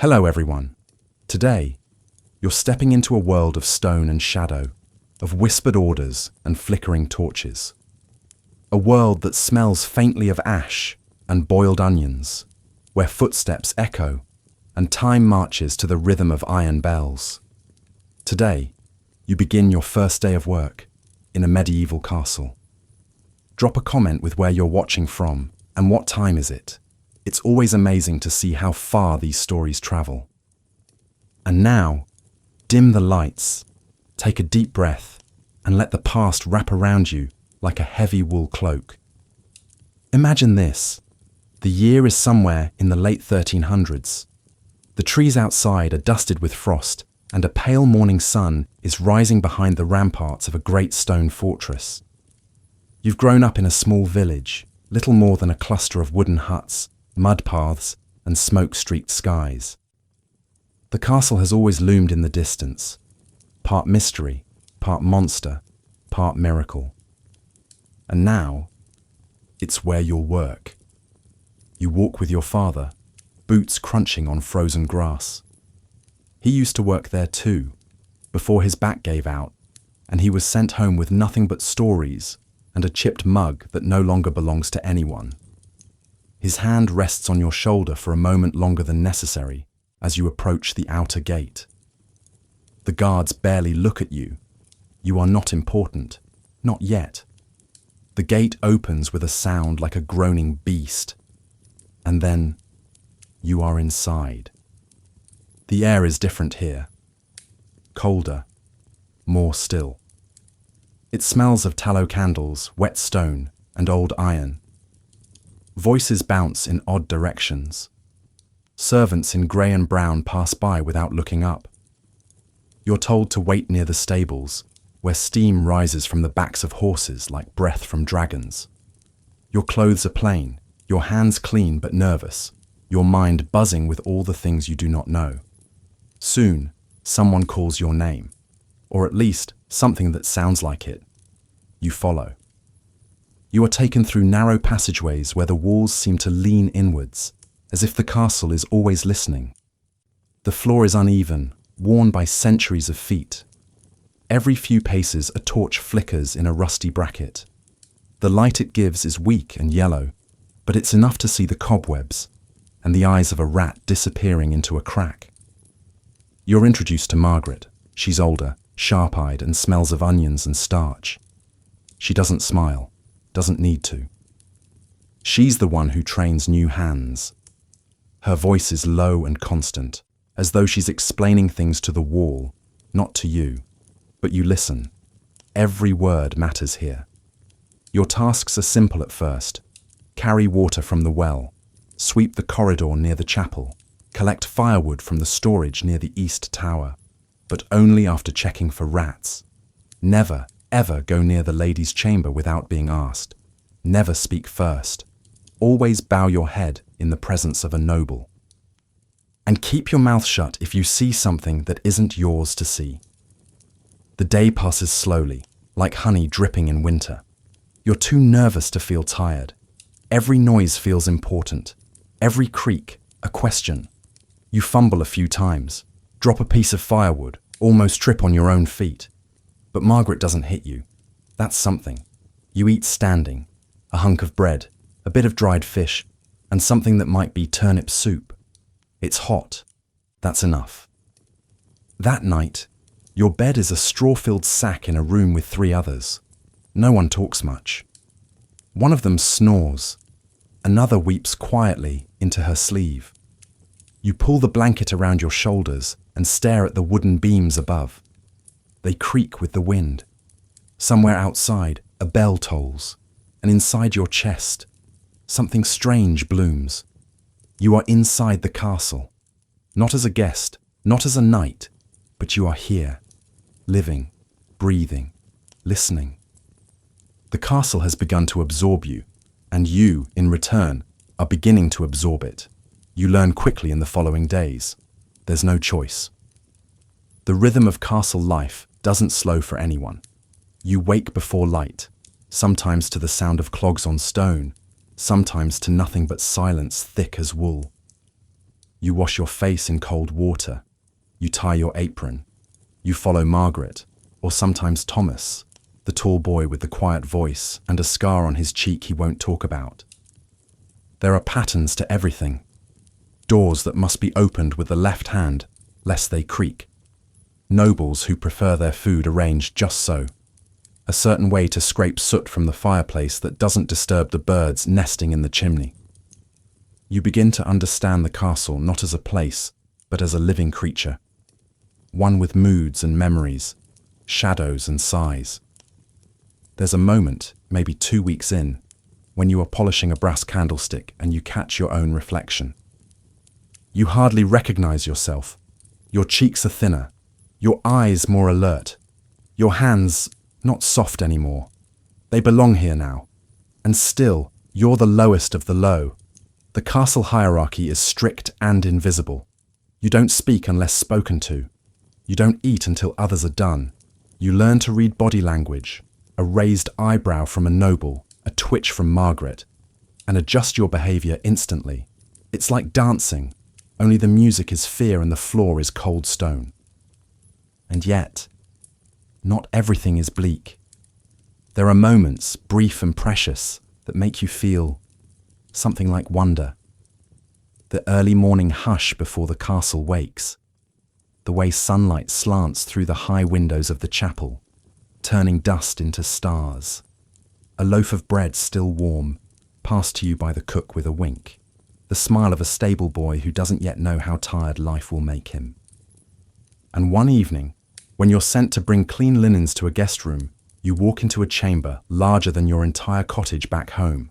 Hello everyone. Today, you're stepping into a world of stone and shadow, of whispered orders and flickering torches. A world that smells faintly of ash and boiled onions, where footsteps echo and time marches to the rhythm of iron bells. Today, you begin your first day of work in a medieval castle. Drop a comment with where you're watching from and what time is it. It's always amazing to see how far these stories travel. And now, dim the lights, take a deep breath, and let the past wrap around you like a heavy wool cloak. Imagine this. The year is somewhere in the late 1300s. The trees outside are dusted with frost, and a pale morning sun is rising behind the ramparts of a great stone fortress. You've grown up in a small village, little more than a cluster of wooden huts, mud paths, and smoke-streaked skies. The castle has always loomed in the distance, part mystery, part monster, part miracle. And now, it's where you'll work. You walk with your father, boots crunching on frozen grass. He used to work there too, before his back gave out, and he was sent home with nothing but stories and a chipped mug that no longer belongs to anyone. His hand rests on your shoulder for a moment longer than necessary as you approach the outer gate. The guards barely look at you. You are not important. Not yet. The gate opens with a sound like a groaning beast. And then, you are inside. The air is different here. Colder. More still. It smells of tallow candles, wet stone, and old iron. Voices bounce in odd directions. Servants in grey and brown pass by without looking up. You're told to wait near the stables, where steam rises from the backs of horses like breath from dragons. Your clothes are plain, your hands clean but nervous, your mind buzzing with all the things you do not know. Soon, someone calls your name, or at least something that sounds like it. You follow. You are taken through narrow passageways where the walls seem to lean inwards, as if the castle is always listening. The floor is uneven, worn by centuries of feet. Every few paces a torch flickers in a rusty bracket. The light it gives is weak and yellow, but it's enough to see the cobwebs and the eyes of a rat disappearing into a crack. You're introduced to Margaret. She's older, sharp-eyed, and smells of onions and starch. She doesn't smile. Doesn't need to. She's the one who trains new hands. Her voice is low and constant, as though she's explaining things to the wall, not to you. But you listen. Every word matters here. Your tasks are simple at first. Carry water from the well, sweep the corridor near the chapel, collect firewood from the storage near the east tower, but only after checking for rats. Never, ever go near the lady's chamber without being asked. Never speak first. Always bow your head in the presence of a noble. And keep your mouth shut if you see something that isn't yours to see. The day passes slowly, like honey dripping in winter. You're too nervous to feel tired. Every noise feels important. Every creak, a question. You fumble a few times, drop a piece of firewood, almost trip on your own feet. But Margaret doesn't hit you. That's something. You eat standing, a hunk of bread, a bit of dried fish, and something that might be turnip soup. It's hot. That's enough. That night, your bed is a straw-filled sack in a room with 3 others. No one talks much. One of them snores. Another weeps quietly into her sleeve. You pull the blanket around your shoulders and stare at the wooden beams above. They creak with the wind. Somewhere outside, a bell tolls, and inside your chest, something strange blooms. You are inside the castle, not as a guest, not as a knight, but you are here, living, breathing, listening. The castle has begun to absorb you, and you, in return, are beginning to absorb it. You learn quickly in the following days. There's no choice. The rhythm of castle life doesn't slow for anyone. You wake before light, sometimes to the sound of clogs on stone, sometimes to nothing but silence thick as wool. You wash your face in cold water. You tie your apron. You follow Margaret, or sometimes Thomas, the tall boy with the quiet voice and a scar on his cheek he won't talk about. There are patterns to everything. Doors that must be opened with the left hand, lest they creak. Nobles who prefer their food arranged just so. A certain way to scrape soot from the fireplace that doesn't disturb the birds nesting in the chimney. You begin to understand the castle not as a place, but as a living creature. One with moods and memories, shadows and sighs. There's a moment, maybe 2 weeks in, when you are polishing a brass candlestick and you catch your own reflection. You hardly recognize yourself. Your cheeks are thinner, your eyes more alert, your hands not soft anymore. They belong here now. And still, you're the lowest of the low. The castle hierarchy is strict and invisible. You don't speak unless spoken to. You don't eat until others are done. You learn to read body language, a raised eyebrow from a noble, a twitch from Margaret, and adjust your behavior instantly. It's like dancing, only the music is fear and the floor is cold stone. And yet, not everything is bleak. There are moments, brief and precious, that make you feel something like wonder. The early morning hush before the castle wakes. The way sunlight slants through the high windows of the chapel, turning dust into stars. A loaf of bread still warm, passed to you by the cook with a wink. The smile of a stable boy who doesn't yet know how tired life will make him. And one evening, when you're sent to bring clean linens to a guest room, you walk into a chamber larger than your entire cottage back home.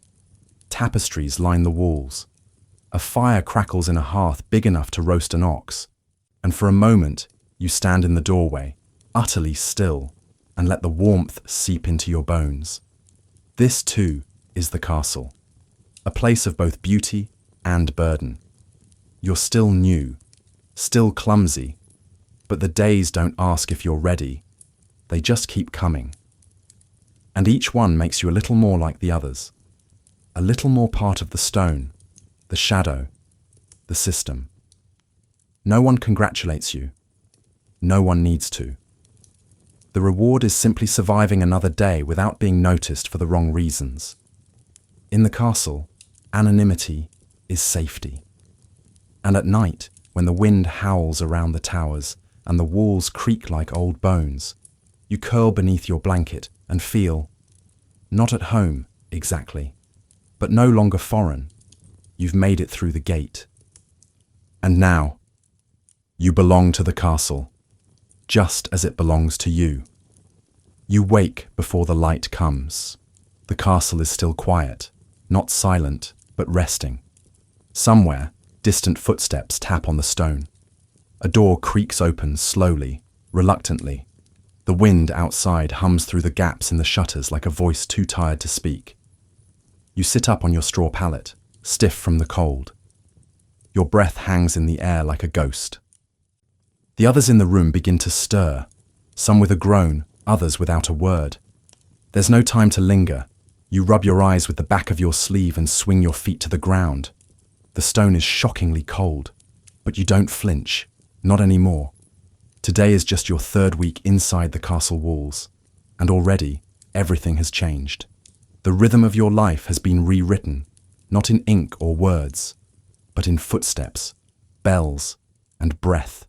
Tapestries line the walls. A fire crackles in a hearth big enough to roast an ox. And for a moment, you stand in the doorway, utterly still, and let the warmth seep into your bones. This, too, is the castle. A place of both beauty and burden. You're still new, still clumsy, but the days don't ask if you're ready. They just keep coming. And each one makes you a little more like the others. A little more part of the stone, the shadow, the system. No one congratulates you. No one needs to. The reward is simply surviving another day without being noticed for the wrong reasons. In the castle, anonymity is safety. And at night, when the wind howls around the towers and the walls creak like old bones, you curl beneath your blanket and feel, not at home, exactly, but no longer foreign. You've made it through the gate. And now, you belong to the castle, just as it belongs to you. You wake before the light comes. The castle is still quiet, not silent, but resting. Somewhere, distant footsteps tap on the stone. A door creaks open slowly, reluctantly. The wind outside hums through the gaps in the shutters like a voice too tired to speak. You sit up on your straw pallet, stiff from the cold. Your breath hangs in the air like a ghost. The others in the room begin to stir, some with a groan, others without a word. There's no time to linger. You rub your eyes with the back of your sleeve and swing your feet to the ground. The stone is shockingly cold, but you don't flinch, not anymore. Today is just your third week inside the castle walls, and already everything has changed. The rhythm of your life has been rewritten, not in ink or words, but in footsteps, bells, and breath.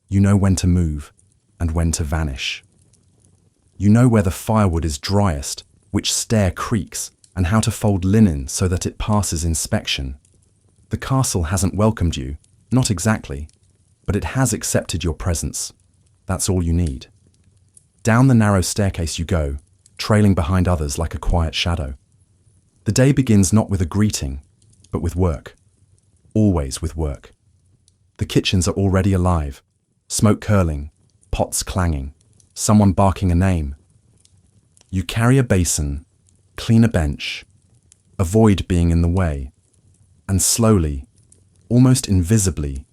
You know when to move and when to vanish. You know where the firewood is driest, which stair creaks, and how to fold linen so that it passes inspection. The castle hasn't welcomed you, not exactly, but it has accepted your presence. That's all you need. Down the narrow staircase you go, trailing behind others like a quiet shadow. The day begins not with a greeting, but with work. Always with work. The kitchens are already alive, smoke curling, pots clanging, someone barking a name. You carry a basin, clean a bench, avoid being in the way, and slowly, almost invisibly,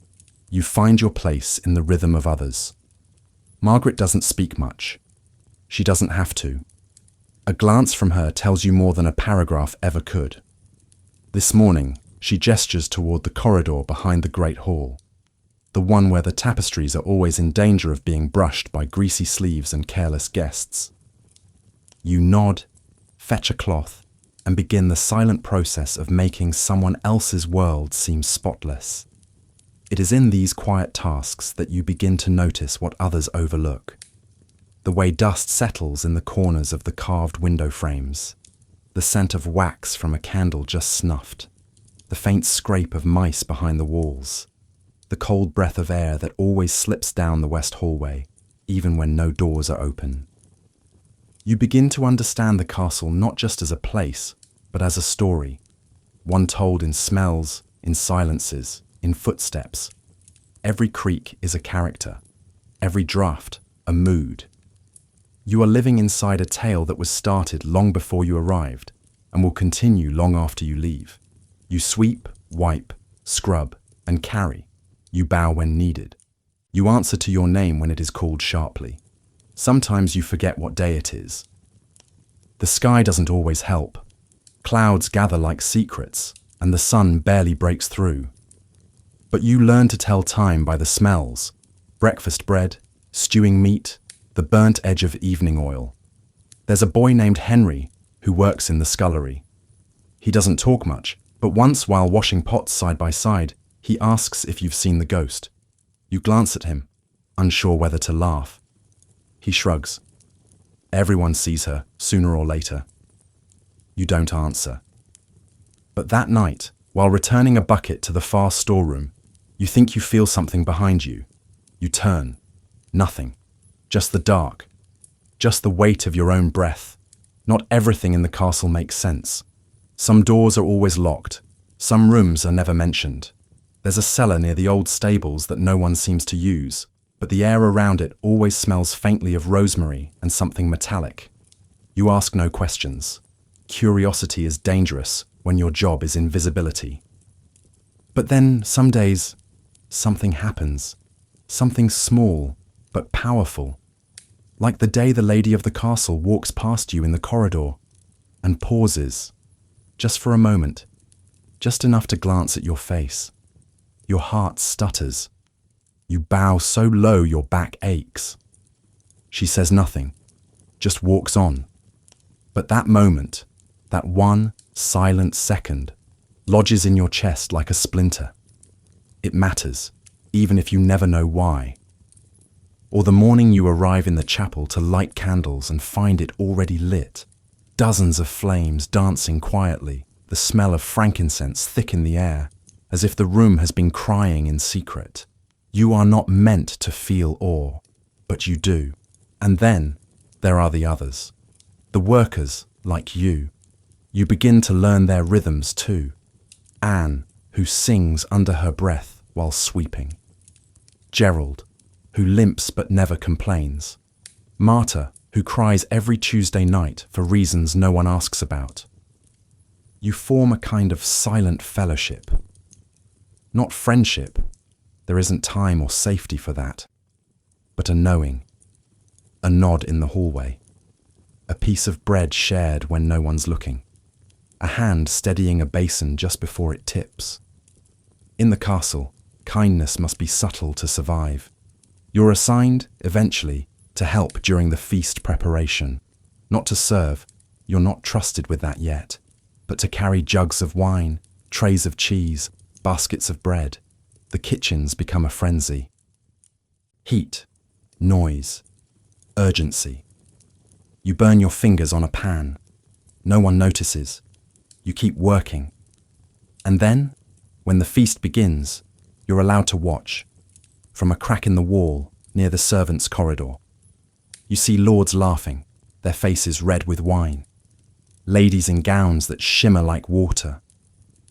you find your place in the rhythm of others. Margaret doesn't speak much. She doesn't have to. A glance from her tells you more than a paragraph ever could. This morning, She gestures toward the corridor behind the great hall, the one where the tapestries are always in danger of being brushed by greasy sleeves and careless guests. You nod, fetch a cloth, and begin the silent process of making someone else's world seem spotless. It is in these quiet tasks that you begin to notice what others overlook. The way dust settles in the corners of the carved window frames, the scent of wax from a candle just snuffed, the faint scrape of mice behind the walls, the cold breath of air that always slips down the west hallway, even when no doors are open. You begin to understand the castle not just as a place, but as a story, one told in smells, in silences, in footsteps. Every creak is a character, every draught a mood. You are living inside a tale that was started long before you arrived and will continue long after you leave. You sweep, wipe, scrub, and carry. You bow when needed. You answer to your name when it is called sharply. Sometimes you forget what day it is. The sky doesn't always help. Clouds gather like secrets, and the sun barely breaks through. But you learn to tell time by the smells: breakfast bread, stewing meat, the burnt edge of evening oil. There's a boy named Henry who works in the scullery. He doesn't talk much, but once while washing pots side by side, he asks if you've seen the ghost. You glance at him, unsure whether to laugh. He shrugs. Everyone sees her, sooner or later. You don't answer. But that night, while returning a bucket to the far storeroom, you think you feel something behind you. You turn. Nothing. Just the dark. Just the weight of your own breath. Not everything in the castle makes sense. Some doors are always locked. Some rooms are never mentioned. There's a cellar near the old stables that no one seems to use, but the air around it always smells faintly of rosemary and something metallic. You ask no questions. Curiosity is dangerous when your job is invisibility. But then, some days, something happens. Something small, but powerful. Like the day the lady of the castle walks past you in the corridor and pauses, just for a moment, just enough to glance at your face. Your heart stutters. You bow so low your back aches. She says nothing, just walks on. But that moment, that one silent second, lodges in your chest like a splinter. It matters, even if you never know why. Or the morning you arrive in the chapel to light candles and find it already lit. Dozens of flames dancing quietly, the smell of frankincense thick in the air, as if the room has been crying in secret. You are not meant to feel awe, but you do. And then there are the others. The workers, like you. You begin to learn their rhythms too. Anne, who sings under her breath while sweeping. Gerald, who limps but never complains. Marta, who cries every Tuesday night for reasons no one asks about. You form a kind of silent fellowship. Not friendship, there isn't time or safety for that, but a knowing, a nod in the hallway, a piece of bread shared when no one's looking, a hand steadying a basin just before it tips. In the castle, kindness must be subtle to survive. You're assigned, eventually, to help during the feast preparation, not to serve, you're not trusted with that yet, but to carry jugs of wine, trays of cheese, baskets of bread. The kitchens become a frenzy. Heat, noise, urgency. You burn your fingers on a pan. No one notices. You keep working. And then, when the feast begins, you're allowed to watch. From a crack in the wall near the servants' corridor. You see lords laughing, their faces red with wine. Ladies in gowns that shimmer like water.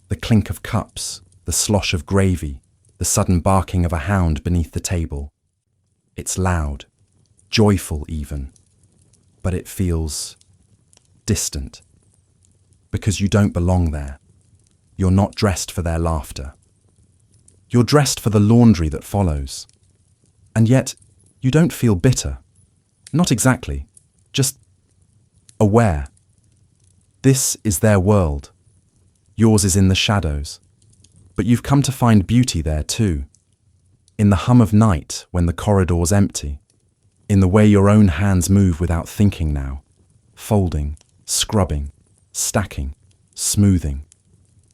The clink of cups, the slosh of gravy, the sudden barking of a hound beneath the table. It's loud, joyful even, but it feels distant. Because you don't belong there. You're not dressed for their laughter. You're dressed for the laundry that follows. And yet, you don't feel bitter. Not exactly, just aware. This is their world. Yours is in the shadows, But you've come to find beauty there too. In the hum of night when the corridor's empty. In the way your own hands move without thinking now. Folding, scrubbing, stacking, smoothing.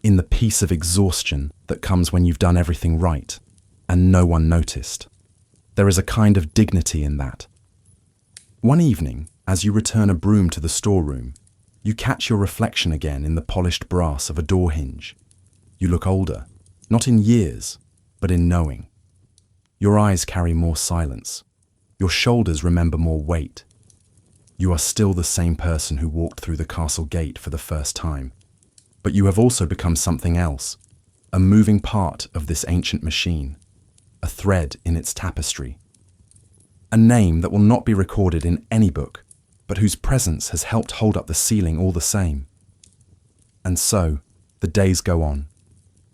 In the peace of exhaustion that comes when you've done everything right and no one noticed. There is a kind of dignity in that. One evening, as you return a broom to the storeroom, you catch your reflection again in the polished brass of a door hinge. You look older, not in years, but in knowing. Your eyes carry more silence. Your shoulders remember more weight. You are still the same person who walked through the castle gate for the first time, but you have also become something else, a moving part of this ancient machine, a thread in its tapestry. A name that will not be recorded in any book, but whose presence has helped hold up the ceiling all the same. And so, the days go on,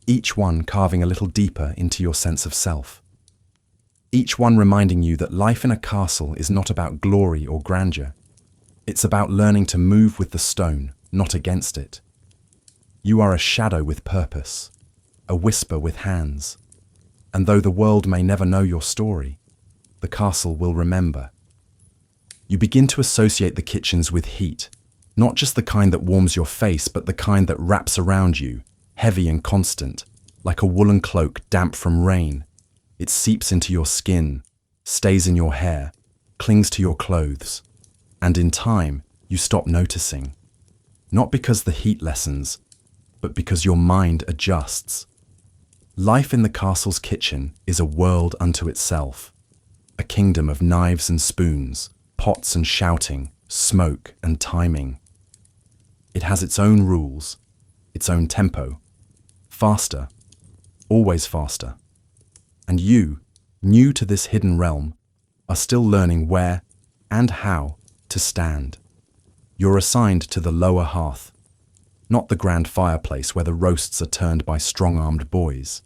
each one carving a little deeper into your sense of self. Each one reminding you that life in a castle is not about glory or grandeur. It's about learning to move with the stone, not against it. You are a shadow with purpose, a whisper with hands. And though the world may never know your story, the castle will remember. You begin to associate the kitchens with heat, not just the kind that warms your face, but the kind that wraps around you, heavy and constant, like a woolen cloak damp from rain. It seeps into your skin, stays in your hair, clings to your clothes, and in time you stop noticing. Not because the heat lessens, but because your mind adjusts. Life in the castle's kitchen is a world unto itself, a kingdom of knives and spoons, pots and shouting, smoke and timing. It has its own rules, its own tempo, faster, always faster. And you, new to this hidden realm, are still learning where and how to stand. You're assigned to the lower hearth, not the grand fireplace where the roasts are turned by strong-armed boys,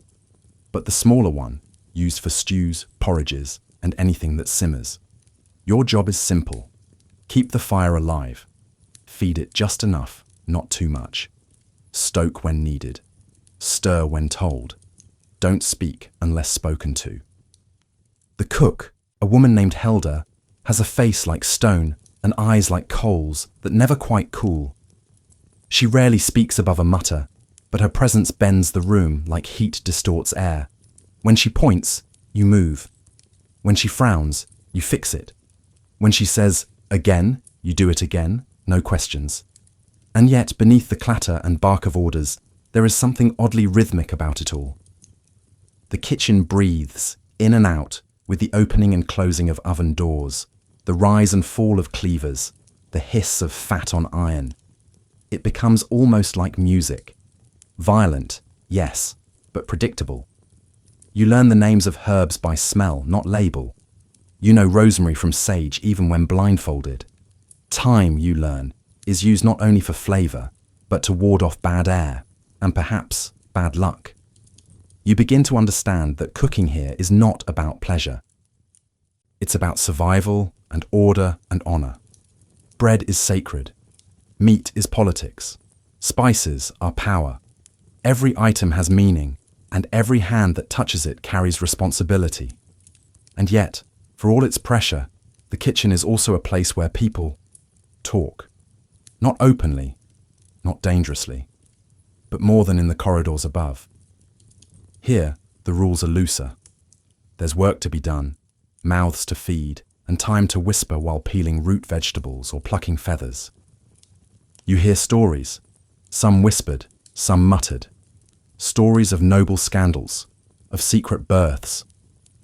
but the smaller one, used for stews, porridges, and anything that simmers. Your job is simple. Keep the fire alive. Feed it just enough, not too much. Stoke when needed. Stir when told. Don't speak unless spoken to. The cook, a woman named Helda, has a face like stone and eyes like coals that never quite cool. She rarely speaks above a mutter, but her presence bends the room like heat distorts air. When she points, you move. When she frowns, you fix it. When she says, again, you do it again, no questions. And yet, beneath the clatter and bark of orders, there is something oddly rhythmic about it all. The kitchen breathes, in and out, with the opening and closing of oven doors, the rise and fall of cleavers, the hiss of fat on iron. It becomes almost like music. Violent, yes, but predictable. You learn the names of herbs by smell, not label. You know rosemary from sage even when blindfolded. Thyme, you learn, is used not only for flavour, but to ward off bad air, and perhaps bad luck. You begin to understand that cooking here is not about pleasure. It's about survival and order and honour. Bread is sacred. Meat is politics. Spices are power. Every item has meaning, and every hand that touches it carries responsibility. And yet, for all its pressure, the kitchen is also a place where people talk. Not openly, not dangerously, but more than in the corridors above. Here, the rules are looser. There's work to be done, mouths to feed, and time to whisper while peeling root vegetables or plucking feathers. You hear stories, some whispered, some muttered. Stories of noble scandals, of secret births,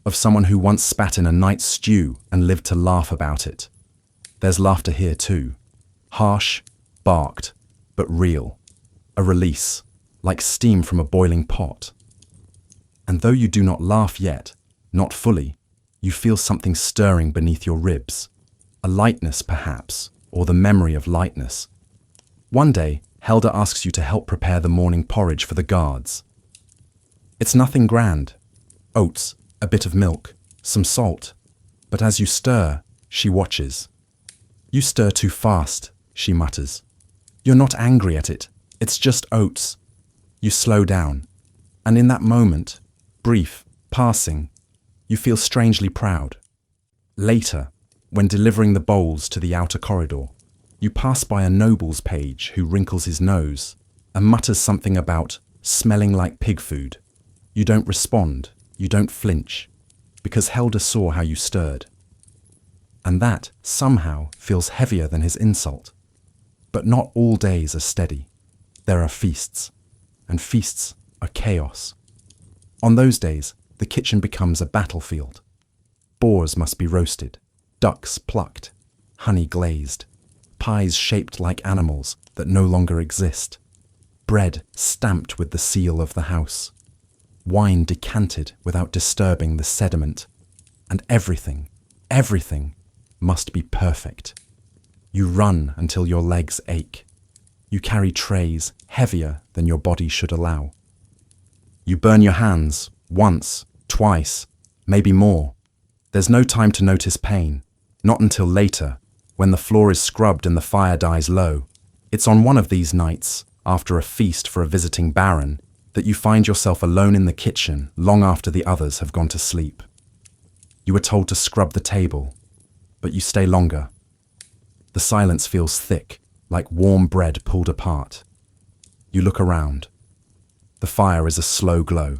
of someone who once spat in a night's stew and lived to laugh about it. There's laughter here too. Harsh, barked, but real. A release, like steam from a boiling pot. And though you do not laugh yet, not fully, you feel something stirring beneath your ribs. A lightness, perhaps, or the memory of lightness. One day, Helda asks you to help prepare the morning porridge for the guards. It's nothing grand. Oats, a bit of milk, some salt. But as you stir, she watches. You stir too fast, she mutters. You're not angry at it. It's just oats. You slow down. And in that moment, brief, passing, you feel strangely proud. Later, when delivering the bowls to the outer corridor, you pass by a noble's page who wrinkles his nose and mutters something about smelling like pig food. You don't respond, you don't flinch, because Helder saw how you stirred. And that, somehow, feels heavier than his insult. But not all days are steady. There are feasts, and feasts are chaos. On those days, the kitchen becomes a battlefield. Boars must be roasted, ducks plucked, honey glazed, pies shaped like animals that no longer exist, bread stamped with the seal of the house, wine decanted without disturbing the sediment, and everything must be perfect. You run until your legs ache. You carry trays heavier than your body should allow. You burn your hands once, twice, maybe more. There's no time to notice pain, not until later, when the floor is scrubbed and the fire dies low. It's on one of these nights, after a feast for a visiting baron, that you find yourself alone in the kitchen long after the others have gone to sleep. You are told to scrub the table, but you stay longer. The silence feels thick, like warm bread pulled apart. You look around. The fire is a slow glow.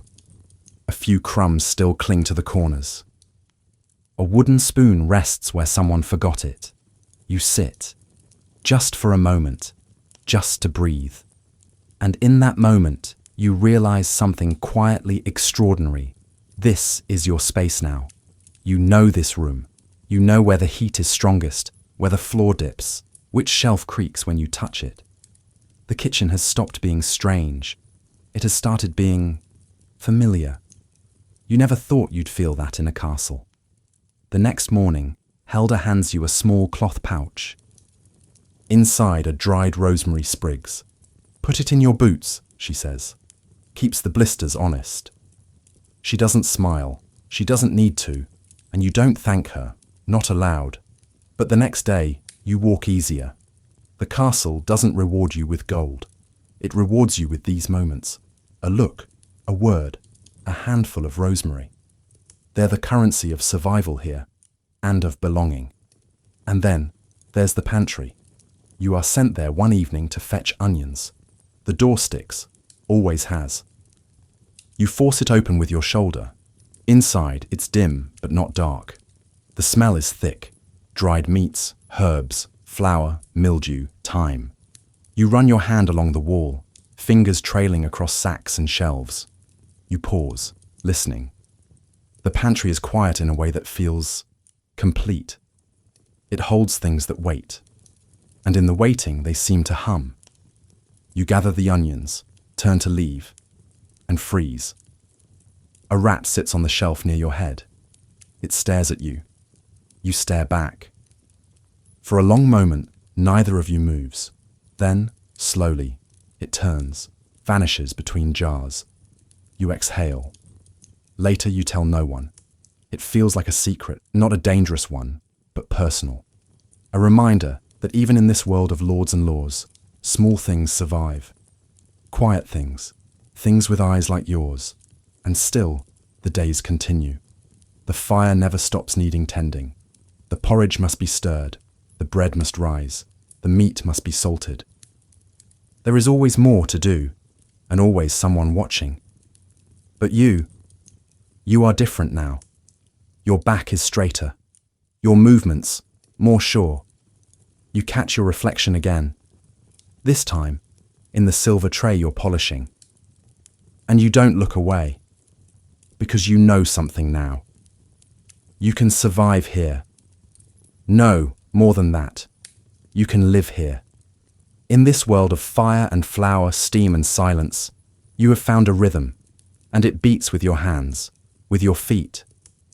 A few crumbs still cling to the corners. A wooden spoon rests where someone forgot it. You sit, just for a moment, just to breathe. And in that moment, you realize something quietly extraordinary. This is your space now. You know this room. You know where the heat is strongest, where the floor dips, which shelf creaks when you touch it. The kitchen has stopped being strange. It has started being familiar. You never thought you'd feel that in a castle. The next morning, Helder hands you a small cloth pouch. Inside are dried rosemary sprigs. Put it in your boots, she says. Keeps the blisters honest. She doesn't smile. She doesn't need to. And you don't thank her, not aloud. But the next day, you walk easier. The castle doesn't reward you with gold. It rewards you with these moments. A look, a word, a handful of rosemary. They're the currency of survival here, and of belonging. And then, there's the pantry. You are sent there one evening to fetch onions. The door sticks, always has. You force it open with your shoulder. Inside, it's dim, but not dark. The smell is thick. Dried meats, herbs, flour, mildew, thyme. You run your hand along the wall, fingers trailing across sacks and shelves. You pause, listening. The pantry is quiet in a way that feels complete. It holds things that wait. And in the waiting, they seem to hum. You gather the onions, turn to leave, and freeze. A rat sits on the shelf near your head. It stares at you. You stare back. For a long moment, neither of you moves. Then, slowly, it turns, vanishes between jars. You exhale. Later, you tell no one. It feels like a secret, not a dangerous one, but personal. A reminder that even in this world of lords and laws, small things survive. Quiet things, things with eyes like yours. And still, the days continue. The fire never stops needing tending. The porridge must be stirred. The bread must rise. The meat must be salted. There is always more to do, and always someone watching. But you are different now. Your back is straighter. Your movements, more sure. You catch your reflection again. This time, in the silver tray you're polishing. And you don't look away, because you know something now. You can survive here. No, more than that. You can live here. In this world of fire and flour, steam and silence, you have found a rhythm, and it beats with your hands, with your feet,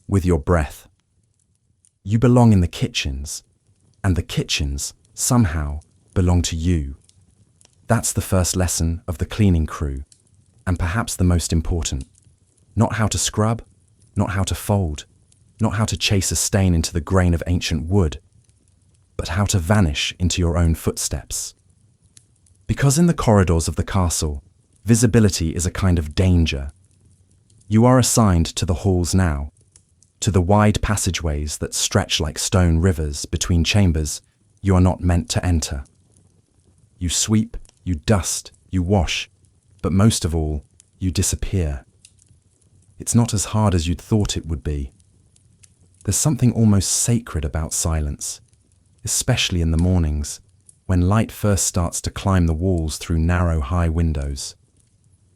with your breath. You belong in the kitchens, and the kitchens, somehow, belong to you. That's the first lesson of the cleaning crew, and perhaps the most important. Not how to scrub, not how to fold, not how to chase a stain into the grain of ancient wood, but how to vanish into your own footsteps. Because in the corridors of the castle, visibility is a kind of danger, You are assigned to the halls now, to the wide passageways that stretch like stone rivers between chambers you are not meant to enter. You sweep, you dust, you wash, but most of all, you disappear. It's not as hard as you'd thought it would be. There's something almost sacred about silence, especially in the mornings, when light first starts to climb the walls through narrow, high windows.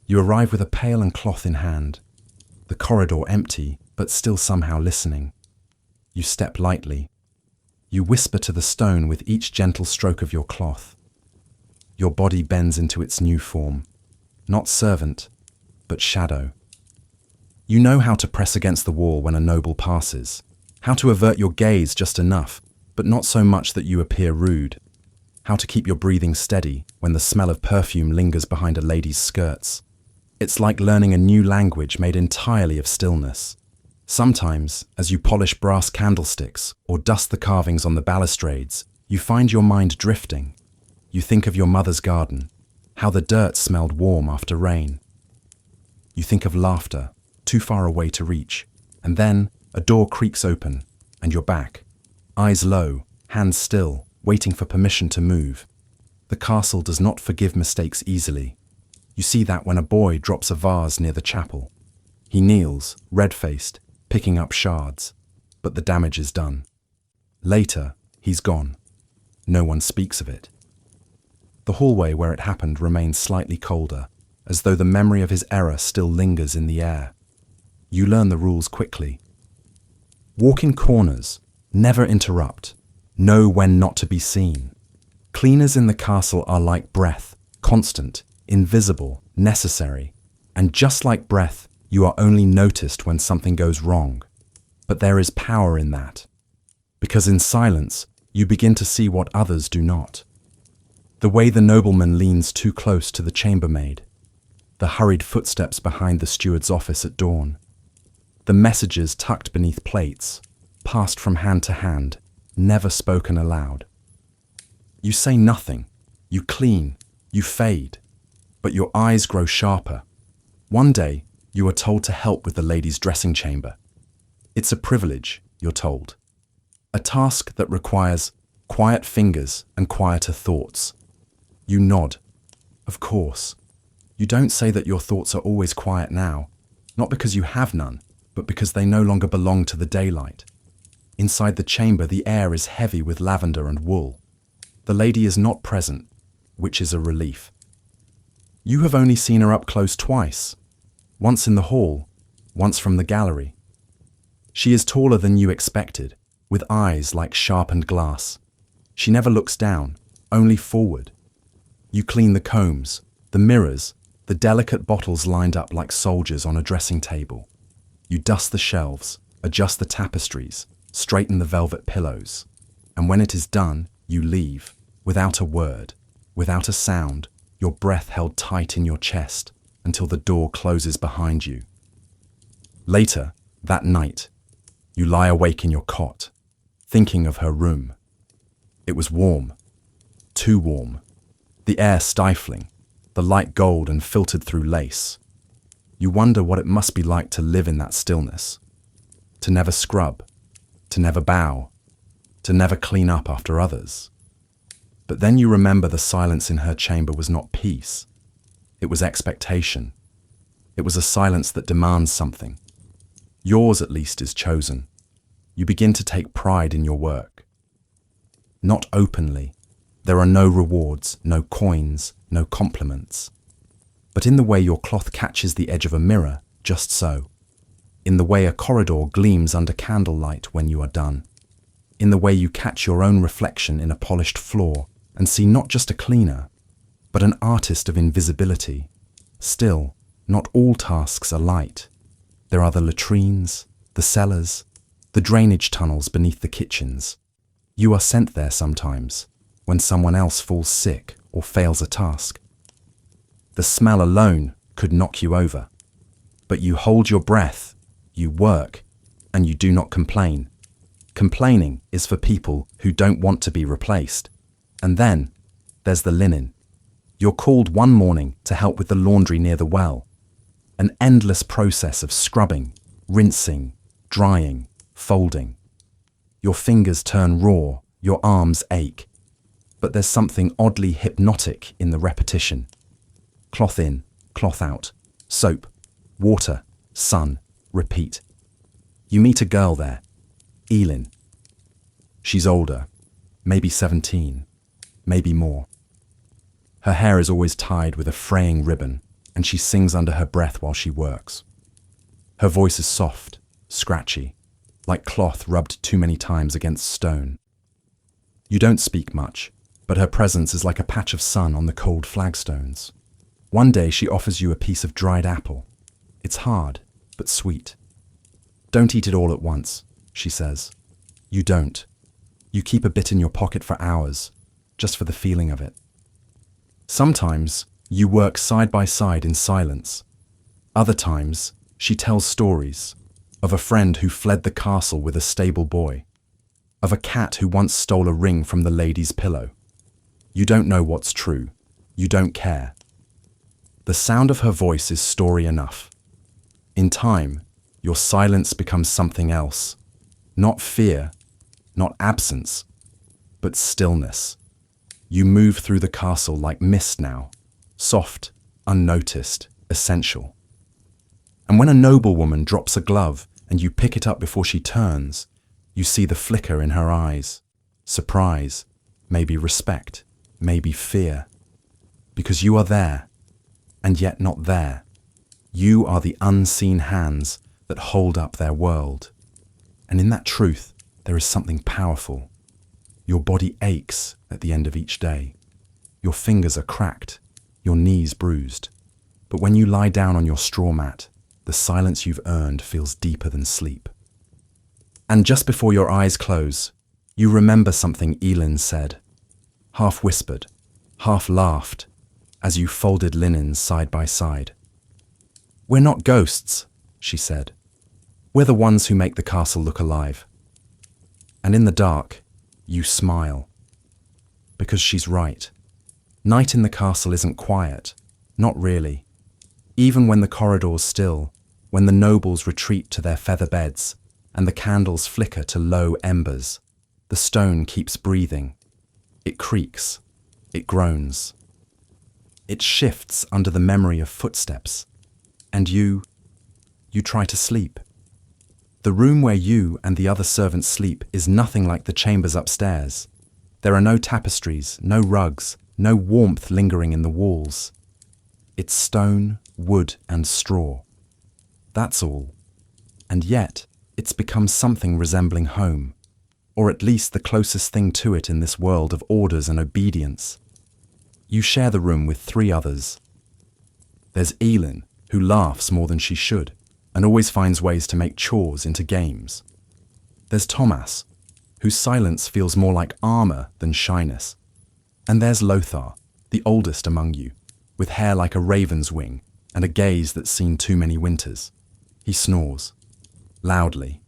You arrive with a pail and cloth in hand, the corridor empty, but still somehow listening. You step lightly. You whisper to the stone with each gentle stroke of your cloth. Your body bends into its new form, not servant, but shadow. You know how to press against the wall when a noble passes, how to avert your gaze just enough, but not so much that you appear rude, how to keep your breathing steady when the smell of perfume lingers behind a lady's skirts. It's like learning a new language made entirely of stillness. Sometimes, as you polish brass candlesticks or dust the carvings on the balustrades, you find your mind drifting. You think of your mother's garden, how the dirt smelled warm after rain. You think of laughter, too far away to reach, and then a door creaks open, and you're back, eyes low, hands still, waiting for permission to move. The castle does not forgive mistakes easily. You see that when a boy drops a vase near the chapel. He kneels, red-faced, picking up shards, but the damage is done. Later, he's gone. No one speaks of it. The hallway where it happened remains slightly colder, as though the memory of his error still lingers in the air. You learn the rules quickly. Walk in corners, never interrupt, know when not to be seen. Cleaners in the castle are like breath, constant, invisible, necessary, and just like breath, you are only noticed when something goes wrong. But there is power in that, because in silence, you begin to see what others do not. The way the nobleman leans too close to the chambermaid, the hurried footsteps behind the steward's office at dawn, the messages tucked beneath plates, passed from hand to hand, never spoken aloud. You say nothing, you clean, you fade, but your eyes grow sharper. One day, you are told to help with the ladies' dressing chamber. It's a privilege, you're told. A task that requires quiet fingers and quieter thoughts. You nod. Of course. You don't say that your thoughts are always quiet now, not because you have none, but because they no longer belong to the daylight. Inside the chamber, the air is heavy with lavender and wool. The lady is not present, which is a relief. You have only seen her up close twice, once in the hall, once from the gallery. She is taller than you expected, with eyes like sharpened glass. She never looks down, only forward. You clean the combs, the mirrors, the delicate bottles lined up like soldiers on a dressing table. You dust the shelves, adjust the tapestries, straighten the velvet pillows. And when it is done, you leave, without a word, without a sound, your breath held tight in your chest until the door closes behind you. Later, that night, you lie awake in your cot, thinking of her room. It was warm, too warm, the air stifling, the light gold and filtered through lace. You wonder what it must be like to live in that stillness, to never scrub, to never bow, to never clean up after others. But then you remember the silence in her chamber was not peace. It was expectation. It was a silence that demands something. Yours, at least, is chosen. You begin to take pride in your work. Not openly. There are no rewards, no coins, no compliments. But in the way your cloth catches the edge of a mirror, just so. In the way a corridor gleams under candlelight when you are done. In the way you catch your own reflection in a polished floor and see not just a cleaner, but an artist of invisibility. Still, not all tasks are light. There are the latrines, the cellars, the drainage tunnels beneath the kitchens. You are sent there sometimes, when someone else falls sick or fails a task. The smell alone could knock you over. But you hold your breath, you work, and you do not complain. Complaining is for people who don't want to be replaced. And then, there's the linen. You're called one morning to help with the laundry near the well. an endless process of scrubbing, rinsing, drying, folding. Your fingers turn raw, your arms ache. But there's something oddly hypnotic in the repetition. Cloth in, cloth out, soap, water, sun, repeat. You meet a girl there, Elin. She's older, maybe 17, maybe more. Her hair is always tied with a fraying ribbon, and she sings under her breath while she works. Her voice is soft, scratchy, like cloth rubbed too many times against stone. You don't speak much, but her presence is like a patch of sun on the cold flagstones. One day she offers you a piece of dried apple. It's hard, but sweet. Don't eat it all at once, she says. You don't. You keep a bit in your pocket for hours, just for the feeling of it. Sometimes you work side by side in silence. Other times she tells stories of a friend who fled the castle with a stable boy, of a cat who once stole a ring from the lady's pillow. You don't know what's true. You don't care. The sound of her voice is story enough. In time, your silence becomes something else. Not fear, not absence, but stillness. You move through the castle like mist now, soft, unnoticed, essential. And when a noblewoman drops a glove and you pick it up before she turns, you see the flicker in her eyes. Surprise, maybe respect, maybe fear. Because you are there, and yet not there. You are the unseen hands that hold up their world. And in that truth, there is something powerful. Your body aches at the end of each day. Your fingers are cracked, your knees bruised. But when you lie down on your straw mat, the silence you've earned feels deeper than sleep. And just before your eyes close, you remember something Elin said, half whispered, half laughed, as you folded linens side by side. We're not ghosts, she said. We're the ones who make the castle look alive. And in the dark, you smile. Because she's right. Night in the castle isn't quiet. Not really. Even when the corridor's still, when the nobles retreat to their feather beds, and the candles flicker to low embers, the stone keeps breathing. It creaks. It groans. It shifts under the memory of footsteps. And you try to sleep. The room where you and the other servants sleep is nothing like the chambers upstairs. There are no tapestries, no rugs, no warmth lingering in the walls. It's stone, wood, and straw. That's all. And yet, it's become something resembling home, or at least the closest thing to it in this world of orders and obedience. You share the room with 3 others. There's Elin, who laughs more than she should, and always finds ways to make chores into games. There's Thomas, whose silence feels more like armor than shyness. And there's Lothar, the oldest among you, with hair like a raven's wing and a gaze that's seen too many winters. He snores, loudly.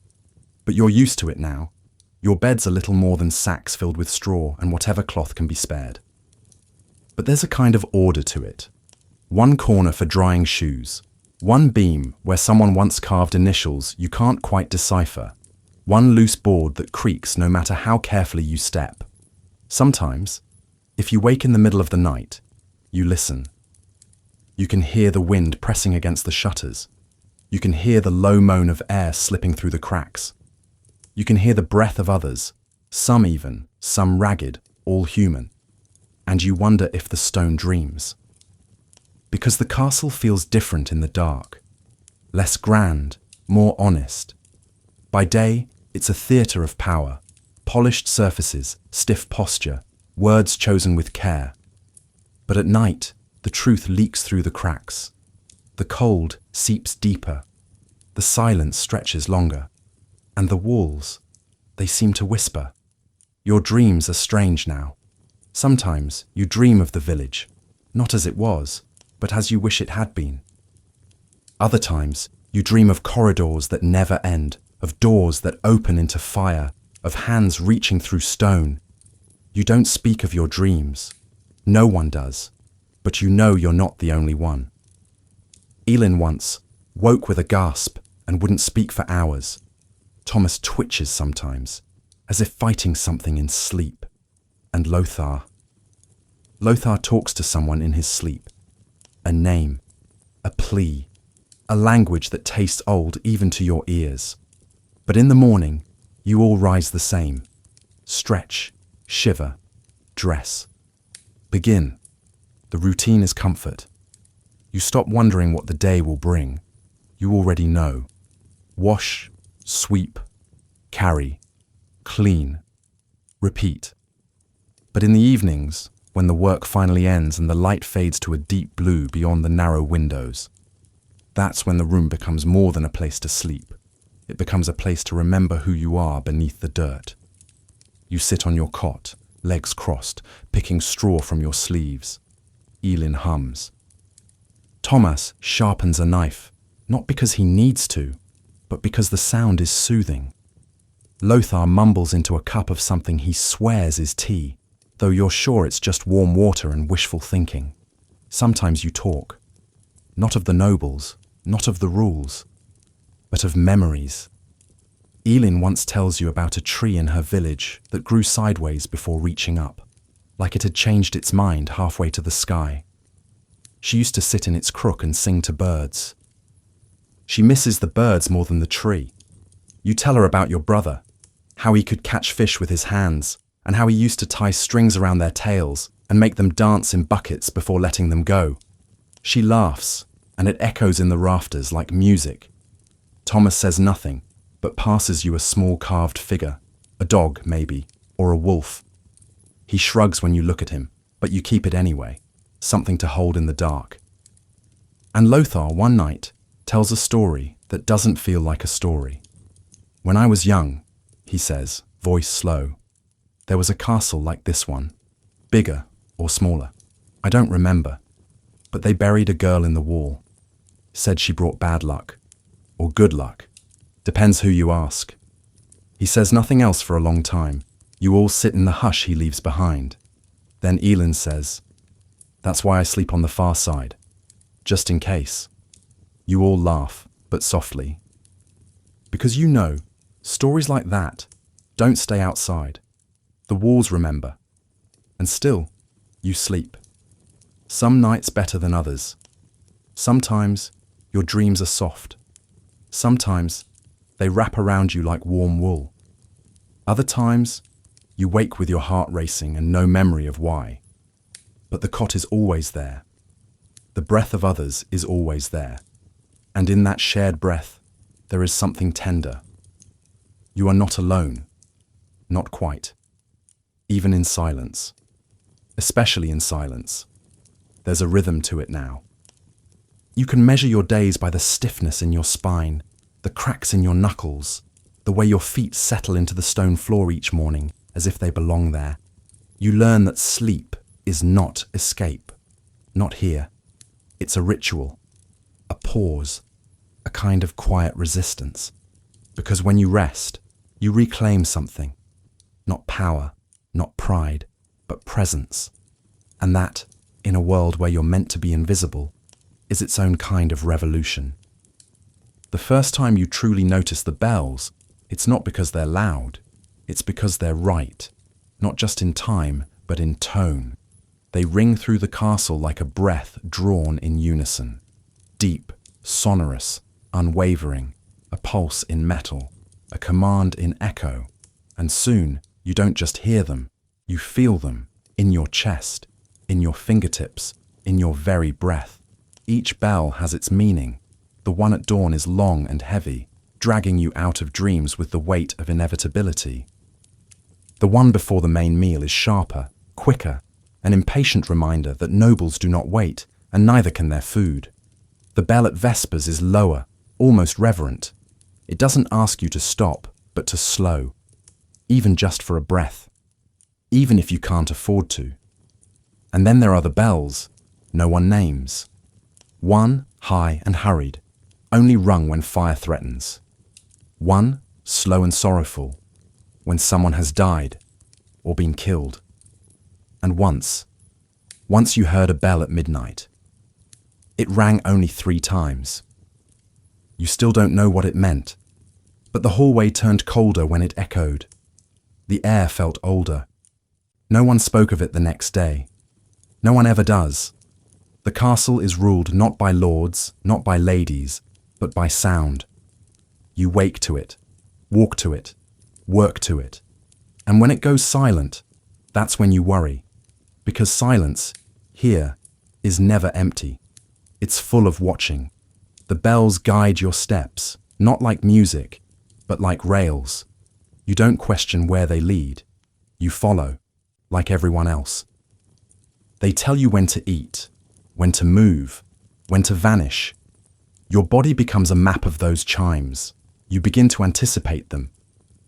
But you're used to it now. Your bed's a little more than sacks filled with straw and whatever cloth can be spared. But there's a kind of order to it. One corner for drying shoes. One beam where someone once carved initials you can't quite decipher. One loose board that creaks no matter how carefully you step. Sometimes, if you wake in the middle of the night, you listen. You can hear the wind pressing against the shutters. You can hear the low moan of air slipping through the cracks. You can hear the breath of others, some ragged, all human. And you wonder if the stone dreams. Because the castle feels different in the dark. Less grand, more honest. By day, it's a theatre of power. Polished surfaces, stiff posture, words chosen with care. But at night, the truth leaks through the cracks. The cold seeps deeper. The silence stretches longer. And the walls, they seem to whisper. Your dreams are strange now. Sometimes you dream of the village, not as it was, but as you wish it had been. Other times, you dream of corridors that never end, of doors that open into fire, of hands reaching through stone. You don't speak of your dreams. No one does, but you know you're not the only one. Elin once woke with a gasp and wouldn't speak for hours. Thomas twitches sometimes, as if fighting something in sleep. And Lothar. Lothar talks to someone in his sleep. A name, a plea, a language that tastes old even to your ears. But in the morning, you all rise the same. Stretch, shiver, dress. Begin. The routine is comfort. You stop wondering what the day will bring. You already know. Wash, sweep, carry, clean, repeat. But in the evenings, when the work finally ends and the light fades to a deep blue beyond the narrow windows, that's when the room becomes more than a place to sleep. It becomes a place to remember who you are beneath the dirt. You sit on your cot, legs crossed, picking straw from your sleeves. Elin hums. Thomas sharpens a knife, not because he needs to, but because the sound is soothing. Lothar mumbles into a cup of something he swears is tea, though you're sure it's just warm water and wishful thinking. Sometimes you talk, not of the nobles, not of the rules, but of memories. Elin once tells you about a tree in her village that grew sideways before reaching up, like it had changed its mind halfway to the sky. She used to sit in its crook and sing to birds. She misses the birds more than the tree. You tell her about your brother, how he could catch fish with his hands, and how he used to tie strings around their tails and make them dance in buckets before letting them go. She laughs, and it echoes in the rafters like music. Thomas says nothing, but passes you a small carved figure, a dog maybe, or a wolf. He shrugs when you look at him, but you keep it anyway, something to hold in the dark. And Lothar, one night, tells a story that doesn't feel like a story. When I was young, he says, voice slow, there was a castle like this one, bigger or smaller. I don't remember, but they buried a girl in the wall, said she brought bad luck, or good luck, depends who you ask. He says nothing else for a long time. You all sit in the hush he leaves behind. Then Elin says, that's why I sleep on the far side, just in case. You all laugh, but softly. Because you know, stories like that don't stay outside. The walls remember. And still, you sleep. Some nights better than others. Sometimes your dreams are soft. Sometimes they wrap around you like warm wool. Other times, you wake with your heart racing and no memory of why. But the cot is always there. The breath of others is always there. And in that shared breath, there is something tender. You are not alone. Not quite. Even in silence. Especially in silence. There's a rhythm to it now. You can measure your days by the stiffness in your spine, the cracks in your knuckles, the way your feet settle into the stone floor each morning as if they belong there. You learn that sleep is not escape. Not here. It's a ritual, a pause, a kind of quiet resistance. Because when you rest, you reclaim something. Not power, not pride, but presence. And that, in a world where you're meant to be invisible, is its own kind of revolution. The first time you truly notice the bells, it's not because they're loud, it's because they're right, not just in time, but in tone. They ring through the castle like a breath drawn in unison. Deep, sonorous, unwavering, a pulse in metal, a command in echo. And soon, you don't just hear them, you feel them, in your chest, in your fingertips, in your very breath. Each bell has its meaning. The one at dawn is long and heavy, dragging you out of dreams with the weight of inevitability. The one before the main meal is sharper, quicker, an impatient reminder that nobles do not wait, and neither can their food. The bell at Vespers is lower, almost reverent. It doesn't ask you to stop, but to slow, even just for a breath, even if you can't afford to. And then there are the bells no one names. One, high and hurried, only rung when fire threatens. One, slow and sorrowful, when someone has died or been killed. And once you heard a bell at midnight. It rang only 3 times. You still don't know what it meant. But the hallway turned colder when it echoed. The air felt older. No one spoke of it the next day. No one ever does. The castle is ruled not by lords, not by ladies, but by sound. You wake to it, walk to it, work to it. And when it goes silent, that's when you worry. Because silence, here, is never empty. It's full of watching. The bells guide your steps, not like music, but like rails. You don't question where they lead. You follow, like everyone else. They tell you when to eat, when to move, when to vanish. Your body becomes a map of those chimes. You begin to anticipate them.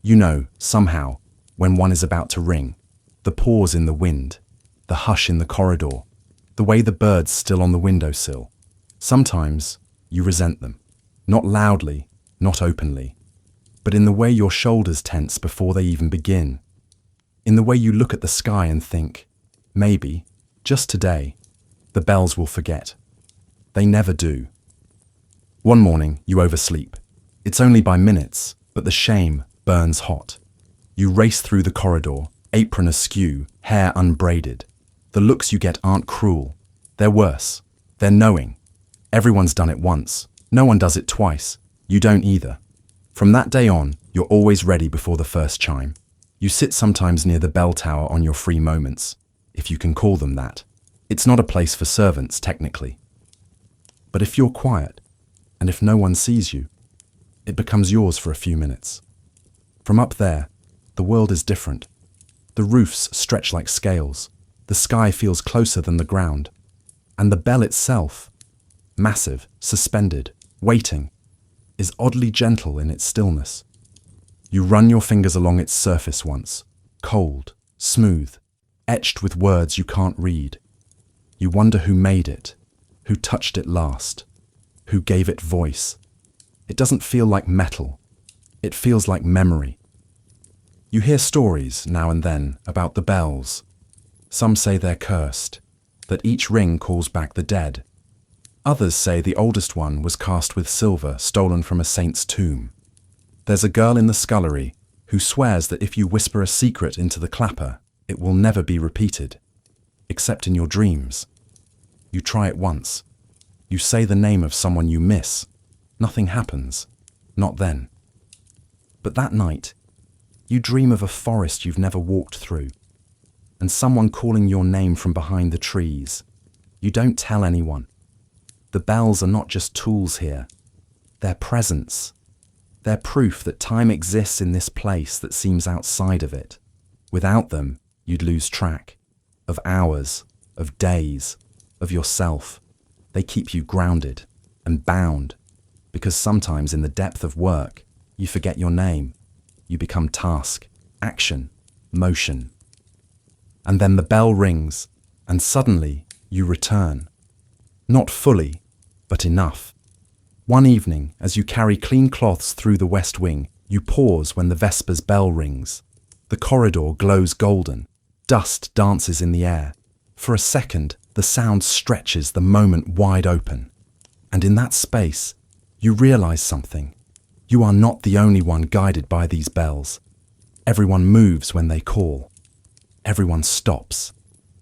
You know, somehow, when one is about to ring. The pause in the wind, the hush in the corridor, the way the birds still on the windowsill. Sometimes you resent them. Not loudly, not openly, but in the way your shoulders tense before they even begin. In the way you look at the sky and think, maybe, just today, the bells will forget. They never do. One morning, you oversleep. It's only by minutes, but the shame burns hot. You race through the corridor, apron askew, hair unbraided. The looks you get aren't cruel. They're worse. They're knowing. Everyone's done it once. No one does it twice. You don't either. From that day on, you're always ready before the first chime. You sit sometimes near the bell tower on your free moments, if you can call them that. It's not a place for servants, technically. But if you're quiet, and if no one sees you, it becomes yours for a few minutes. From up there, the world is different. The roofs stretch like scales. The sky feels closer than the ground. And the bell itself, massive, suspended, waiting, is oddly gentle in its stillness. You run your fingers along its surface once, cold, smooth, etched with words you can't read. You wonder who made it, who touched it last, who gave it voice. It doesn't feel like metal. It feels like memory. You hear stories now and then about the bells. Some say they're cursed, that each ring calls back the dead. Others say the oldest one was cast with silver stolen from a saint's tomb. There's a girl in the scullery who swears that if you whisper a secret into the clapper, it will never be repeated, except in your dreams. You try it once. You say the name of someone you miss. Nothing happens. Not then. But that night, you dream of a forest you've never walked through, and someone calling your name from behind the trees. You don't tell anyone. The bells are not just tools here. They're presence. They're proof that time exists in this place that seems outside of it. Without them, you'd lose track of hours, of days, of yourself. They keep you grounded and bound, because sometimes in the depth of work, you forget your name. You become task, action, motion. And then the bell rings, and suddenly you return. Not fully, but enough. One evening, as you carry clean cloths through the west wing, you pause when the Vespers bell rings. The corridor glows golden. Dust dances in the air. For a second, the sound stretches the moment wide open. And in that space, you realize something. You are not the only one guided by these bells. Everyone moves when they call. Everyone stops.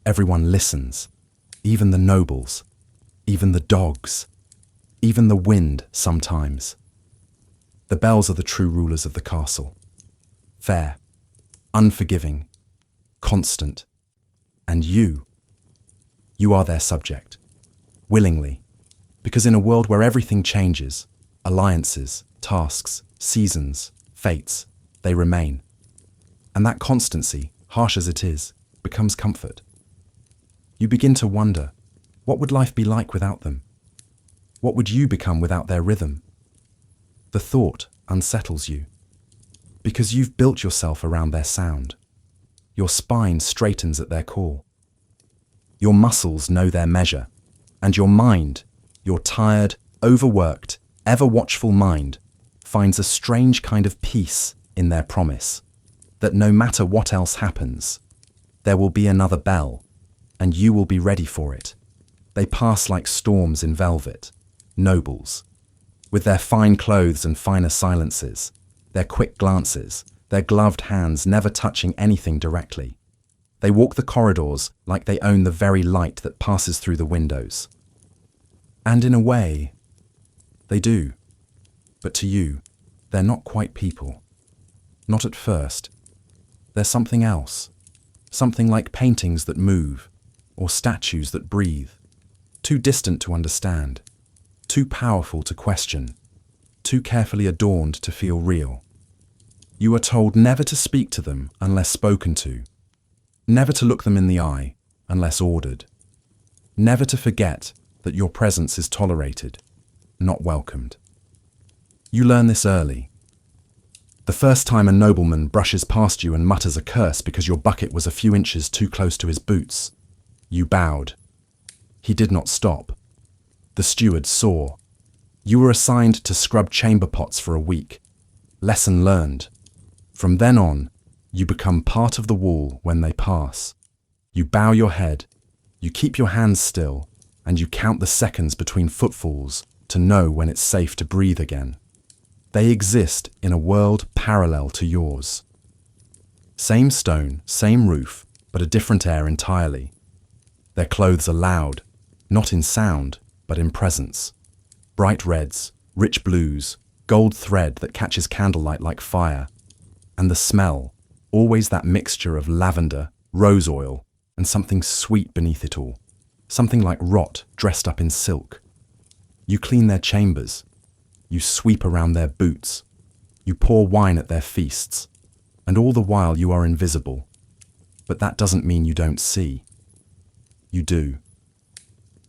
Everyone listens. Even the nobles. Even the dogs. Even the wind sometimes. The bells are the true rulers of the castle. Fair, unforgiving, constant. And you are their subject. Willingly. Because in a world where everything changes, alliances, tasks, seasons, fates, they remain. And that constancy, harsh as it is, becomes comfort. You begin to wonder, what would life be like without them? What would you become without their rhythm? The thought unsettles you, because you've built yourself around their sound. Your spine straightens at their call. Your muscles know their measure, and your mind, your tired, overworked, ever-watchful mind, finds a strange kind of peace in their promise, that no matter what else happens, there will be another bell, and you will be ready for it. They pass like storms in velvet, nobles. with their fine clothes and finer silences, their quick glances, their gloved hands never touching anything directly. They walk the corridors like they own the very light that passes through the windows. And in a way, they do. But to you, they're not quite people. Not at first. They're something else. Something like paintings that move, or statues that breathe. Too distant to understand. Too powerful to question. Too carefully adorned to feel real. You are told never to speak to them unless spoken to. Never to look them in the eye unless ordered. Never to forget that your presence is tolerated, not welcomed. You learn this early. The first time a nobleman brushes past you and mutters a curse because your bucket was a few inches too close to his boots, you bowed. He did not stop. The steward saw. You were assigned to scrub chamber pots for a week. Lesson learned. From then on, you become part of the wall when they pass. You bow your head, you keep your hands still, and you count the seconds between footfalls to know when it's safe to breathe again. They exist in a world parallel to yours. Same stone, same roof, but a different air entirely. Their clothes are loud, not in sound, but in presence. Bright reds, rich blues, gold thread that catches candlelight like fire. And the smell, always that mixture of lavender, rose oil, and something sweet beneath it all. Something like rot dressed up in silk. You clean their chambers. You sweep around their boots. You pour wine at their feasts. And all the while you are invisible. But that doesn't mean you don't see. You do.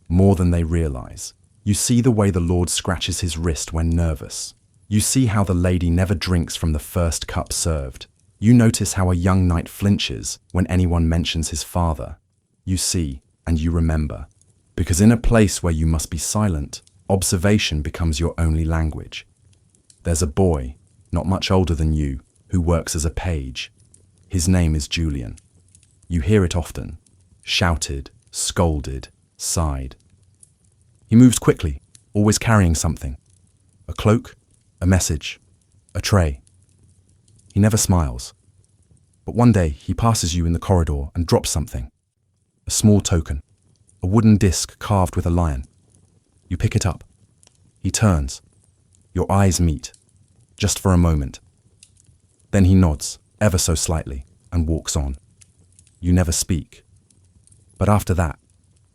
More than they realize. You see the way the Lord scratches his wrist when nervous. You see how the lady never drinks from the first cup served. You notice how a young knight flinches when anyone mentions his father. You see, and you remember. Because in a place where you must be silent, observation becomes your only language. There's a boy, not much older than you, who works as a page. His name is Julian. You hear it often. Shouted, scolded, sighed. He moves quickly, always carrying something. A cloak, a message, a tray. He never smiles. But one day he passes you in the corridor and drops something. A small token, a wooden disc carved with a lion. You pick it up. He turns. Your eyes meet, just for a moment. Then he nods, ever so slightly, and walks on. You never speak. But after that,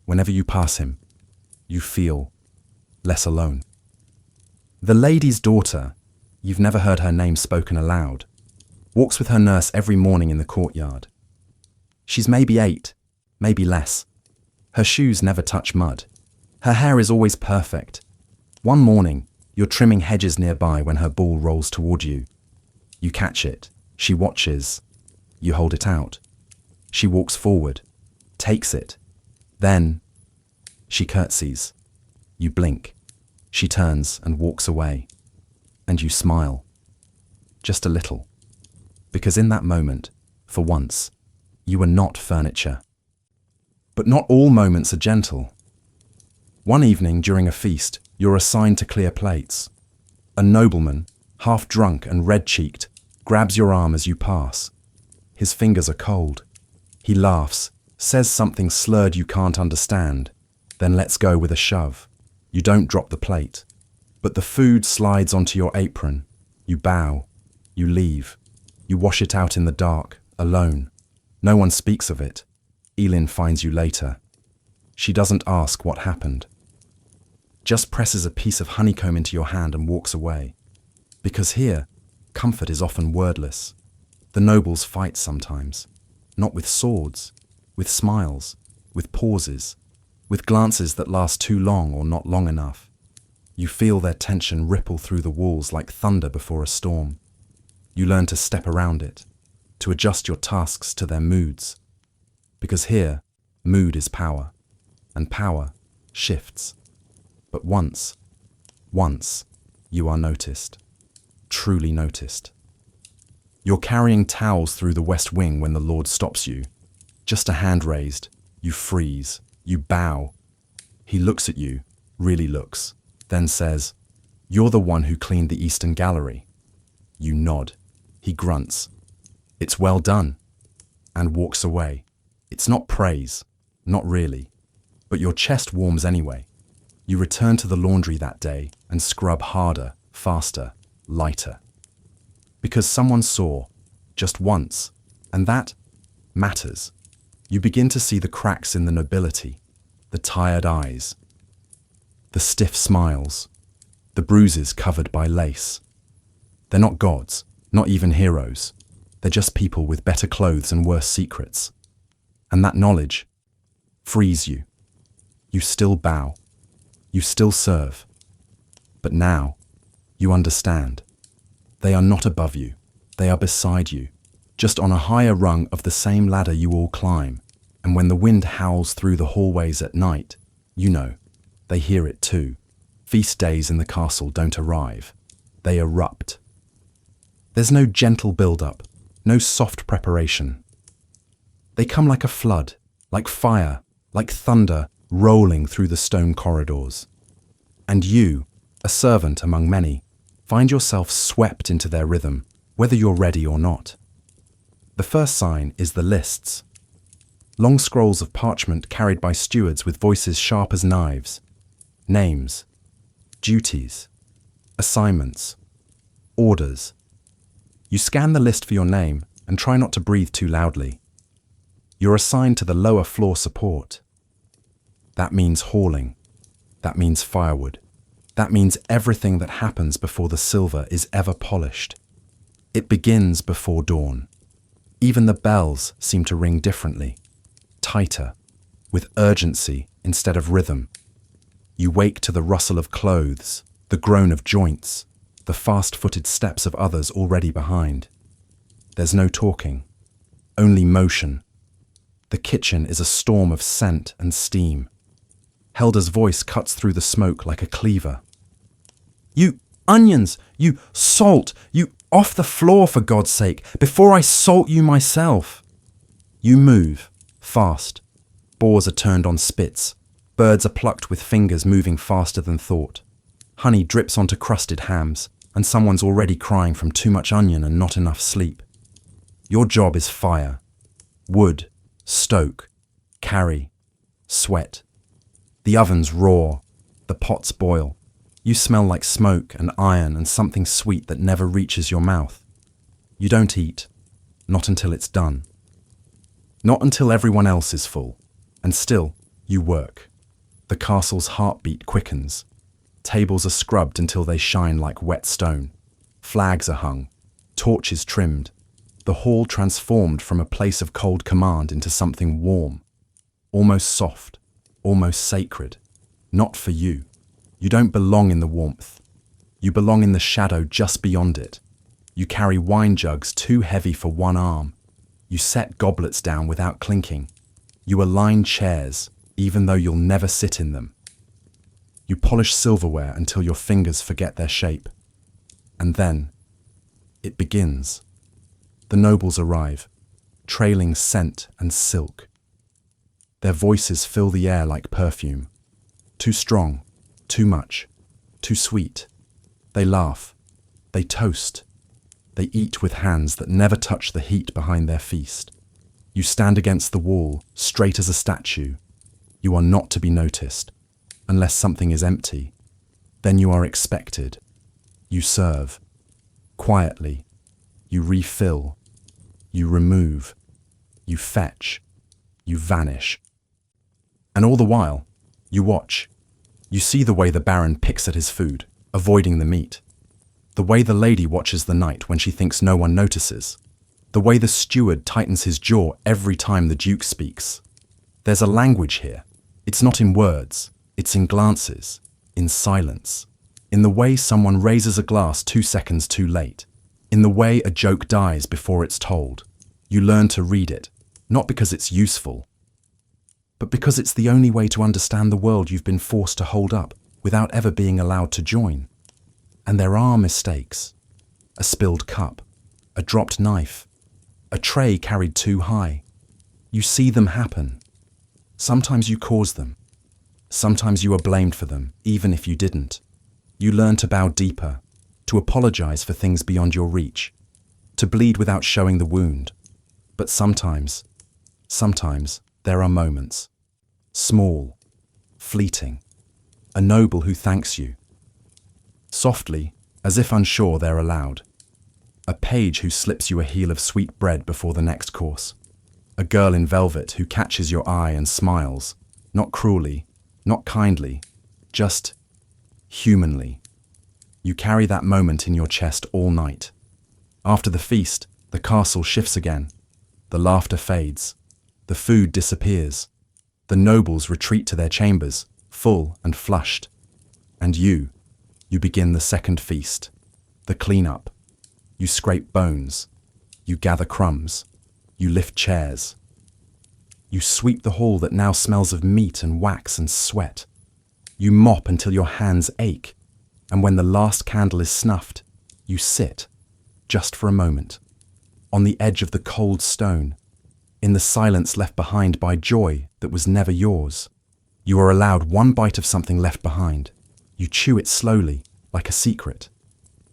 whenever you pass him, you feel less alone. The lady's daughter, you've never heard her name spoken aloud, walks with her nurse every morning in the courtyard. She's maybe 8, maybe less. Her shoes never touch mud. Her hair is always perfect. One morning, you're trimming hedges nearby when her ball rolls toward you. You catch it. She watches. You hold it out. She walks forward, takes it. Then, she curtsies. You blink. She turns and walks away. And you smile. Just a little. Because in that moment, for once, you are not furniture. But not all moments are gentle. One evening during a feast, you're assigned to clear plates. A nobleman, half drunk and red-cheeked, grabs your arm as you pass. His fingers are cold. He laughs, says something slurred you can't understand, then lets go with a shove. You don't drop the plate. But the food slides onto your apron. You bow. You leave. You wash it out in the dark, alone. No one speaks of it. Elin finds you later. She doesn't ask what happened. Just presses a piece of honeycomb into your hand and walks away. Because here, comfort is often wordless. The nobles fight sometimes. Not with swords, with smiles, with pauses, with glances that last too long or not long enough. You feel their tension ripple through the walls like thunder before a storm. You learn to step around it, to adjust your tasks to their moods. Because here, mood is power, and power shifts. But once, you are noticed, truly noticed. You're carrying towels through the West Wing when the Lord stops you. Just a hand raised, you freeze, you bow. He looks at you, really looks, then says, You're the one who cleaned the Eastern Gallery. You nod. He grunts. It's well done. And walks away. It's not praise. Not really. But your chest warms anyway. You return to the laundry that day and scrub harder, faster, lighter. Because someone saw, just once, and that matters. You begin to see the cracks in the nobility, the tired eyes, the stiff smiles, the bruises covered by lace. They're not gods, not even heroes. They're just people with better clothes and worse secrets. And that knowledge frees you. You still bow. You still serve. But now, you understand. They are not above you. They are beside you, just on a higher rung of the same ladder you all climb. And when the wind howls through the hallways at night, you know, they hear it too. Feast days in the castle don't arrive. They erupt. There's no gentle build-up, no soft preparation. They come like a flood, like fire, like thunder, rolling through the stone corridors. And you, a servant among many, find yourself swept into their rhythm, whether you're ready or not. The first sign is the lists. Long scrolls of parchment carried by stewards with voices sharp as knives. Names, duties, assignments, orders. You scan the list for your name and try not to breathe too loudly. You're assigned to the lower floor support. That means hauling. That means firewood. That means everything that happens before the silver is ever polished. It begins before dawn. Even the bells seem to ring differently, tighter, with urgency instead of rhythm. You wake to the rustle of clothes, the groan of joints, the fast-footed steps of others already behind. There's no talking, only motion. The kitchen is a storm of scent and steam. Helda's voice cuts through the smoke like a cleaver. You onions! You salt! You off the floor, for God's sake, before I salt you myself! You move, fast. Boars are turned on spits. Birds are plucked with fingers moving faster than thought. Honey drips onto crusted hams, and someone's already crying from too much onion and not enough sleep. Your job is fire. Wood, stoke, carry, sweat. The ovens roar, the pots boil. You smell like smoke and iron and something sweet that never reaches your mouth. You don't eat, not until it's done. Not until everyone else is full. And still, you work. The castle's heartbeat quickens. Tables are scrubbed until they shine like wet stone. Flags are hung, torches trimmed. The hall transformed from a place of cold command into something warm, almost soft, almost sacred. Not for you. You don't belong in the warmth. You belong in the shadow just beyond it. You carry wine jugs too heavy for one arm. You set goblets down without clinking. You align chairs, even though you'll never sit in them. You polish silverware until your fingers forget their shape. And then, it begins. The nobles arrive, trailing scent and silk. Their voices fill the air like perfume. Too strong, too much, too sweet. They laugh, they toast. They eat with hands that never touch the heat behind their feast. You stand against the wall, straight as a statue. You are not to be noticed, unless something is empty. Then you are expected. You serve. Quietly. You refill. You remove. You fetch. You vanish. And all the while, you watch. You see the way the Baron picks at his food, avoiding the meat. The way the lady watches the night when she thinks no one notices. The way the steward tightens his jaw every time the Duke speaks. There's a language here. It's not in words. It's in glances, in silence, in the way someone raises a glass 2 seconds too late, in the way a joke dies before it's told. You learn to read it, not because it's useful, but because it's the only way to understand the world you've been forced to hold up without ever being allowed to join. And there are mistakes. A spilled cup, a dropped knife, a tray carried too high. You see them happen. Sometimes you cause them. Sometimes you are blamed for them, even if you didn't. You learn to bow deeper, to apologize for things beyond your reach, to bleed without showing the wound. But sometimes there are moments, small, fleeting, a noble who thanks you, softly, as if unsure they're allowed, a page who slips you a heel of sweet bread before the next course, a girl in velvet who catches your eye and smiles, not cruelly, not kindly, just humanly. You carry that moment in your chest all night. After the feast, the castle shifts again. The laughter fades. The food disappears. The nobles retreat to their chambers, full and flushed. And you begin the second feast, the clean-up. You scrape bones. You gather crumbs. You lift chairs. You sweep the hall that now smells of meat and wax and sweat. You mop until your hands ache. And when the last candle is snuffed, you sit, just for a moment, on the edge of the cold stone, in the silence left behind by joy that was never yours. You are allowed one bite of something left behind. You chew it slowly, like a secret.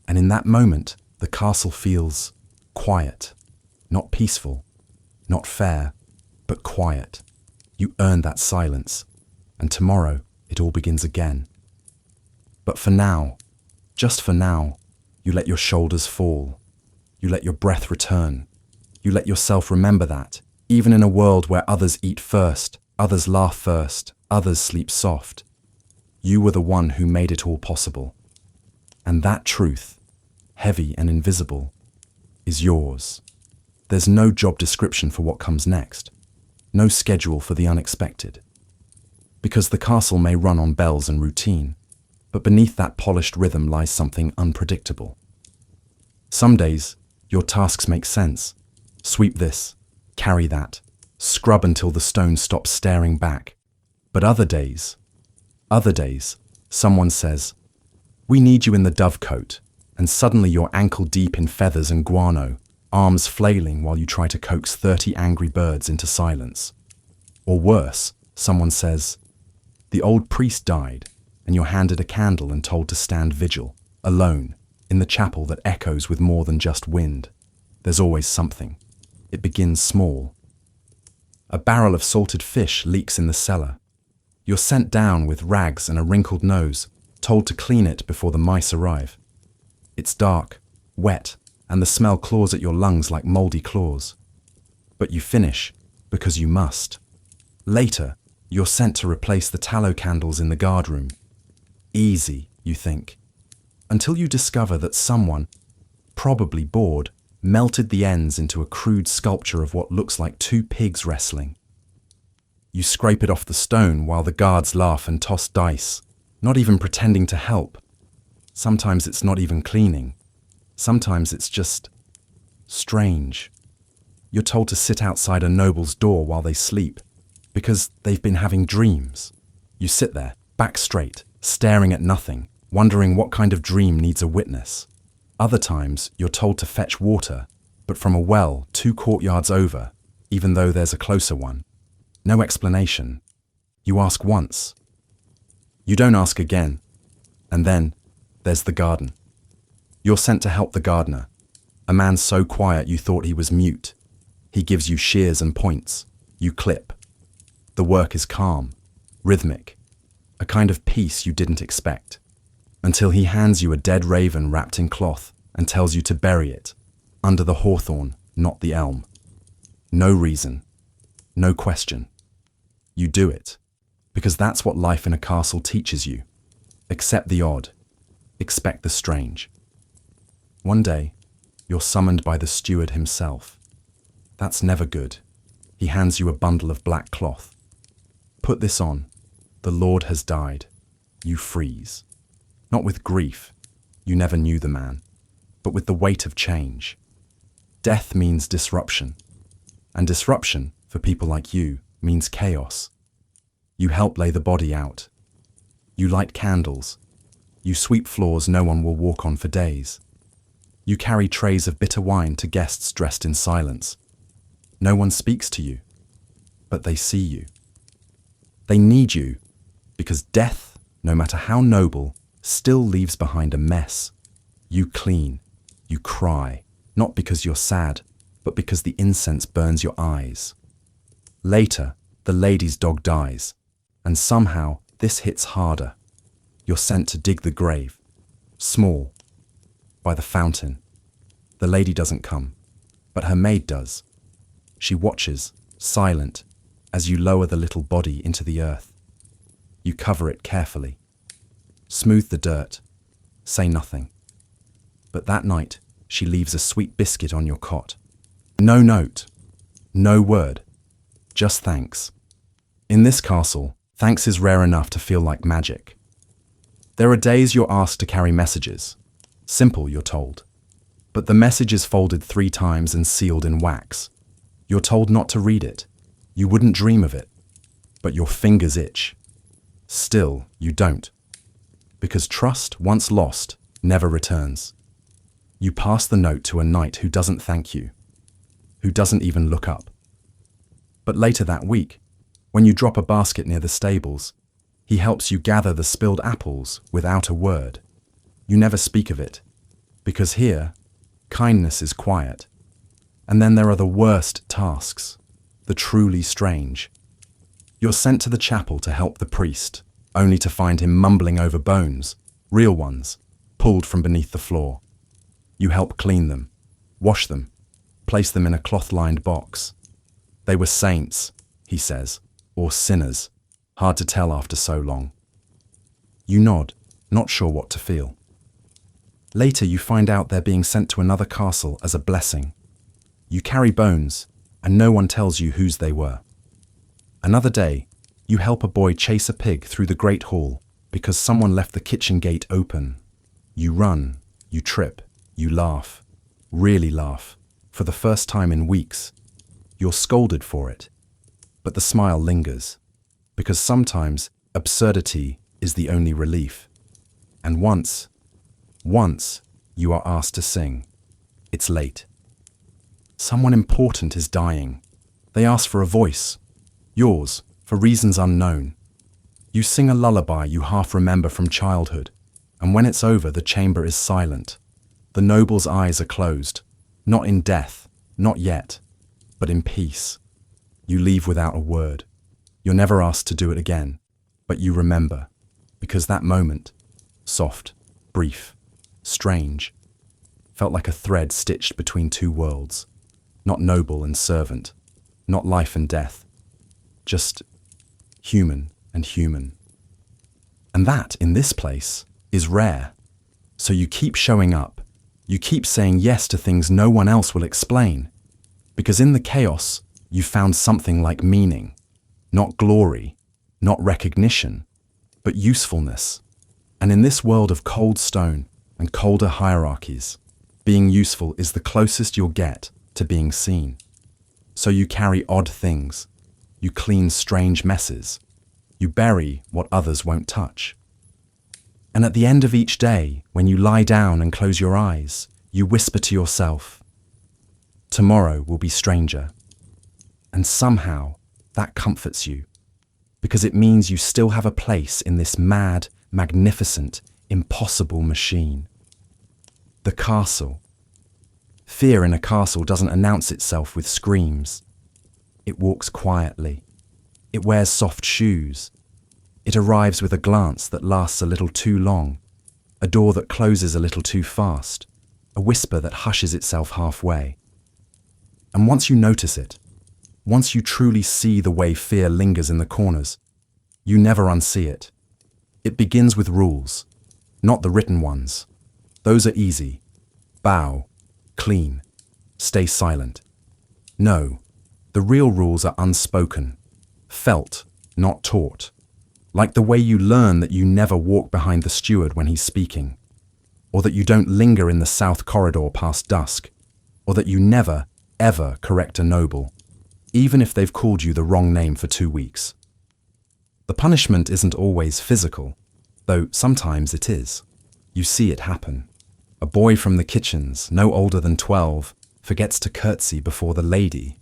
And in that moment, the castle feels quiet, not peaceful, not fair, but quiet. You earn that silence, and tomorrow it all begins again. But for now, just for now, you let your shoulders fall. You let your breath return. You let yourself remember that, even in a world where others eat first, others laugh first, others sleep soft, you were the one who made it all possible. And that truth, heavy and invisible, is yours. There's no job description for what comes next, no schedule for the unexpected. Because the castle may run on bells and routine, but beneath that polished rhythm lies something unpredictable. Some days, your tasks make sense. Sweep this, carry that, scrub until the stone stops staring back. But other days, someone says, "We need you in the dovecote," and suddenly you're ankle deep in feathers and guano, arms flailing while you try to coax 30 angry birds into silence. Or worse, someone says, "The old priest died," and you're handed a candle and told to stand vigil, alone, in the chapel that echoes with more than just wind. There's always something. It begins small. A barrel of salted fish leaks in the cellar. You're sent down with rags and a wrinkled nose, told to clean it before the mice arrive. It's dark, wet, and the smell claws at your lungs like moldy claws. But you finish, because you must. Later, you're sent to replace the tallow candles in the guardroom. Easy, you think, until you discover that someone, probably bored, melted the ends into a crude sculpture of what looks like two pigs wrestling. You scrape it off the stone while the guards laugh and toss dice, not even pretending to help. Sometimes it's not even cleaning. Sometimes it's just strange. You're told to sit outside a noble's door while they sleep, because they've been having dreams. You sit there, back straight, staring at nothing, wondering what kind of dream needs a witness. Other times, you're told to fetch water, but from a well 2 courtyards over, even though there's a closer one. No explanation. You ask once. You don't ask again. And then, there's the garden. You're sent to help the gardener, a man so quiet you thought he was mute. He gives you shears and points. You clip. The work is calm, rhythmic, a kind of peace you didn't expect, until he hands you a dead raven wrapped in cloth and tells you to bury it, under the hawthorn, not the elm. No reason, no question. You do it, because that's what life in a castle teaches you. Accept the odd, expect the strange. One day, you're summoned by the steward himself. That's never good. He hands you a bundle of black cloth. Put this on. The Lord has died. You freeze. Not with grief. You never knew the man. But with the weight of change. Death means disruption. And disruption, for people like you, means chaos. You help lay the body out. You light candles. You sweep floors no one will walk on for days. You carry trays of bitter wine to guests dressed in silence. No one speaks to you, but they see you. They need you, because death, no matter how noble, still leaves behind a mess. You clean, you cry, not because you're sad, but because the incense burns your eyes. Later, the lady's dog dies, and somehow this hits harder. You're sent to dig the grave, small, by the fountain. The lady doesn't come, but her maid does. She watches, silent, as you lower the little body into the earth. You cover it carefully, smooth the dirt, say nothing. But that night, she leaves a sweet biscuit on your cot. No note, no word, just thanks. In this castle, thanks is rare enough to feel like magic. There are days you're asked to carry messages. Simple, you're told. But the message is folded 3 times and sealed in wax. You're told not to read it. You wouldn't dream of it. But your fingers itch. Still, you don't. Because trust, once lost, never returns. You pass the note to a knight who doesn't thank you, who doesn't even look up. But later that week, when you drop a basket near the stables, he helps you gather the spilled apples without a word. You never speak of it, because here, kindness is quiet. And then there are the worst tasks, the truly strange. You're sent to the chapel to help the priest, only to find him mumbling over bones, real ones, pulled from beneath the floor. You help clean them, wash them, place them in a cloth-lined box. They were saints, he says, or sinners, hard to tell after so long. You nod, not sure what to feel. Later you find out they're being sent to another castle as a blessing. You carry bones, and no one tells you whose they were. Another day, you help a boy chase a pig through the great hall because someone left the kitchen gate open. You run, you trip, you laugh, really laugh, for the first time in weeks. You're scolded for it, but the smile lingers, because sometimes absurdity is the only relief. And once you are asked to sing. It's late. Someone important is dying. They ask for a voice, yours, for reasons unknown. You sing a lullaby you half remember from childhood, and when it's over, the chamber is silent. The noble's eyes are closed, not in death, not yet, but in peace. You leave without a word. You're never asked to do it again, but you remember, because that moment, soft, brief, strange, felt like a thread stitched between 2 worlds, not noble and servant, not life and death, just human and human. And that, in this place, is rare. So you keep showing up. You keep saying yes to things no one else will explain. Because in the chaos, you found something like meaning. Not glory, not recognition, but usefulness. And in this world of cold stone and colder hierarchies, being useful is the closest you'll get to being seen. So you carry odd things. You clean strange messes. You bury what others won't touch. And at the end of each day, when you lie down and close your eyes, you whisper to yourself, tomorrow will be stranger. And somehow that comforts you, because it means you still have a place in this mad, magnificent, impossible machine. The castle. Fear in a castle doesn't announce itself with screams. It walks quietly. It wears soft shoes. It arrives with a glance that lasts a little too long, a door that closes a little too fast, a whisper that hushes itself halfway. And once you notice it, once you truly see the way fear lingers in the corners, you never unsee it. It begins with rules, not the written ones. Those are easy. Bow, clean, stay silent. No, the real rules are unspoken, felt, not taught. Like the way you learn that you never walk behind the steward when he's speaking, or that you don't linger in the south corridor past dusk, or that you never, ever correct a noble, even if they've called you the wrong name for 2 weeks. The punishment isn't always physical, though sometimes it is. You see it happen. A boy from the kitchens, no older than 12, forgets to curtsy before the lady.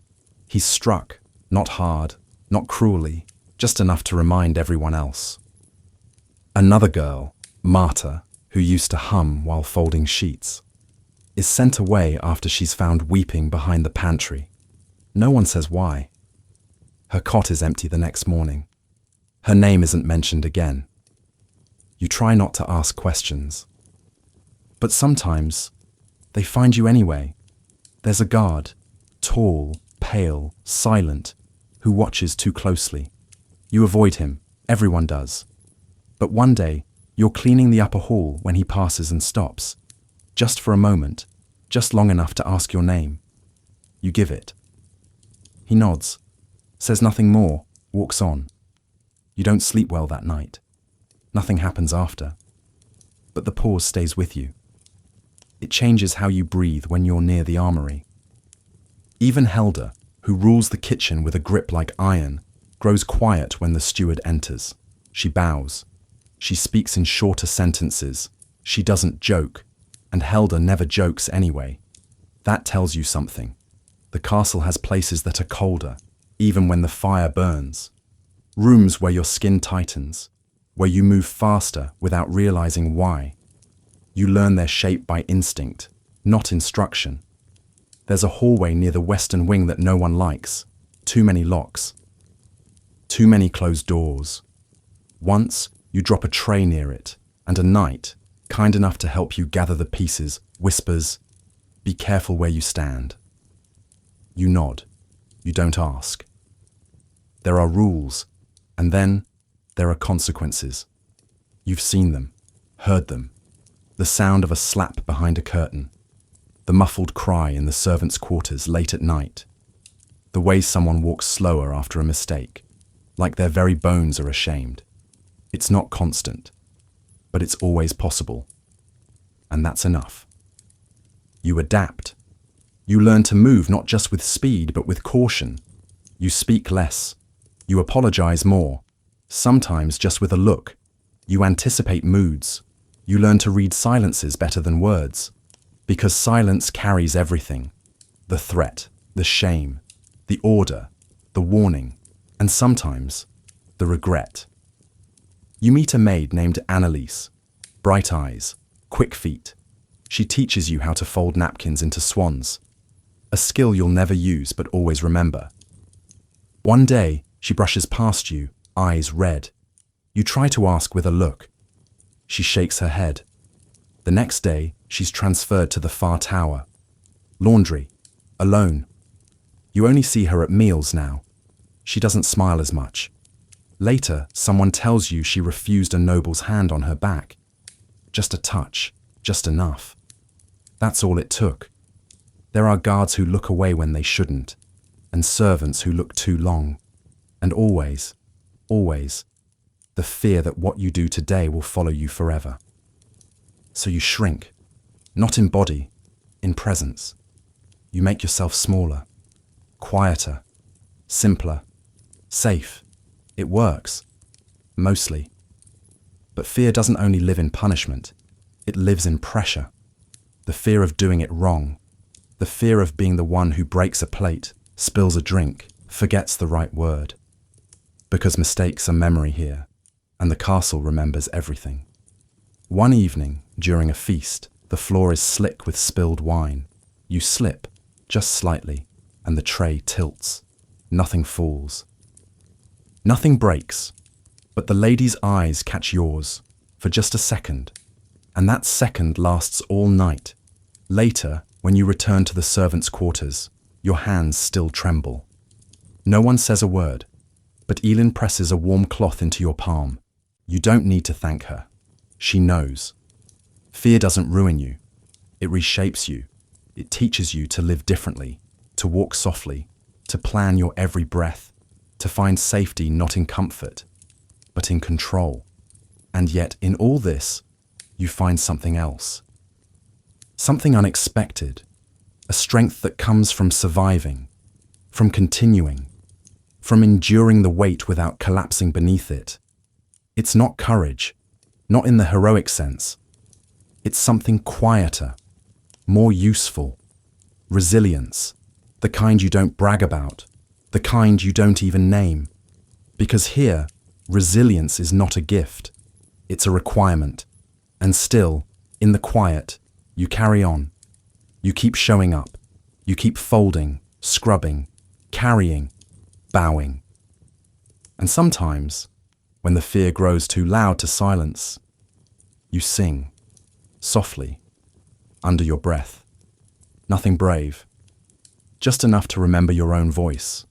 He's struck, not hard, not cruelly, just enough to remind everyone else. Another girl, Marta, who used to hum while folding sheets, is sent away after she's found weeping behind the pantry. No one says why. Her cot is empty the next morning. Her name isn't mentioned again. You try not to ask questions. But sometimes, they find you anyway. There's a guard, tall, pale, silent, who watches too closely. You avoid him, everyone does. But one day, you're cleaning the upper hall when he passes and stops. Just for a moment, just long enough to ask your name. You give it. He nods, says nothing more, walks on. You don't sleep well that night. Nothing happens after. But the pause stays with you. It changes how you breathe when you're near the armory. Even Helda, who rules the kitchen with a grip like iron, grows quiet when the steward enters. She bows. She speaks in shorter sentences. She doesn't joke, and Helda never jokes anyway. That tells you something. The castle has places that are colder, even when the fire burns. Rooms where your skin tightens, where you move faster without realizing why. You learn their shape by instinct, not instruction. There's a hallway near the western wing that no one likes. Too many locks. Too many closed doors. Once, you drop a tray near it, and a knight, kind enough to help you gather the pieces, whispers, "Be careful where you stand." You nod. You don't ask. There are rules, and then there are consequences. You've seen them, heard them. The sound of a slap behind a curtain. The muffled cry in the servants' quarters late at night. The way someone walks slower after a mistake, like their very bones are ashamed. It's not constant, but it's always possible. And that's enough. You adapt. You learn to move not just with speed, but with caution. You speak less. You apologize more, sometimes just with a look. You anticipate moods. You learn to read silences better than words, because silence carries everything. The threat, the shame, the order, the warning, and sometimes the regret. You meet a maid named Annalise, bright eyes, quick feet. She teaches you how to fold napkins into swans, a skill you'll never use but always remember. One day, she brushes past you, eyes red. You try to ask with a look. She shakes her head. The next day, she's transferred to the far tower. Laundry, alone. You only see her at meals now. She doesn't smile as much. Later, someone tells you she refused a noble's hand on her back. Just a touch, just enough. That's all it took. There are guards who look away when they shouldn't, and servants who look too long. And always, always, the fear that what you do today will follow you forever. So you shrink, not in body, in presence. You make yourself smaller, quieter, simpler, safe. It works, mostly. But fear doesn't only live in punishment, it lives in pressure. The fear of doing it wrong, the fear of being the one who breaks a plate, spills a drink, forgets the right word. Because mistakes are memory here, and the castle remembers everything. One evening, during a feast, the floor is slick with spilled wine. You slip, just slightly, and the tray tilts. Nothing falls. Nothing breaks, but the lady's eyes catch yours, for just a second, and that second lasts all night. Later, when you return to the servants' quarters, your hands still tremble. No one says a word, but Elin presses a warm cloth into your palm. You don't need to thank her. She knows. Fear doesn't ruin you. It reshapes you. It teaches you to live differently, to walk softly, to plan your every breath, to find safety not in comfort, but in control. And yet, in all this, you find something else. Something unexpected, a strength that comes from surviving, from continuing, from enduring the weight without collapsing beneath it. It's not courage, not in the heroic sense. It's something quieter, more useful, resilience, the kind you don't brag about, the kind you don't even name. Because here, resilience is not a gift, it's a requirement. And still, in the quiet, you carry on. You keep showing up. You keep folding, scrubbing, carrying, bowing. And sometimes, when the fear grows too loud to silence, you sing, softly, under your breath. Nothing brave, just enough to remember your own voice.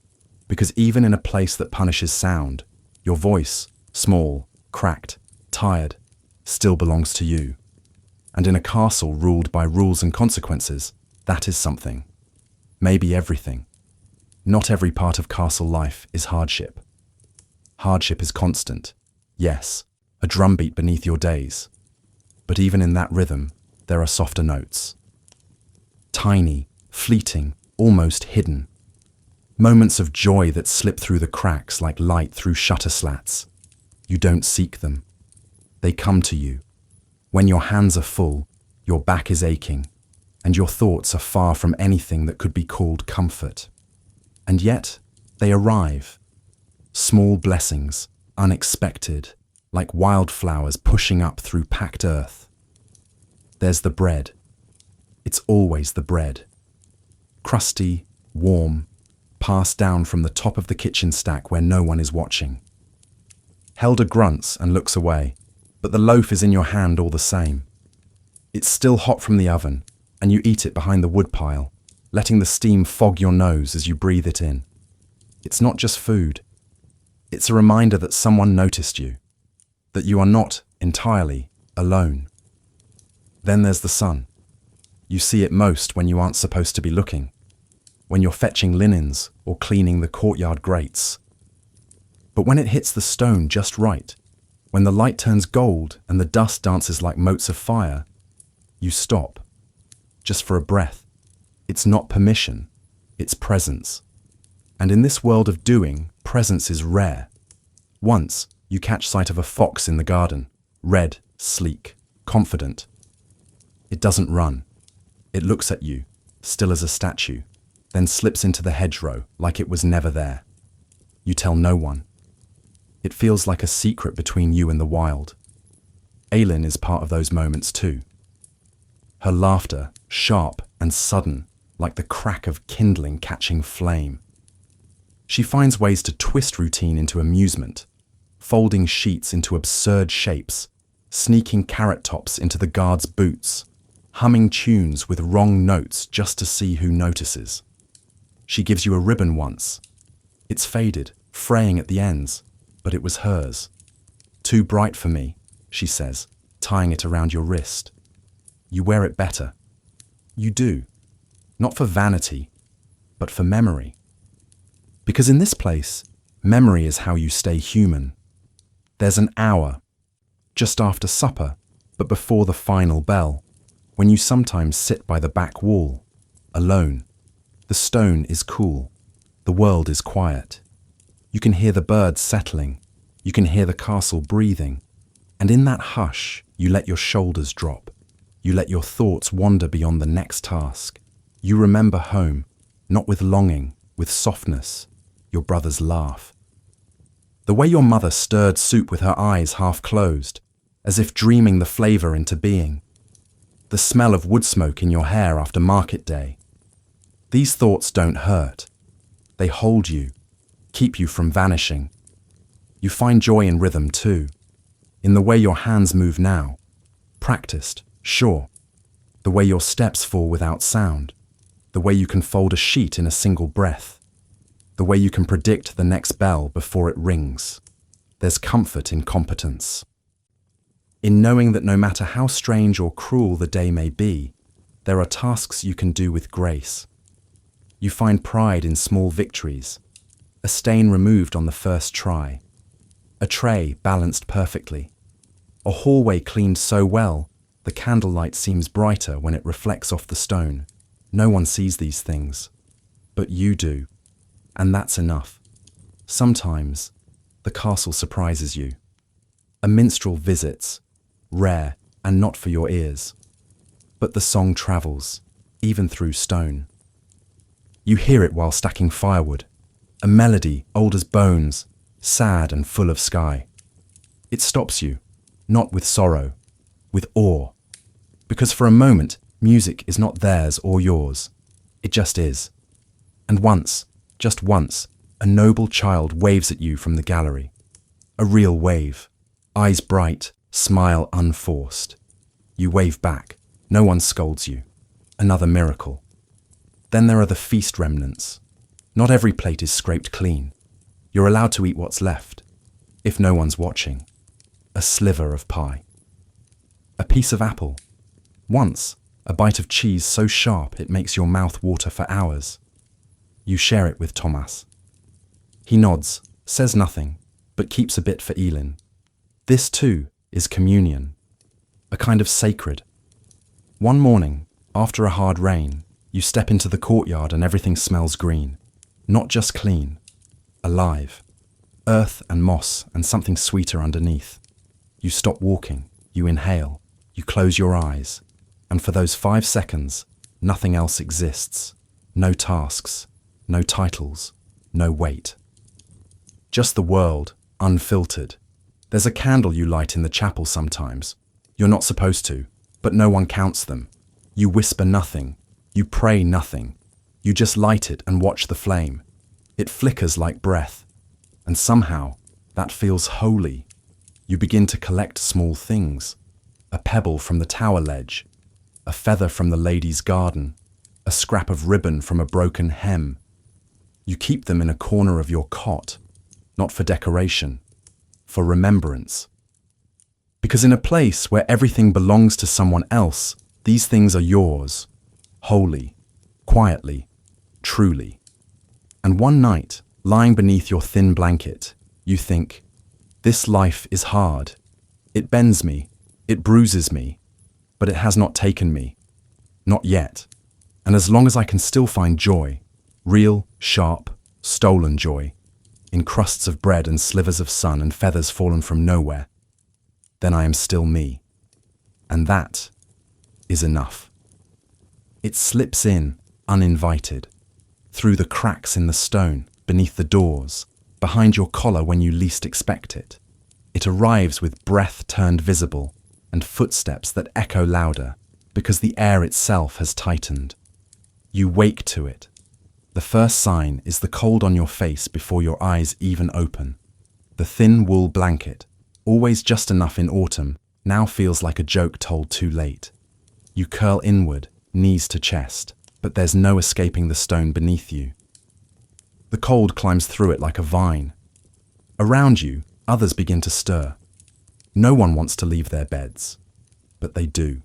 Because even in a place that punishes sound, your voice, small, cracked, tired, still belongs to you. And in a castle ruled by rules and consequences, that is something. Maybe everything. Not every part of castle life is hardship. Hardship is constant. Yes, a drumbeat beneath your days. But even in that rhythm, there are softer notes. Tiny, fleeting, almost hidden. Moments of joy that slip through the cracks like light through shutter slats. You don't seek them. They come to you. When your hands are full, your back is aching, and your thoughts are far from anything that could be called comfort. And yet, they arrive. Small blessings, unexpected, like wildflowers pushing up through packed earth. There's the bread. It's always the bread. Crusty, warm, passed down from the top of the kitchen stack where no one is watching. Helda grunts and looks away, but the loaf is in your hand all the same. It's still hot from the oven, and you eat it behind the woodpile, letting the steam fog your nose as you breathe it in. It's not just food. It's a reminder that someone noticed you, that you are not entirely alone. Then there's the sun. You see it most when you aren't supposed to be looking, when you're fetching linens or cleaning the courtyard grates. But when it hits the stone just right, when the light turns gold and the dust dances like motes of fire, you stop, just for a breath. It's not permission, it's presence. And in this world of doing, presence is rare. Once, you catch sight of a fox in the garden, red, sleek, confident. It doesn't run. It looks at you, still as a statue, then slips into the hedgerow like it was never there. You tell no one. It feels like a secret between you and the wild. Ailyn is part of those moments too. Her laughter, sharp and sudden, like the crack of kindling catching flame. She finds ways to twist routine into amusement, folding sheets into absurd shapes, sneaking carrot tops into the guard's boots, humming tunes with wrong notes just to see who notices. She gives you a ribbon once. It's faded, fraying at the ends, but it was hers. Too bright for me, she says, tying it around your wrist. You wear it better. You do. Not for vanity, but for memory. Because in this place, memory is how you stay human. There's an hour, just after supper, but before the final bell, when you sometimes sit by the back wall, alone. The stone is cool. The world is quiet. You can hear the birds settling. You can hear the castle breathing. And in that hush, you let your shoulders drop. You let your thoughts wander beyond the next task. You remember home, not with longing, with softness, your brother's laugh. The way your mother stirred soup with her eyes half closed, as if dreaming the flavor into being. The smell of wood smoke in your hair after market day. These thoughts don't hurt. They hold you, keep you from vanishing. You find joy in rhythm too, in the way your hands move now. Practiced, sure. The way your steps fall without sound. The way you can fold a sheet in a single breath. The way you can predict the next bell before it rings. There's comfort in competence. In knowing that no matter how strange or cruel the day may be, there are tasks you can do with grace. You find pride in small victories. A stain removed on the first try. A tray balanced perfectly. A hallway cleaned so well, the candlelight seems brighter when it reflects off the stone. No one sees these things, but you do, and that's enough. Sometimes, the castle surprises you. A minstrel visits, rare and not for your ears. But the song travels, even through stone. You hear it while stacking firewood, a melody old as bones, sad and full of sky. It stops you, not with sorrow, with awe. Because for a moment, music is not theirs or yours. It just is. And once, just once, a noble child waves at you from the gallery. A real wave. Eyes bright, smile unforced. You wave back. No one scolds you. Another miracle. Then there are the feast remnants. Not every plate is scraped clean. You're allowed to eat what's left, if no one's watching. A sliver of pie. A piece of apple. Once, a bite of cheese so sharp it makes your mouth water for hours. You share it with Thomas. He nods, says nothing, but keeps a bit for Elin. This too is communion, a kind of sacred. One morning, after a hard rain, you step into the courtyard and everything smells green. Not just clean, alive. Earth and moss and something sweeter underneath. You stop walking, you inhale, you close your eyes, and for those 5 seconds, nothing else exists. No tasks, no titles, no weight. Just the world, unfiltered. There's a candle you light in the chapel sometimes. You're not supposed to, but no one counts them. You whisper nothing, you pray nothing. You just light it and watch the flame. It flickers like breath, and somehow that feels holy. You begin to collect small things. A pebble from the tower ledge, a feather from the lady's garden, a scrap of ribbon from a broken hem. You keep them in a corner of your cot, not for decoration, for remembrance. Because in a place where everything belongs to someone else, these things are yours, wholly, quietly, truly. And one night, lying beneath your thin blanket, you think, this life is hard. It bends me, it bruises me, but it has not taken me. Not yet. And as long as I can still find joy, real, sharp, stolen joy, in crusts of bread and slivers of sun and feathers fallen from nowhere, then I am still me. And that is enough. It slips in, uninvited, through the cracks in the stone, beneath the doors, behind your collar when you least expect it. It arrives with breath turned visible and footsteps that echo louder because the air itself has tightened. You wake to it. The first sign is the cold on your face before your eyes even open. The thin wool blanket, always just enough in autumn, now feels like a joke told too late. You curl inward, knees to chest, but there's no escaping the stone beneath you. The cold climbs through it like a vine. Around you, others begin to stir. No one wants to leave their beds, but they do.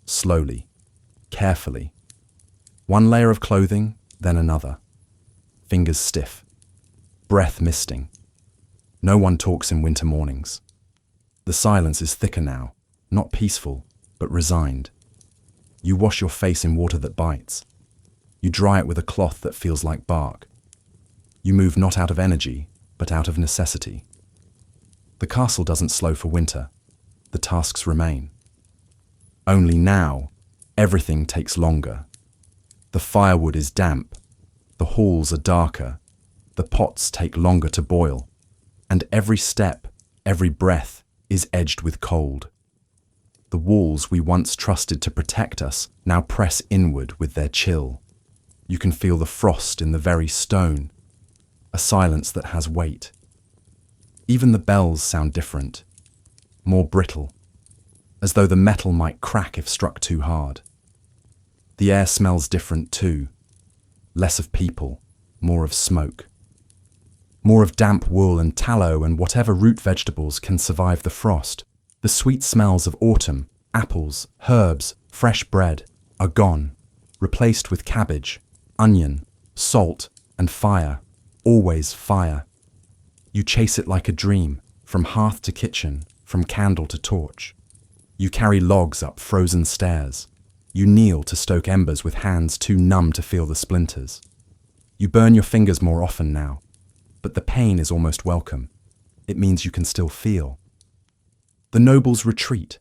Slowly, carefully. One layer of clothing, then another. Fingers stiff. Breath misting. No one talks in winter mornings. The silence is thicker now, not peaceful, but resigned. You wash your face in water that bites. You dry it with a cloth that feels like bark. You move not out of energy, but out of necessity. The castle doesn't slow for winter. The tasks remain. Only now, everything takes longer. The firewood is damp. The halls are darker. The pots take longer to boil. And every step, every breath is edged with cold. The walls we once trusted to protect us now press inward with their chill. You can feel the frost in the very stone, a silence that has weight. Even the bells sound different, more brittle, as though the metal might crack if struck too hard. The air smells different too, less of people, more of smoke. More of damp wool and tallow and whatever root vegetables can survive the frost. The sweet smells of autumn, apples, herbs, fresh bread, are gone, replaced with cabbage, onion, salt, and fire, always fire. You chase it like a dream, from hearth to kitchen, from candle to torch. You carry logs up frozen stairs. You kneel to stoke embers with hands too numb to feel the splinters. You burn your fingers more often now, but the pain is almost welcome. It means you can still feel. The nobles retreat.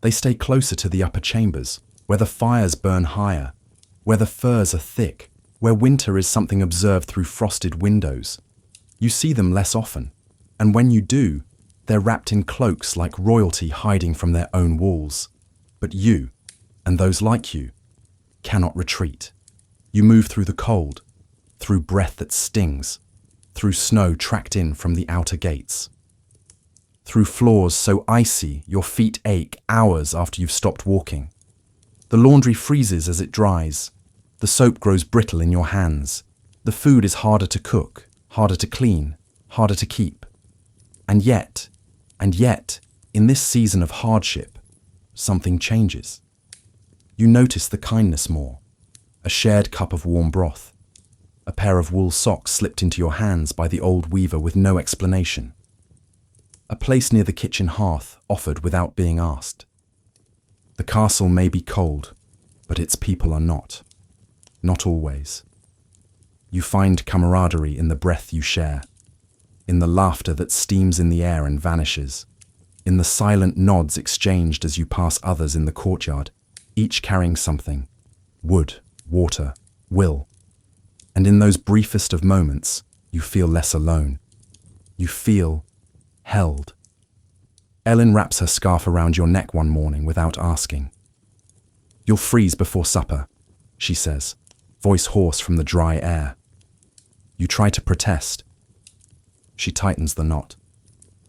They stay closer to the upper chambers, where the fires burn higher, where the furs are thick, where winter is something observed through frosted windows. You see them less often, and when you do, They're wrapped in cloaks like royalty hiding from their own walls. But you, and those like you, cannot retreat. You move through the cold, through breath that stings, through snow tracked in from the outer gates, through floors so icy your feet ache hours after you've stopped walking. The laundry freezes as it dries. The soap grows brittle in your hands. The food is harder to cook, harder to clean, harder to keep. And yet, in this season of hardship, something changes. You notice the kindness more. A shared cup of warm broth. A pair of wool socks slipped into your hands by the old weaver with no explanation. A place near the kitchen hearth offered without being asked. The castle may be cold, but its people are not. Not always. You find camaraderie in the breath you share, in the laughter that steams in the air and vanishes, in the silent nods exchanged as you pass others in the courtyard, each carrying something: wood, water, will. And in those briefest of moments, you feel less alone. You feel held. Ellen wraps her scarf around your neck one morning without asking. "You'll freeze before supper," she says, voice hoarse from the dry air. You try to protest. She tightens the knot.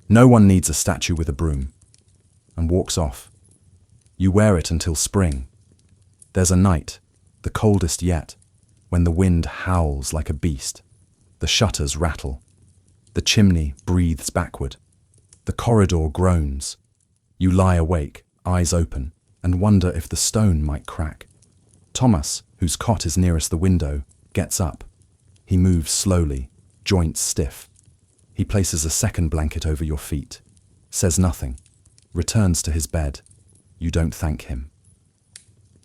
"No one needs a statue with a broom," and walks off. You wear it until spring. There's a night, the coldest yet, when the wind howls like a beast. The shutters rattle. The chimney breathes backward. The corridor groans. You lie awake, eyes open, and wonder if the stone might crack. Thomas, whose cot is nearest the window, gets up. He moves slowly, joints stiff. He places a second blanket over your feet, says nothing, returns to his bed. You don't thank him.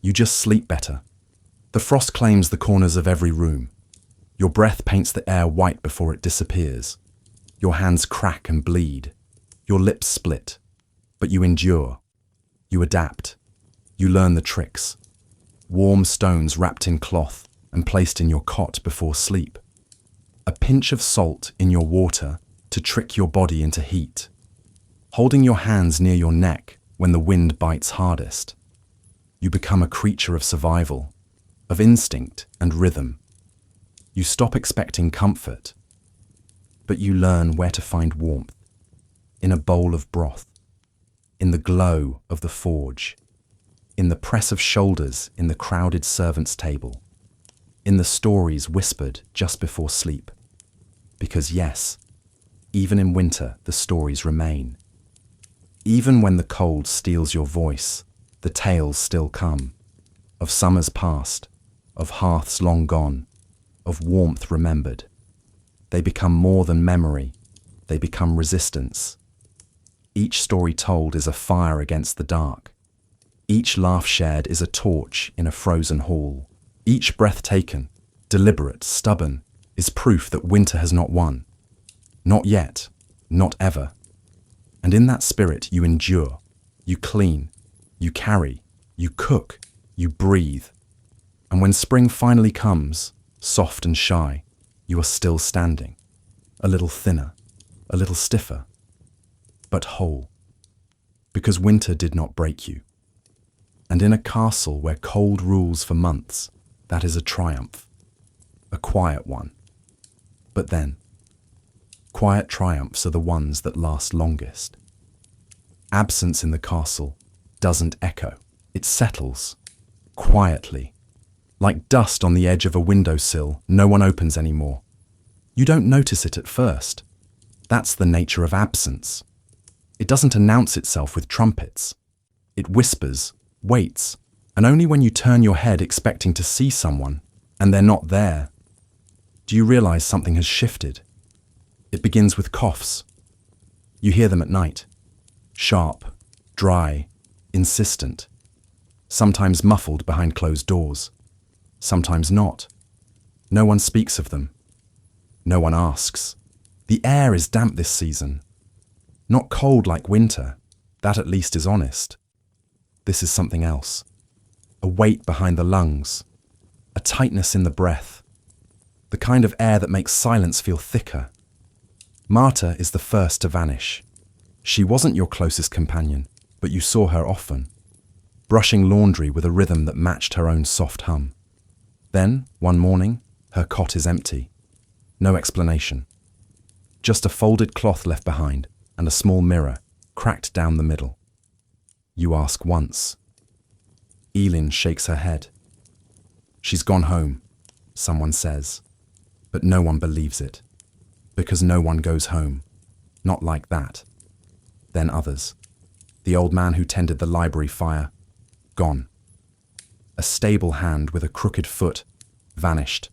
You just sleep better. The frost claims the corners of every room. Your breath paints the air white before it disappears. Your hands crack and bleed. Your lips split. But you endure. You adapt. You learn the tricks. Warm stones wrapped in cloth and placed in your cot before sleep. A pinch of salt in your water to trick your body into heat. Holding your hands near your neck when the wind bites hardest. You become a creature of survival, of instinct and rhythm. You stop expecting comfort, but you learn where to find warmth. In a bowl of broth, in the glow of the forge, in the press of shoulders in the crowded servants' table, in the stories whispered just before sleep. Because yes, even in winter the stories remain. Even when the cold steals your voice, the tales still come, of summers past, of hearths long gone, of warmth remembered. They become more than memory, they become resistance. Each story told is a fire against the dark. Each laugh shared is a torch in a frozen hall. Each breath taken, deliberate, stubborn, is proof that winter has not won. Not yet, not ever. And in that spirit you endure, you clean, you carry, you cook, you breathe. And when spring finally comes, soft and shy, you are still standing, a little thinner, a little stiffer, but whole, because winter did not break you. And in a castle where cold rules for months, that is a triumph, a quiet one. But then, quiet triumphs are the ones that last longest. Absence in the castle doesn't echo, it settles, quietly. Like dust on the edge of a windowsill, no one opens anymore. You don't notice it at first. That's the nature of absence. It doesn't announce itself with trumpets. It whispers, waits, and only when you turn your head expecting to see someone, and they're not there, do you realize something has shifted. It begins with coughs. You hear them at night. Sharp, dry, insistent. Sometimes muffled behind closed doors. Sometimes not. No one speaks of them. No one asks. The air is damp this season. Not cold like winter. That at least is honest. This is something else. A weight behind the lungs. A tightness in the breath. The kind of air that makes silence feel thicker. Marta is the first to vanish. She wasn't your closest companion, but you saw her often, brushing laundry with a rhythm that matched her own soft hum. Then, one morning, her cot is empty. No explanation. Just a folded cloth left behind and a small mirror, cracked down the middle. You ask once. Elin shakes her head. She's gone home, someone says, but no one believes it, because no one goes home. Not like that. Then others. The old man who tended the library fire, gone. A stable hand with a crooked foot, vanished.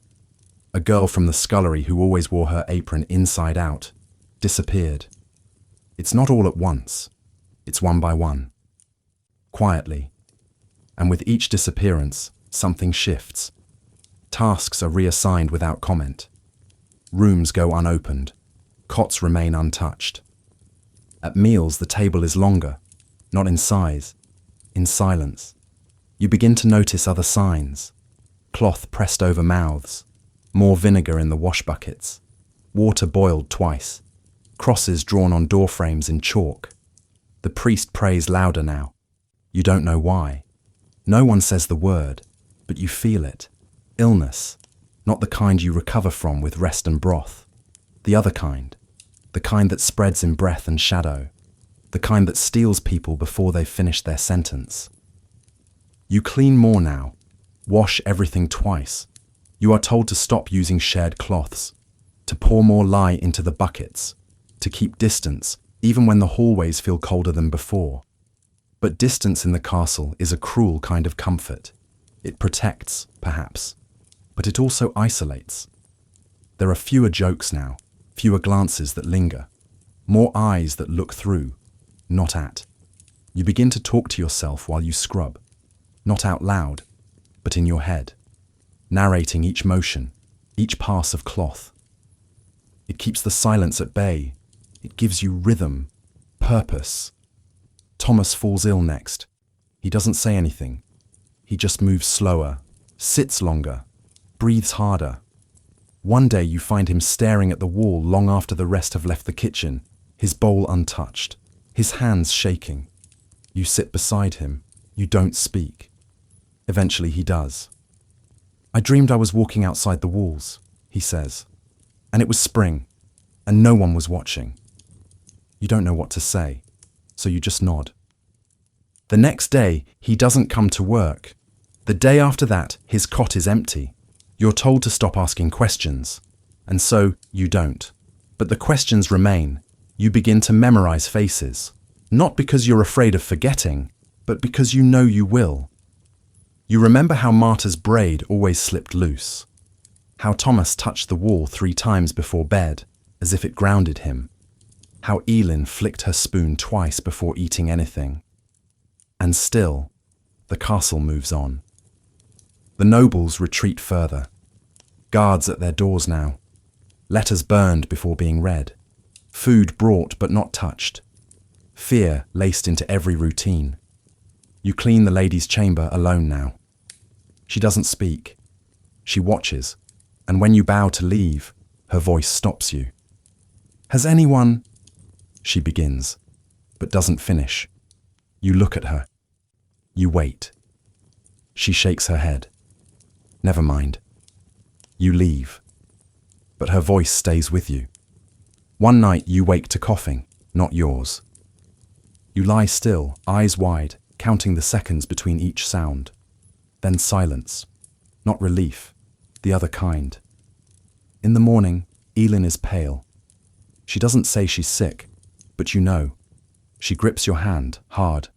A girl from the scullery who always wore her apron inside out, disappeared. It's not all at once. It's one by one. Quietly. And with each disappearance, something shifts. Tasks are reassigned without comment. Rooms go unopened. Cots remain untouched. At meals, the table is longer, not in size, in silence. You begin to notice other signs. Cloth pressed over mouths, more vinegar in the wash buckets, water boiled twice, crosses drawn on door frames in chalk. The priest prays louder now. You don't know why. No one says the word, but you feel it. Illness, not the kind you recover from with rest and broth. The other kind. The kind that spreads in breath and shadow. The kind that steals people before they've finished their sentence. You clean more now. Wash everything twice. You are told to stop using shared cloths, to pour more lye into the buckets, to keep distance, even when the hallways feel colder than before. But distance in the castle is a cruel kind of comfort. It protects, perhaps, but it also isolates. There are fewer jokes now, fewer glances that linger, more eyes that look through, not at. You begin to talk to yourself while you scrub, not out loud, but in your head, narrating each motion, each pass of cloth. It keeps the silence at bay. It gives you rhythm, purpose. Thomas falls ill next. He doesn't say anything. He just moves slower, sits longer, breathes harder. One day you find him staring at the wall long after the rest have left the kitchen, his bowl untouched, his hands shaking. You sit beside him. You don't speak. Eventually he does. I dreamed I was walking outside the walls, he says. And it was spring, and no one was watching. You don't know what to say, so you just nod. The next day, he doesn't come to work. The day after that, his cot is empty. You're told to stop asking questions, and so you don't. But the questions remain. You begin to memorize faces, not because you're afraid of forgetting, but because you know you will. You remember how Marta's braid always slipped loose, how Thomas touched the wall 3 times before bed, as if it grounded him, how Elin flicked her spoon twice before eating anything. And still, the castle moves on. The nobles retreat further. Guards at their doors now. Letters burned before being read. Food brought but not touched. Fear laced into every routine. You clean the lady's chamber alone now. She doesn't speak. She watches, and when you bow to leave, her voice stops you. Has anyone... She begins, but doesn't finish. You look at her. You wait. She shakes her head. Never mind. You leave. But her voice stays with you. One night you wake to coughing, not yours. You lie still, eyes wide, counting the seconds between each sound. Then silence. Not relief, the other kind. In the morning, Elin is pale. She doesn't say she's sick, but you know. She grips your hand, hard.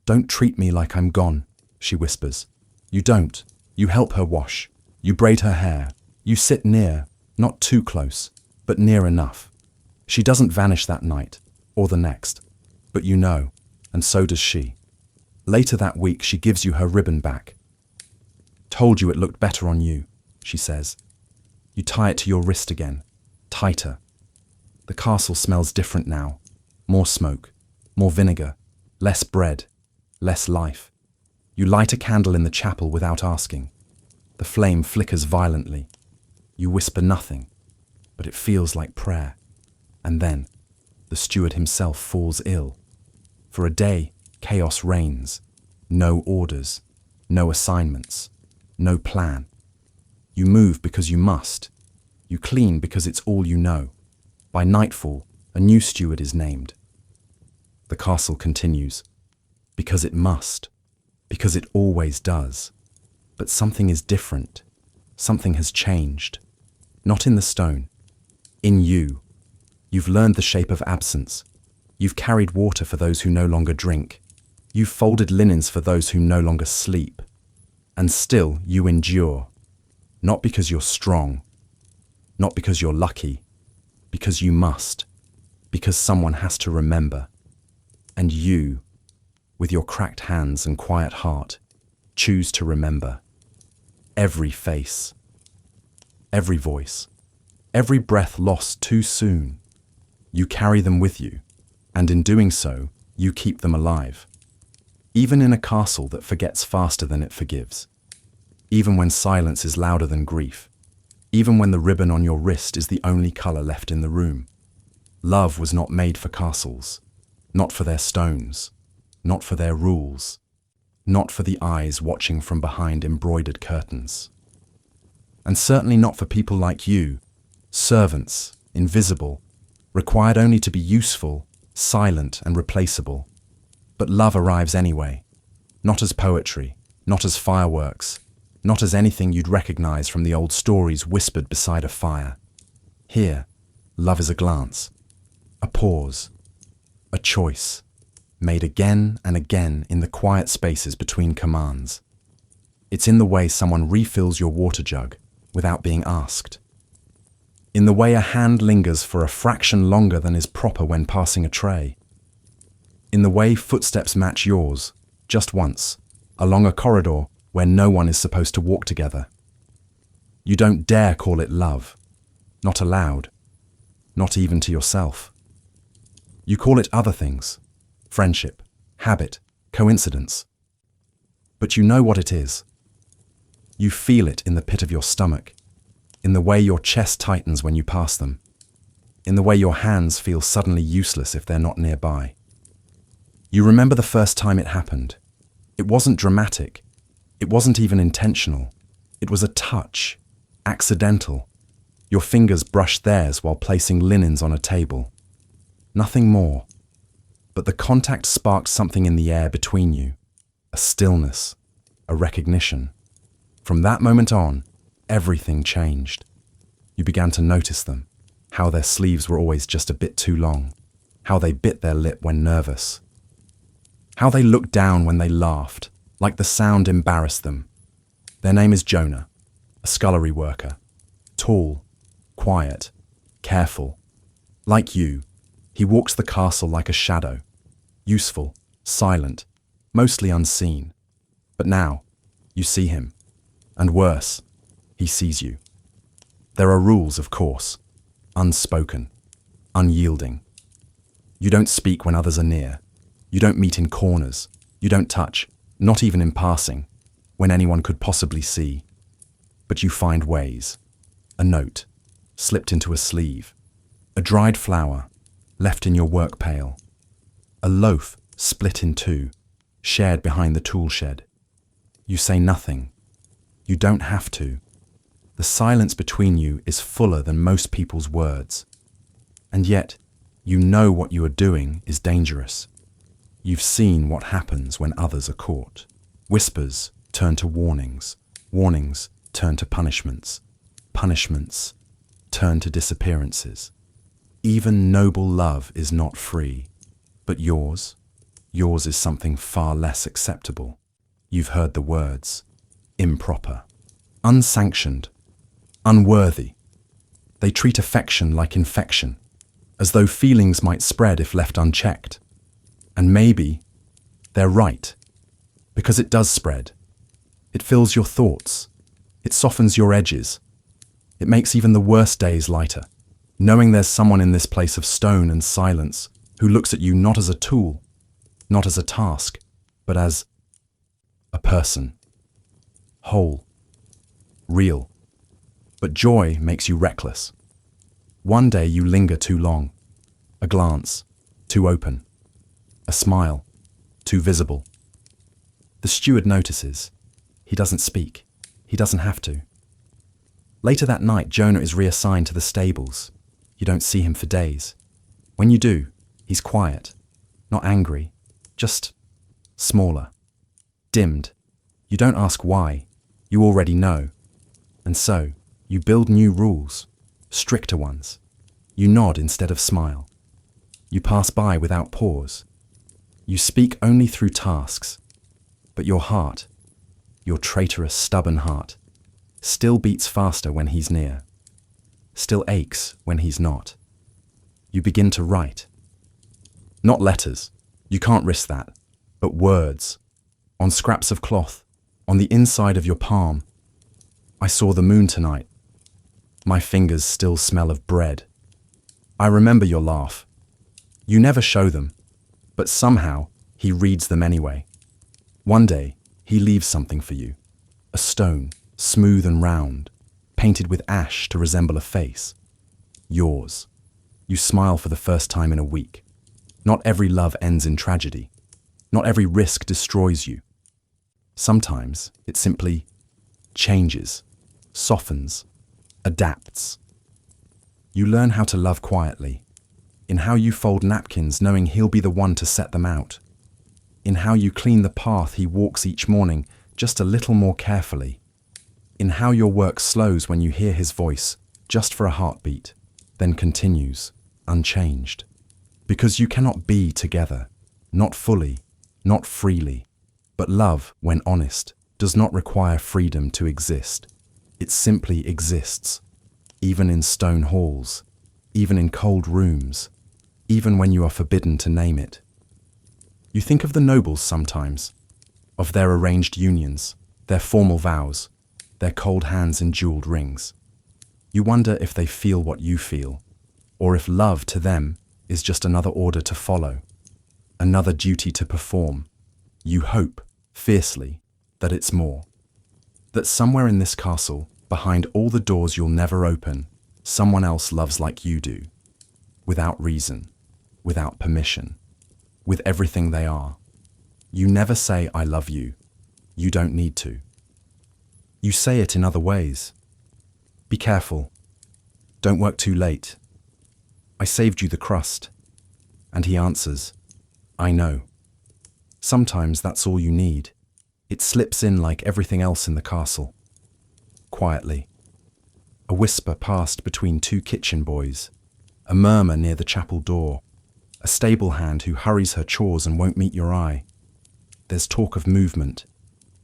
Don't treat me like I'm gone, she whispers. You don't. You help her wash. You braid her hair. You sit near, not too close, but near enough. She doesn't vanish that night, or the next. But you know, and so does she. Later that week, she gives you her ribbon back. Told you it looked better on you, she says. You tie it to your wrist again, tighter. The castle smells different now. More smoke, more vinegar, less bread, less life. You light a candle in the chapel without asking. The flame flickers violently. You whisper nothing, but it feels like prayer. And then, the steward himself falls ill. For a day, chaos reigns. No orders, no assignments, no plan. You move because you must. You clean because it's all you know. By nightfall, a new steward is named. The castle continues. Because it must. Because it always does. But something is different. Something has changed. Not in the stone. In you. You've learned the shape of absence. You've carried water for those who no longer drink. You've folded linens for those who no longer sleep. And still you endure. Not because you're strong. Not because you're lucky. Because you must. Because someone has to remember. And you, with your cracked hands and quiet heart, choose to remember. Every face. Every voice. Every breath lost too soon. You carry them with you, and in doing so, you keep them alive. Even in a castle that forgets faster than it forgives. Even when silence is louder than grief. Even when the ribbon on your wrist is the only color left in the room. Love was not made for castles, not for their stones, not for their rules, not for the eyes watching from behind embroidered curtains. And certainly not for people like you, servants, invisible, required only to be useful, silent and replaceable. But love arrives anyway, not as poetry, not as fireworks, not as anything you'd recognize from the old stories whispered beside a fire. Here, love is a glance, a pause, a choice, made again and again in the quiet spaces between commands. It's in the way someone refills your water jug without being asked. In the way a hand lingers for a fraction longer than is proper when passing a tray. In the way footsteps match yours, just once, along a corridor where no one is supposed to walk together. You don't dare call it love, not aloud, not even to yourself. You call it other things, friendship, habit, coincidence. But you know what it is. You feel it in the pit of your stomach, in the way your chest tightens when you pass them, in the way your hands feel suddenly useless if they're not nearby. You remember the first time it happened. It wasn't dramatic. It wasn't even intentional. It was a touch, accidental. Your fingers brushed theirs while placing linens on a table. Nothing more. But the contact sparked something in the air between you. A stillness, a recognition. From that moment on, everything changed. You began to notice them, how their sleeves were always just a bit too long, how they bit their lip when nervous, how they looked down when they laughed, like the sound embarrassed them. Their name is Jonah, a scullery worker, tall, quiet, careful. Like you, he walks the castle like a shadow, useful, silent, mostly unseen. But now, you see him, and worse, he sees you. There are rules, of course, unspoken, unyielding. You don't speak when others are near. You don't meet in corners. You don't touch, not even in passing, when anyone could possibly see. But you find ways. A note, slipped into a sleeve. A dried flower, left in your work pail. A loaf, split in two, shared behind the tool shed. You say nothing. You don't have to. The silence between you is fuller than most people's words. And yet, you know what you are doing is dangerous. You've seen what happens when others are caught. Whispers turn to warnings. Warnings turn to punishments. Punishments turn to disappearances. Even noble love is not free. But yours is something far less acceptable. You've heard the words. Improper. Unsanctioned. Unworthy. They treat affection like infection, as though feelings might spread if left unchecked. And maybe they're right, because it does spread. It fills your thoughts. It softens your edges. It makes even the worst days lighter, knowing there's someone in this place of stone and silence who looks at you not as a tool, not as a task, but as a person. Whole. Real. But joy makes you reckless. One day you linger too long. A glance, too open. A smile, too visible. The steward notices. He doesn't speak. He doesn't have to. Later that night, Jonah is reassigned to the stables. You don't see him for days. When you do, he's quiet, not angry, just smaller, dimmed. You don't ask why. You already know. And so, you build new rules, stricter ones. You nod instead of smile. You pass by without pause. You speak only through tasks. But your heart, your traitorous, stubborn heart, still beats faster when he's near, still aches when he's not. You begin to write. Not letters, you can't risk that, but words, on scraps of cloth, on the inside of your palm. I saw the moon tonight. My fingers still smell of bread. I remember your laugh. You never show them, but somehow he reads them anyway. One day, he leaves something for you. A stone, smooth and round, painted with ash to resemble a face. Yours. You smile for the first time in a week. Not every love ends in tragedy. Not every risk destroys you. Sometimes it simply changes, softens, adapts. You learn how to love quietly, in how you fold napkins knowing he'll be the one to set them out, in how you clean the path he walks each morning just a little more carefully, in how your work slows when you hear his voice just for a heartbeat, then continues, unchanged. Because you cannot be together, not fully, not freely. But love, when honest, does not require freedom to exist. It simply exists, even in stone halls, even in cold rooms, even when you are forbidden to name it. You think of the nobles sometimes, of their arranged unions, their formal vows, their cold hands in jeweled rings. You wonder if they feel what you feel, or if love to them is just another order to follow, another duty to perform. You hope, fiercely, that it's more. That somewhere in this castle, behind all the doors you'll never open, someone else loves like you do, without reason, without permission, with everything they are. You never say, I love you. You don't need to. You say it in other ways. Be careful. Don't work too late. I saved you the crust. And he answers, I know. Sometimes that's all you need. It slips in like everything else in the castle. Quietly. A whisper passed between two kitchen boys, a murmur near the chapel door, a stable hand who hurries her chores and won't meet your eye. There's talk of movement,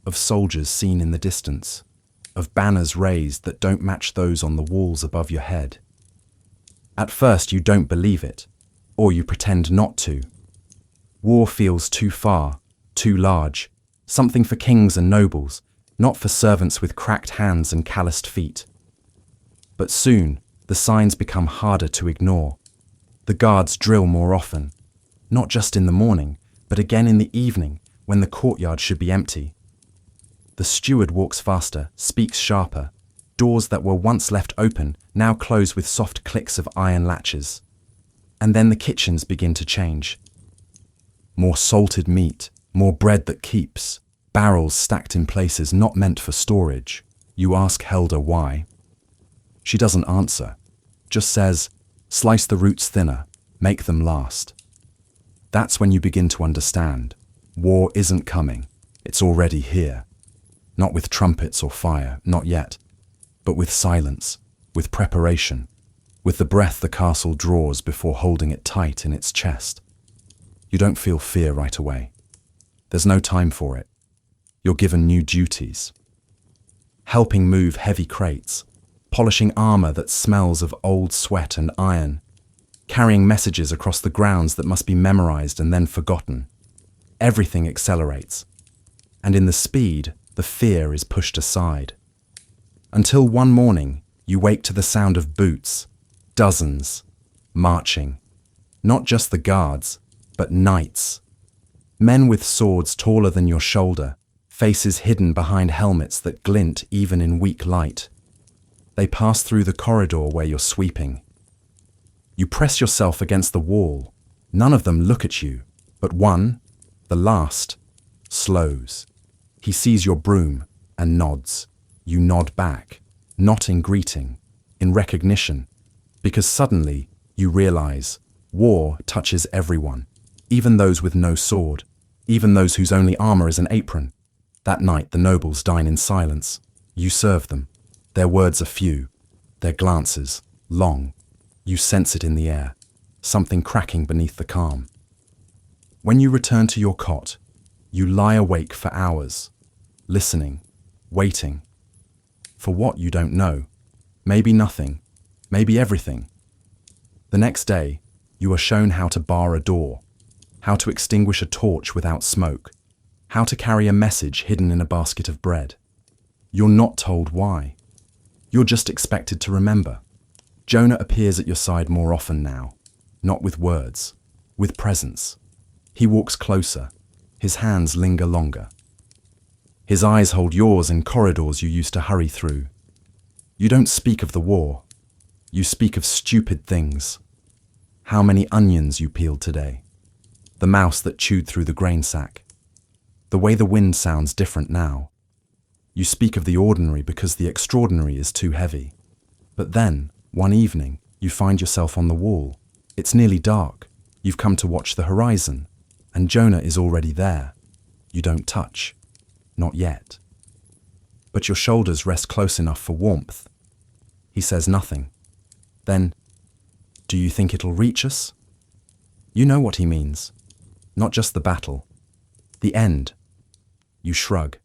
of soldiers seen in the distance, of banners raised that don't match those on the walls above your head. At first you don't believe it, or you pretend not to. War feels too far, too large, something for kings and nobles, not for servants with cracked hands and calloused feet. But soon, the signs become harder to ignore. The guards drill more often, not just in the morning, but again in the evening, when the courtyard should be empty. The steward walks faster, speaks sharper. Doors that were once left open now close with soft clicks of iron latches. And then the kitchens begin to change. More salted meat, more bread that keeps, barrels stacked in places not meant for storage. You ask Helda why. She doesn't answer, just says, slice the roots thinner, make them last. That's when you begin to understand. War isn't coming, it's already here. Not with trumpets or fire, not yet, but with silence, with preparation, with the breath the castle draws before holding it tight in its chest. You don't feel fear right away. There's no time for it. You're given new duties. Helping move heavy crates, polishing armor that smells of old sweat and iron, carrying messages across the grounds that must be memorized and then forgotten. Everything accelerates. And in the speed, the fear is pushed aside. Until one morning, you wake to the sound of boots, dozens, marching. Not just the guards, but knights. Men with swords taller than your shoulder, faces hidden behind helmets that glint even in weak light. They pass through the corridor where you're sweeping. You press yourself against the wall. None of them look at you, but one, the last, slows. He sees your broom and nods. You nod back, not in greeting, in recognition, because suddenly you realize war touches everyone, even those with no sword, even those whose only armor is an apron. That night the nobles dine in silence. You serve them. Their words are few, their glances long. You sense it in the air, something cracking beneath the calm. When you return to your cot, you lie awake for hours, listening, waiting. For what you don't know. Maybe nothing, maybe everything. The next day, you are shown how to bar a door, how to extinguish a torch without smoke, how to carry a message hidden in a basket of bread. You're not told why. You're just expected to remember. Jonah appears at your side more often now, not with words, with presence. He walks closer. His hands linger longer. His eyes hold yours in corridors you used to hurry through. You don't speak of the war. You speak of stupid things. How many onions you peeled today. The mouse that chewed through the grain sack. The way the wind sounds different now. You speak of the ordinary because the extraordinary is too heavy. But then, one evening, you find yourself on the wall. It's nearly dark. You've come to watch the horizon, and Jonah is already there. You don't touch. Not yet. But your shoulders rest close enough for warmth. He says nothing. Then, do you think it'll reach us? You know what he means. Not just the battle. The end. You shrug.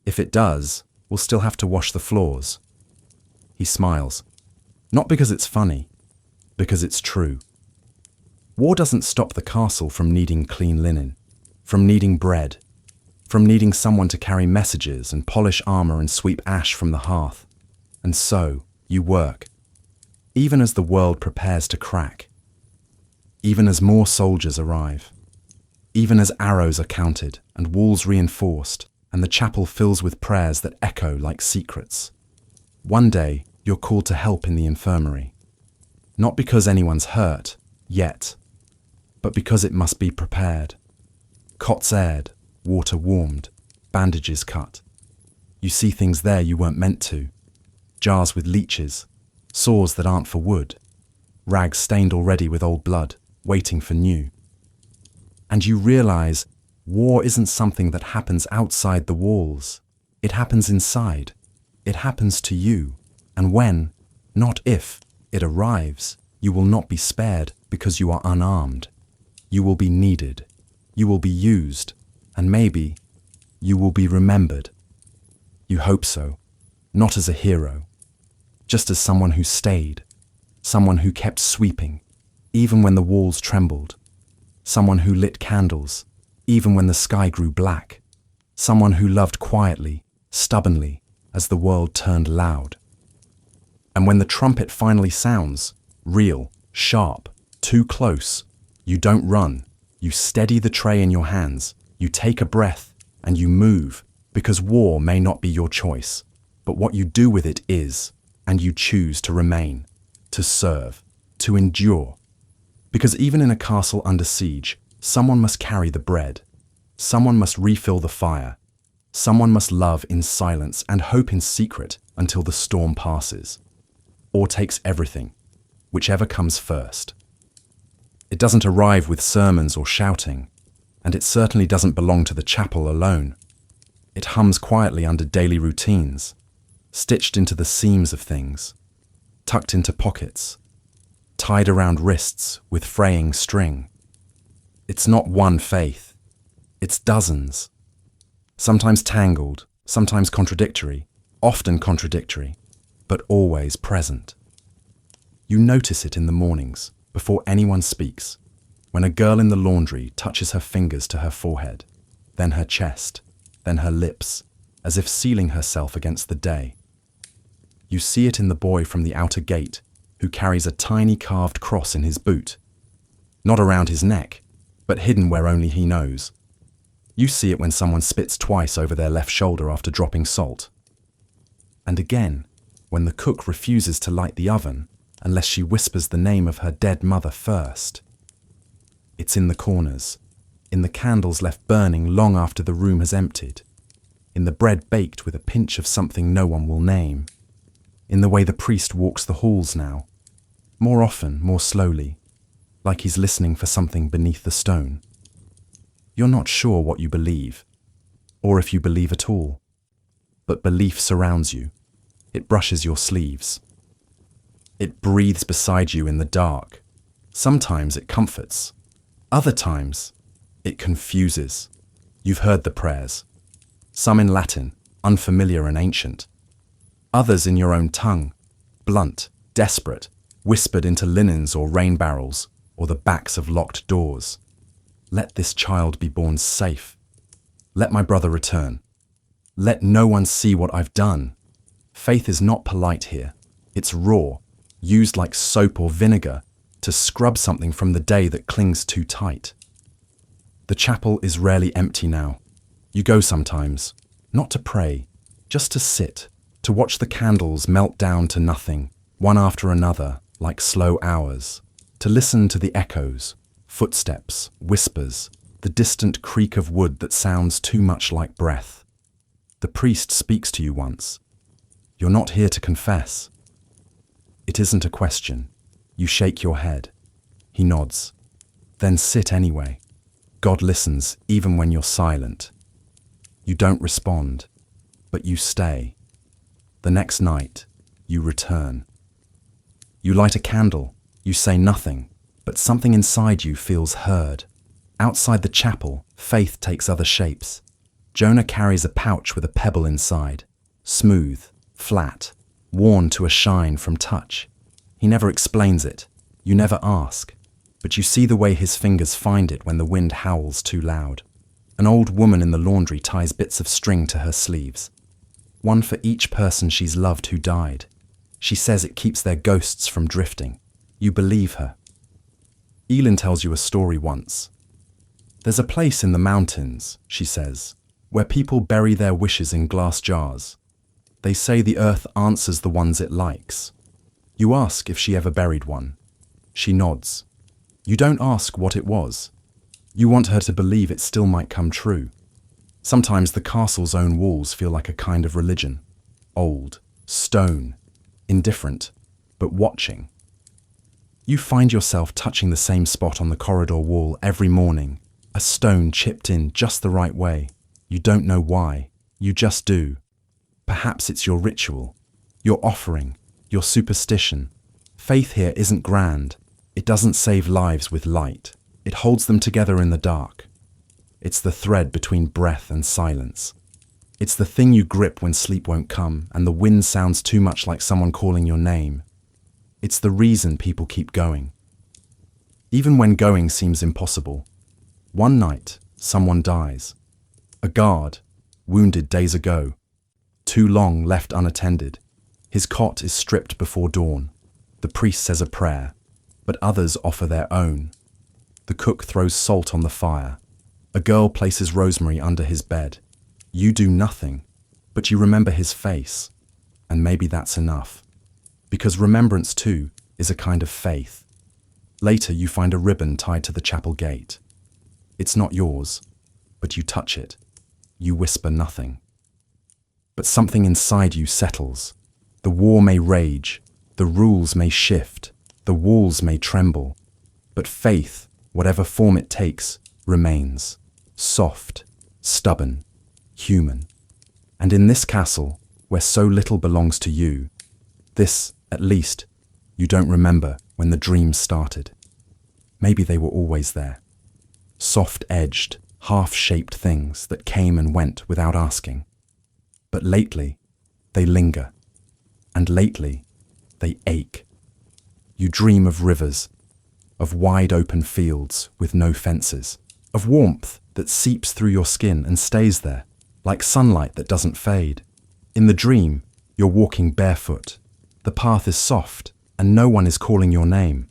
If it does, we'll still have to wash the floors. He smiles. Not because it's funny, because it's true. War doesn't stop the castle from needing clean linen, from needing bread, from needing someone to carry messages and polish armor and sweep ash from the hearth. And so, you work, even as the world prepares to crack, even as more soldiers arrive, even as arrows are counted and walls reinforced and the chapel fills with prayers that echo like secrets. One day, you're called to help in the infirmary, not because anyone's hurt, yet, but because it must be prepared. Cots aired, water warmed, bandages cut. You see things there you weren't meant to. Jars with leeches, sores that aren't for wood, rags stained already with old blood, waiting for new. And you realize war isn't something that happens outside the walls. It happens inside. It happens to you. And when, not if, it arrives, you will not be spared because you are unarmed. You will be needed. You will be used. And maybe you will be remembered. You hope so, not as a hero, just as someone who stayed, someone who kept sweeping, even when the walls trembled, someone who lit candles, even when the sky grew black, someone who loved quietly, stubbornly, as the world turned loud. And when the trumpet finally sounds, real, sharp, too close, you don't run, you steady the tray in your hands, you take a breath, and you move, because war may not be your choice, but what you do with it is, and you choose to remain, to serve, to endure. Because even in a castle under siege, someone must carry the bread, someone must refill the fire, someone must love in silence and hope in secret until the storm passes, or takes everything, whichever comes first. It doesn't arrive with sermons or shouting, and it certainly doesn't belong to the chapel alone. It hums quietly under daily routines, stitched into the seams of things, tucked into pockets, tied around wrists with fraying string. It's not one faith, it's dozens. Sometimes tangled, sometimes contradictory, often contradictory, but always present. You notice it in the mornings, before anyone speaks, when a girl in the laundry touches her fingers to her forehead, then her chest, then her lips, as if sealing herself against the day. You see it in the boy from the outer gate, who carries a tiny carved cross in his boot, not around his neck, but hidden where only he knows. You see it when someone spits twice over their left shoulder after dropping salt. And again, when the cook refuses to light the oven, unless she whispers the name of her dead mother first. It's in the corners, in the candles left burning long after the room has emptied, in the bread baked with a pinch of something no one will name, in the way the priest walks the halls now, more often, more slowly, like he's listening for something beneath the stone. You're not sure what you believe, or if you believe at all, but belief surrounds you. It brushes your sleeves. It breathes beside you in the dark. Sometimes it comforts. Other times, it confuses. You've heard the prayers. Some in Latin, unfamiliar and ancient. Others in your own tongue, blunt, desperate, whispered into linens or rain barrels, or the backs of locked doors. Let this child be born safe. Let my brother return. Let no one see what I've done. Faith is not polite here. It's raw, used like soap or vinegar to scrub something from the day that clings too tight. The chapel is rarely empty now. You go sometimes, not to pray, just to sit, to watch the candles melt down to nothing, one after another, like slow hours, to listen to the echoes, footsteps, whispers, the distant creak of wood that sounds too much like breath. The priest speaks to you once. You're not here to confess. It isn't a question. You shake your head. He nods. Then sit anyway. God listens even when you're silent. You don't respond, but you stay. The next night, you return. You light a candle. You say nothing, but something inside you feels heard. Outside the chapel, faith takes other shapes. Jonah carries a pouch with a pebble inside, smooth, flat, worn to a shine from touch. He never explains it. You never ask, but you see the way his fingers find it when the wind howls too loud. An old woman in the laundry ties bits of string to her sleeves. One for each person she's loved who died. She says it keeps their ghosts from drifting. You believe her. Elin tells you a story once. There's a place in the mountains, she says, where people bury their wishes in glass jars. They say the earth answers the ones it likes. You ask if she ever buried one. She nods. You don't ask what it was. You want her to believe it still might come true. Sometimes the castle's own walls feel like a kind of religion. Old, stone, indifferent, but watching. You find yourself touching the same spot on the corridor wall every morning, a stone chipped in just the right way. You don't know why. You just do. Perhaps it's your ritual, your offering, your superstition. Faith here isn't grand. It doesn't save lives with light. It holds them together in the dark. It's the thread between breath and silence. It's the thing you grip when sleep won't come and the wind sounds too much like someone calling your name. It's the reason people keep going. Even when going seems impossible. One night, someone dies. A guard, wounded days ago. Too long left unattended. His cot is stripped before dawn. The priest says a prayer, but others offer their own. The cook throws salt on the fire. A girl places rosemary under his bed. You do nothing, but you remember his face, and maybe that's enough. Because remembrance, too, is a kind of faith. Later, you find a ribbon tied to the chapel gate. It's not yours, but you touch it. You whisper nothing. But something inside you settles. The war may rage, the rules may shift, the walls may tremble, but faith, whatever form it takes, remains. Soft, stubborn, human. And in this castle, where so little belongs to you, this, at least, you don't remember when the dreams started. Maybe they were always there. Soft-edged, half-shaped things that came and went without asking. But lately, they linger. And lately, they ache. You dream of rivers, of wide-open fields with no fences, of warmth that seeps through your skin and stays there, like sunlight that doesn't fade. In the dream, you're walking barefoot. The path is soft, and no one is calling your name.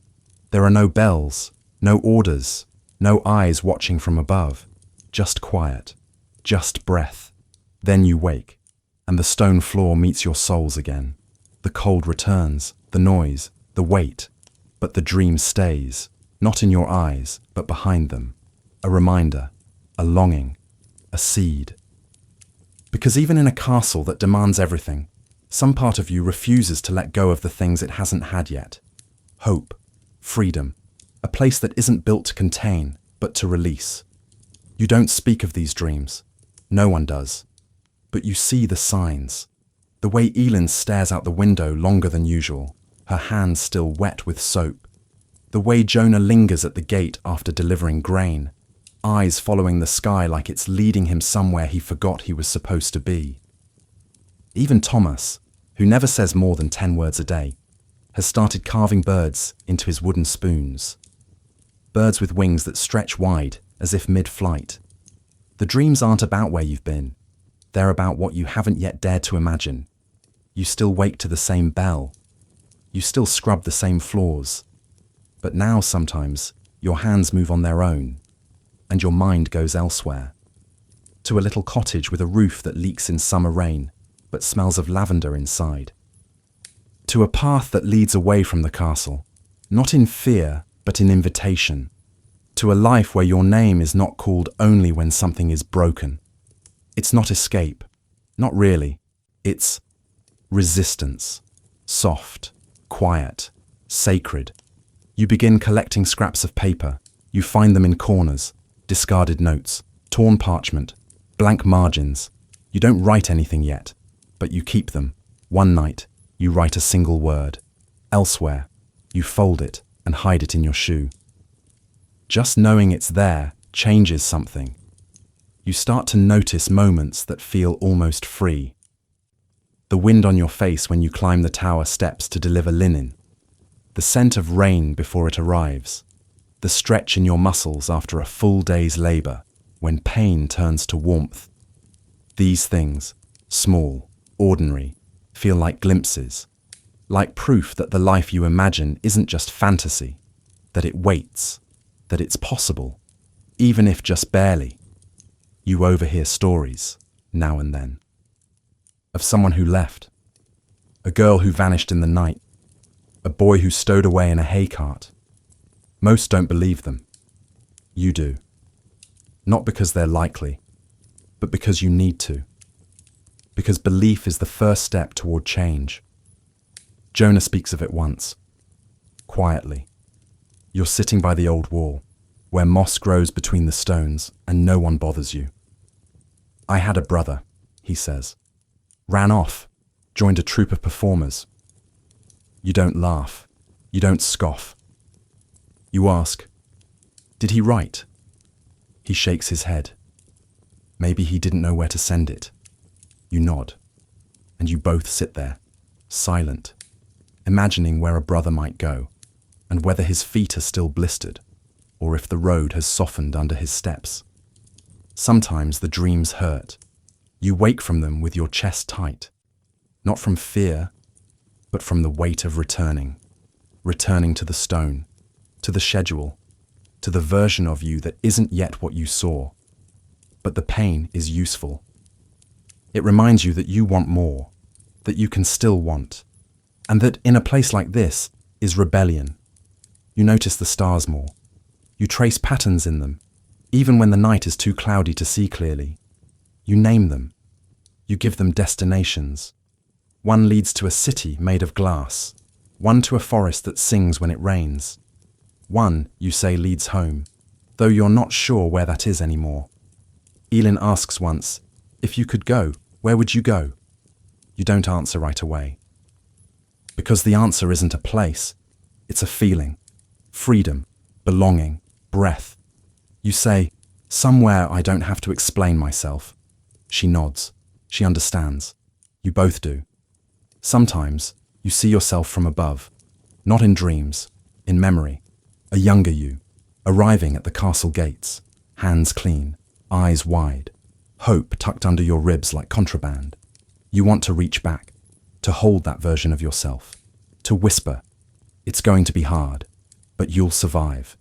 There are no bells, no orders, no eyes watching from above. Just quiet, just breath. Then you wake, and the stone floor meets your soles again. The cold returns, the noise, the weight, but the dream stays, not in your eyes, but behind them. A reminder, a longing, a seed. Because even in a castle that demands everything, some part of you refuses to let go of the things it hasn't had yet. Hope, freedom, a place that isn't built to contain, but to release. You don't speak of these dreams. No one does. But you see the signs. The way Elin stares out the window longer than usual, her hands still wet with soap. The way Jonah lingers at the gate after delivering grain, eyes following the sky like it's leading him somewhere he forgot he was supposed to be. Even Thomas, who never says more than 10 words a day, has started carving birds into his wooden spoons. Birds with wings that stretch wide as if mid-flight. The dreams aren't about where you've been. They're about what you haven't yet dared to imagine. You still wake to the same bell. You still scrub the same floors. But now sometimes your hands move on their own, and your mind goes elsewhere. To a little cottage with a roof that leaks in summer rain, but smells of lavender inside. To a path that leads away from the castle, not in fear, but in invitation. To a life where your name is not called only when something is broken. It's not escape, not really. It's resistance, soft, quiet, sacred. You begin collecting scraps of paper. You find them in corners, discarded notes, torn parchment, blank margins. You don't write anything yet, but you keep them. One night, you write a single word. Elsewhere, you fold it and hide it in your shoe. Just knowing it's there changes something. You start to notice moments that feel almost free. The wind on your face when you climb the tower steps to deliver linen. The scent of rain before it arrives. The stretch in your muscles after a full day's labor, when pain turns to warmth. These things, small, ordinary, feel like glimpses, like proof that the life you imagine isn't just fantasy, that it waits, that it's possible, even if just barely. You overhear stories, now and then, of someone who left, a girl who vanished in the night, a boy who stowed away in a hay cart. Most don't believe them. You do. Not because they're likely, but because you need to. Because belief is the first step toward change. Jonah speaks of it once, quietly. You're sitting by the old wall, where moss grows between the stones and no one bothers you. I had a brother, he says. Ran off, joined a troupe of performers. You don't laugh. You don't scoff. You ask, did he write? He shakes his head. Maybe he didn't know where to send it. You nod, and you both sit there, silent, imagining where a brother might go, and whether his feet are still blistered, or if the road has softened under his steps. Sometimes the dreams hurt. You wake from them with your chest tight, not from fear, but from the weight of returning to the stone, to the schedule, to the version of you that isn't yet what you saw. But the pain is useful. It reminds you that you want more, that you can still want, and that in a place like this is rebellion. You notice the stars more. You trace patterns in them, even when the night is too cloudy to see clearly. You name them. You give them destinations. One leads to a city made of glass, one to a forest that sings when it rains. One, you say, leads home, though you're not sure where that is anymore. Elin asks once, if you could go, where would you go? You don't answer right away. Because the answer isn't a place, it's a feeling. Freedom, belonging, breath. You say, somewhere I don't have to explain myself. She nods. She understands. You both do. Sometimes you see yourself from above, not in dreams, in memory. A younger you, arriving at the castle gates, hands clean, eyes wide, hope tucked under your ribs like contraband. You want to reach back, to hold that version of yourself, to whisper, it's going to be hard, but you'll survive,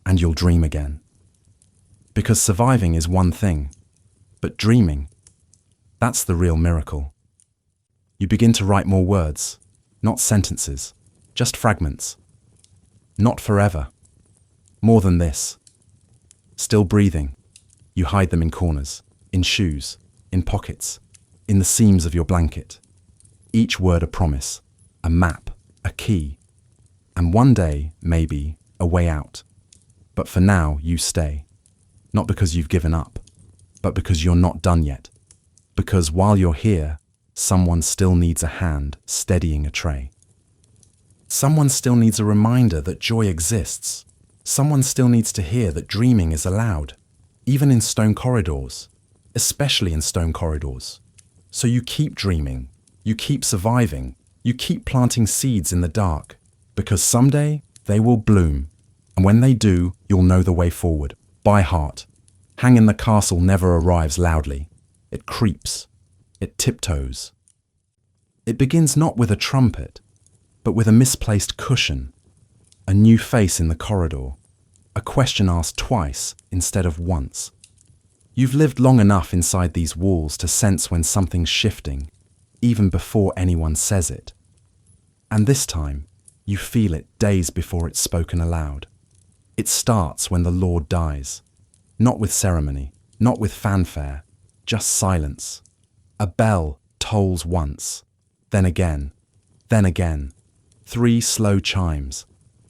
and you'll dream again. Because surviving is one thing, but dreaming, that's the real miracle. You begin to write more words, not sentences, Just fragments. Not forever. More than this. Still breathing. You hide them in corners, in shoes, in pockets, in the seams of your blanket. Each word a promise, a map, a key. And one day, maybe, a way out. But for now, you stay. Not because you've given up, but because you're not done yet. Because while you're here, someone still needs a hand steadying a tray. Someone still needs a reminder that joy exists. Someone still needs to hear that dreaming is allowed, even in stone corridors, especially in stone corridors. So you keep dreaming, you keep surviving, you keep planting seeds in the dark, because someday they will bloom, and when they do, you'll know the way forward, by heart. Hang in the castle never arrives loudly. It creeps, it tiptoes. It begins not with a trumpet, but with a misplaced cushion, a new face in the corridor, a question asked twice instead of once. You've lived long enough inside these walls to sense when something's shifting, even before anyone says it. And this time, you feel it days before it's spoken aloud. It starts when the Lord dies, not with ceremony, not with fanfare, just silence. A bell tolls once, then again, then again. 3 slow chimes,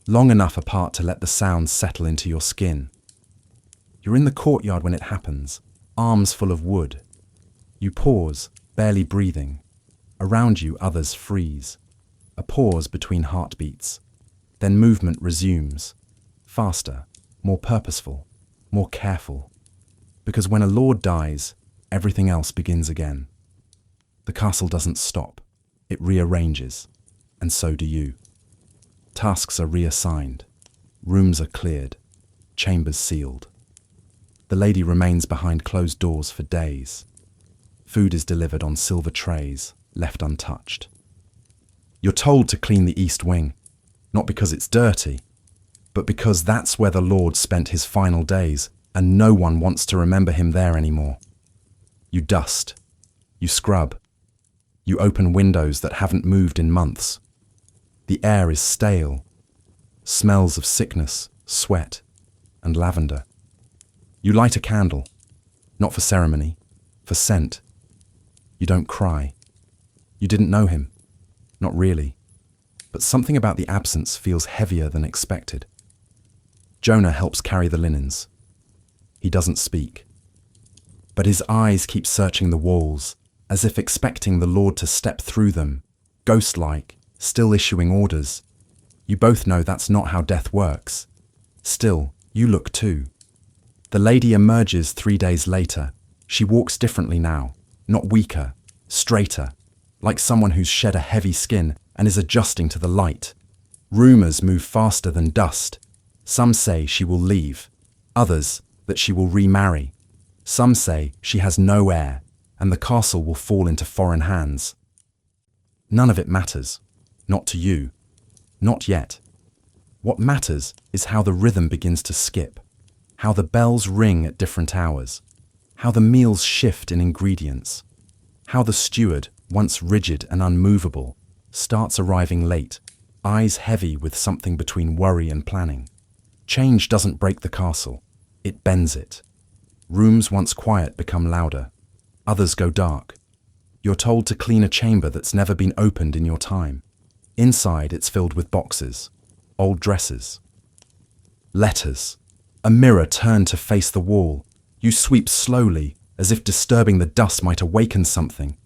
long enough apart to let the sounds settle into your skin. You're in the courtyard when it happens, arms full of wood. You pause, barely breathing. Around you others freeze. A pause between heartbeats. Then movement resumes. Faster, more purposeful, more careful. Because when a lord dies, everything else begins again. The castle doesn't stop. It rearranges. And so do you. Tasks are reassigned. Rooms are cleared. Chambers sealed. The lady remains behind closed doors for days. Food is delivered on silver trays, left untouched. You're told to clean the east wing, not because it's dirty, but because that's where the Lord spent his final days, and no one wants to remember him there anymore. You dust. You scrub. You open windows that haven't moved in months. The air is stale. Smells of sickness, sweat, and lavender. You light a candle, not for ceremony, for scent. You don't cry. You didn't know him. Not really. But something about the absence feels heavier than expected. Jonah helps carry the linens. He doesn't speak. But his eyes keep searching the walls, as if expecting the Lord to step through them, ghost-like, still issuing orders. You both know that's not how death works. Still, you look too. The lady emerges 3 days later. She walks differently now, not weaker, straighter, like someone who's shed a heavy skin and is adjusting to the light. Rumors move faster than dust. Some say she will leave, others that she will remarry. Some say she has no heir and the castle will fall into foreign hands. None of it matters. Not to you. Not yet. What matters is how the rhythm begins to skip, how the bells ring at different hours, how the meals shift in ingredients, how the steward, once rigid and unmovable, starts arriving late, eyes heavy with something between worry and planning. Change doesn't break the castle, it bends it. Rooms once quiet become louder, others go dark. You're told to clean a chamber that's never been opened in your time. Inside it's filled with boxes, old dresses, letters. A mirror turned to face the wall. You sweep slowly, as if disturbing the dust might awaken something.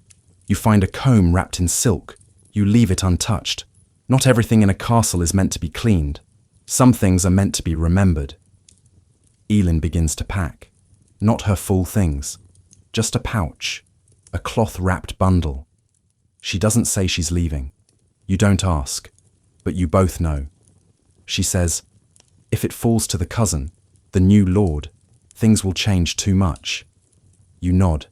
You find a comb wrapped in silk. You leave it untouched. Not everything in a castle is meant to be cleaned. Some things are meant to be remembered. Elin begins to pack. Not her full things. Just a pouch. A cloth-wrapped bundle. She doesn't say she's leaving. You don't ask. But you both know. She says, if it falls to the cousin, the new lord, things will change too much. You nod.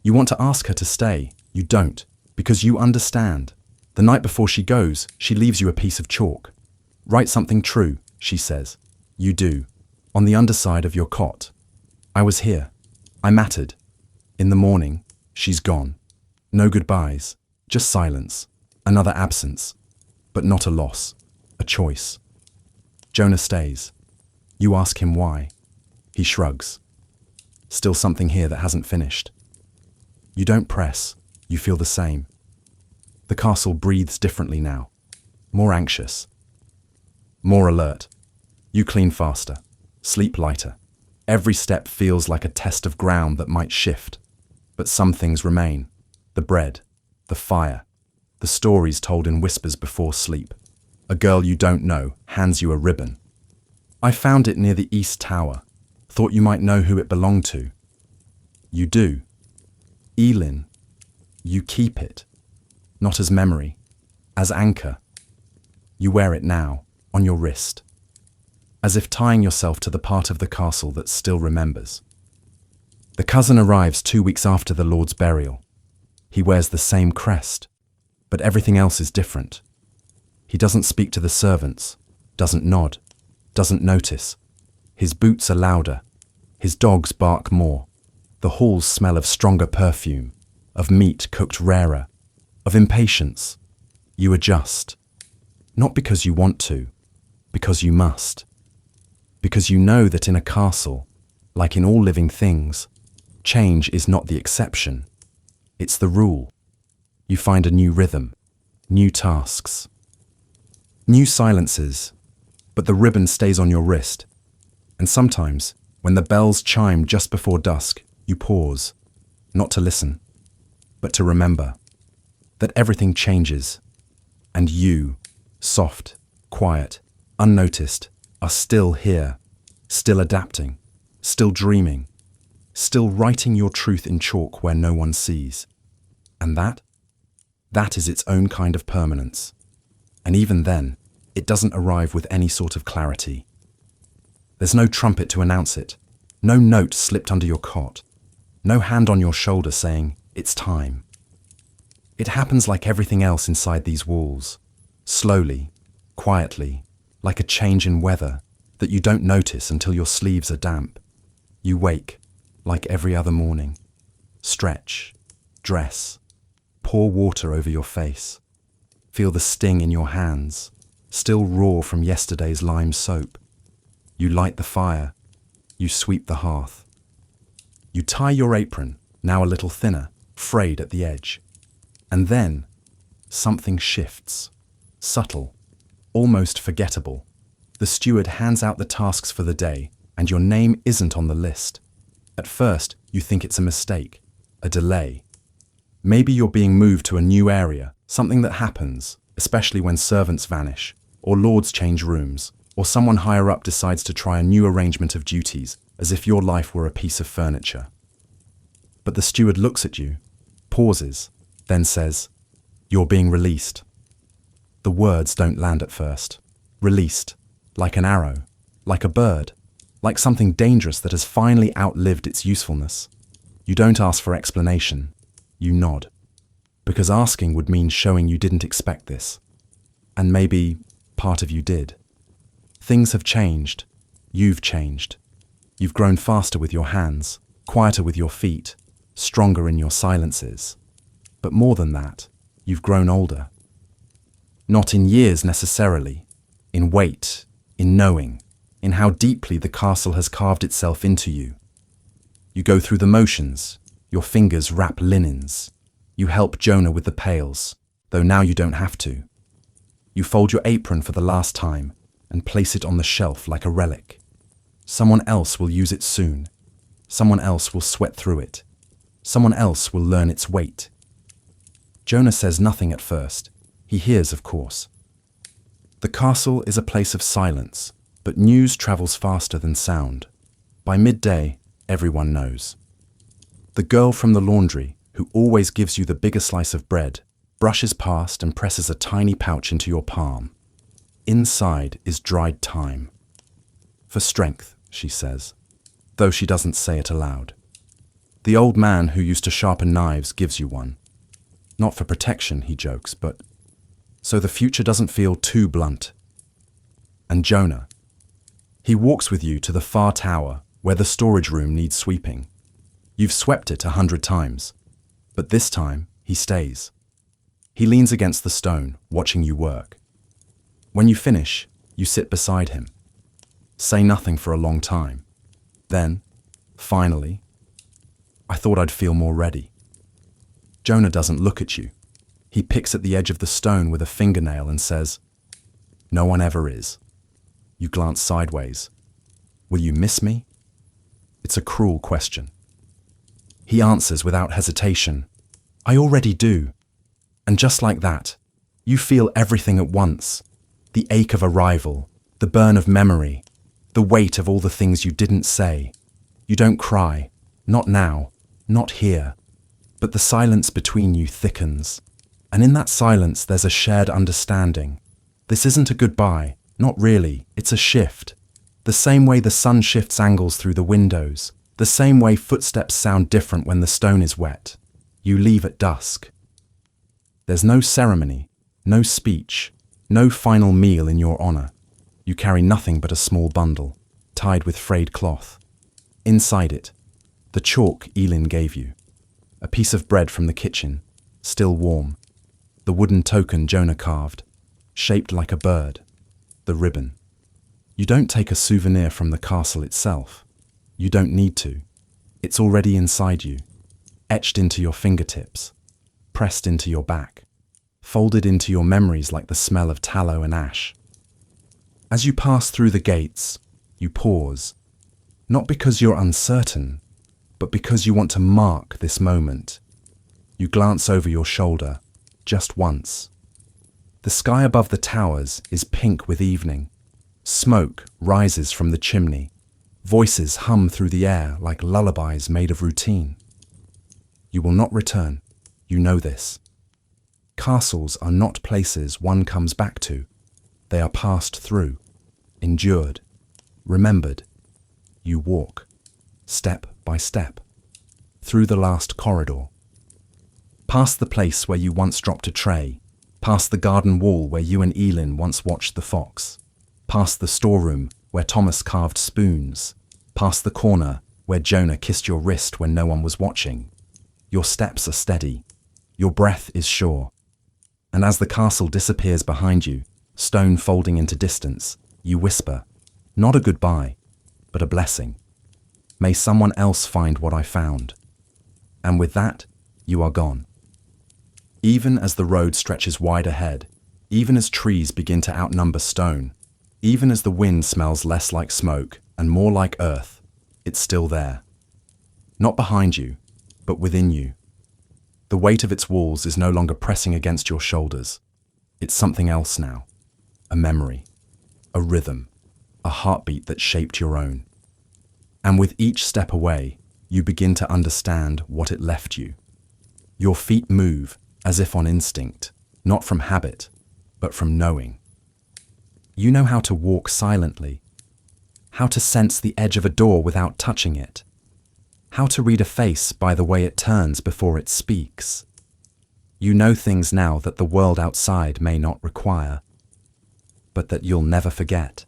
You want to ask her to stay. You don't, because you understand. The night before she goes, she leaves you a piece of chalk. Write something true, she says. You do. On the underside of your cot. I was here. I mattered. In the morning, she's gone. No goodbyes, just silence. Another absence. but not a loss, a choice. Jonah stays. You ask him why. He shrugs. Still something here that hasn't finished. You don't press, you feel the same. The castle breathes differently now, more anxious, more alert. You clean faster, sleep lighter. Every step feels like a test of ground that might shift. But some things remain. The bread, the fire, the stories told in whispers before sleep. A girl you don't know hands you a ribbon. I found it near the East Tower. Thought you might know who it belonged to. You do. Elin, you keep it. Not as memory, as anchor. You wear it now, on your wrist. As if tying yourself to the part of the castle that still remembers. The cousin arrives 2 weeks after the Lord's burial. He wears the same crest, but everything else is different. He doesn't speak to the servants, doesn't nod, doesn't notice. His boots are louder, his dogs bark more. The halls smell of stronger perfume, of meat cooked rarer, of impatience. You adjust, not because you want to, because you must. Because you know that in a castle, like in all living things, change is not the exception, it's the rule. You find a new rhythm, new tasks, new silences, but the ribbon stays on your wrist. And sometimes, when the bells chime just before dusk, you pause, not to listen, but to remember that everything changes, and you, soft, quiet, unnoticed, are still here, still adapting, still dreaming, still writing your truth in chalk where no one sees. And that is its own kind of permanence. And even then, it doesn't arrive with any sort of clarity. There's no trumpet to announce it, no note slipped under your cot, no hand on your shoulder saying, it's time. It happens like everything else inside these walls, slowly, quietly, like a change in weather that you don't notice until your sleeves are damp. You wake, like every other morning, stretch, dress, pour water over your face, feel the sting in your hands, still raw from yesterday's lime soap. You light the fire, you sweep the hearth. You tie your apron, now a little thinner, frayed at the edge. And then, something shifts, subtle, almost forgettable. The steward hands out the tasks for the day, and your name isn't on the list. At first, you think it's a mistake, a delay. Maybe you're being moved to a new area, something that happens, especially when servants vanish, or lords change rooms, or someone higher up decides to try a new arrangement of duties, as if your life were a piece of furniture. But the steward looks at you, pauses, then says, "You're being released." The words don't land at first. Released, like an arrow, like a bird, like something dangerous that has finally outlived its usefulness. You don't ask for explanation, you nod. Because asking would mean showing you didn't expect this. And maybe part of you did. Things have changed. You've changed. You've grown faster with your hands, quieter with your feet, stronger in your silences. But more than that, you've grown older. Not in years necessarily, in weight, in knowing, in how deeply the castle has carved itself into you. You go through the motions, your fingers wrap linens. You help Jonah with the pails, though now you don't have to. You fold your apron for the last time and place it on the shelf like a relic. Someone else will use it soon. Someone else will sweat through it. Someone else will learn its weight. Jonah says nothing at first. He hears, of course. The castle is a place of silence, but news travels faster than sound. By midday, everyone knows. The girl from the laundry, who always gives you the bigger slice of bread, brushes past and presses a tiny pouch into your palm. Inside is dried thyme. For strength, she says, though she doesn't say it aloud. The old man who used to sharpen knives gives you one. Not for protection, he jokes, but so the future doesn't feel too blunt. And Jonah. He walks with you to the far tower where the storage room needs sweeping. You've swept it 100 times, but this time he stays. He leans against the stone, watching you work. When you finish, you sit beside him. Say nothing for a long time. Then, finally, I thought I'd feel more ready. Jonah doesn't look at you. He picks at the edge of the stone with a fingernail and says, "No one ever is." You glance sideways. "Will you miss me?" It's a cruel question. He answers without hesitation, "I already do." And just like that, you feel everything at once. The ache of arrival, the burn of memory, the weight of all the things you didn't say. You don't cry, not now, not here. But the silence between you thickens. And in that silence, there's a shared understanding. This isn't a goodbye, not really, it's a shift. The same way the sun shifts angles through the windows, the same way footsteps sound different when the stone is wet. You leave at dusk. There's no ceremony, no speech, no final meal in your honor. You carry nothing but a small bundle, tied with frayed cloth. Inside it, the chalk Elin gave you. A piece of bread from the kitchen, still warm. The wooden token Jonah carved, shaped like a bird. The ribbon. You don't take a souvenir from the castle itself. You don't need to. It's already inside you, etched into your fingertips, pressed into your back, folded into your memories like the smell of tallow and ash. As you pass through the gates, you pause, not because you're uncertain, but because you want to mark this moment. You glance over your shoulder, just once. The sky above the towers is pink with evening. Smoke rises from the chimney. Voices hum through the air like lullabies made of routine. You will not return. You know this. Castles are not places one comes back to. They are passed through, endured, remembered. You walk, step by step, through the last corridor. Past the place where you once dropped a tray, past the garden wall where you and Elin once watched the fox, past the storeroom where Thomas carved spoons, past the corner where Jonah kissed your wrist when no one was watching. Your steps are steady, your breath is sure. And as the castle disappears behind you, stone folding into distance, you whisper, not a goodbye, but a blessing. May someone else find what I found. And with that, you are gone. Even as the road stretches wide ahead, even as trees begin to outnumber stone, even as the wind smells less like smoke and more like earth, it's still there. Not behind you, but within you. The weight of its walls is no longer pressing against your shoulders. It's something else now. A memory, a rhythm, a heartbeat that shaped your own. And with each step away, you begin to understand what it left you. Your feet move as if on instinct, not from habit, but from knowing. You know how to walk silently, how to sense the edge of a door without touching it, how to read a face by the way it turns before it speaks. You know things now that the world outside may not require, but that you'll never forget.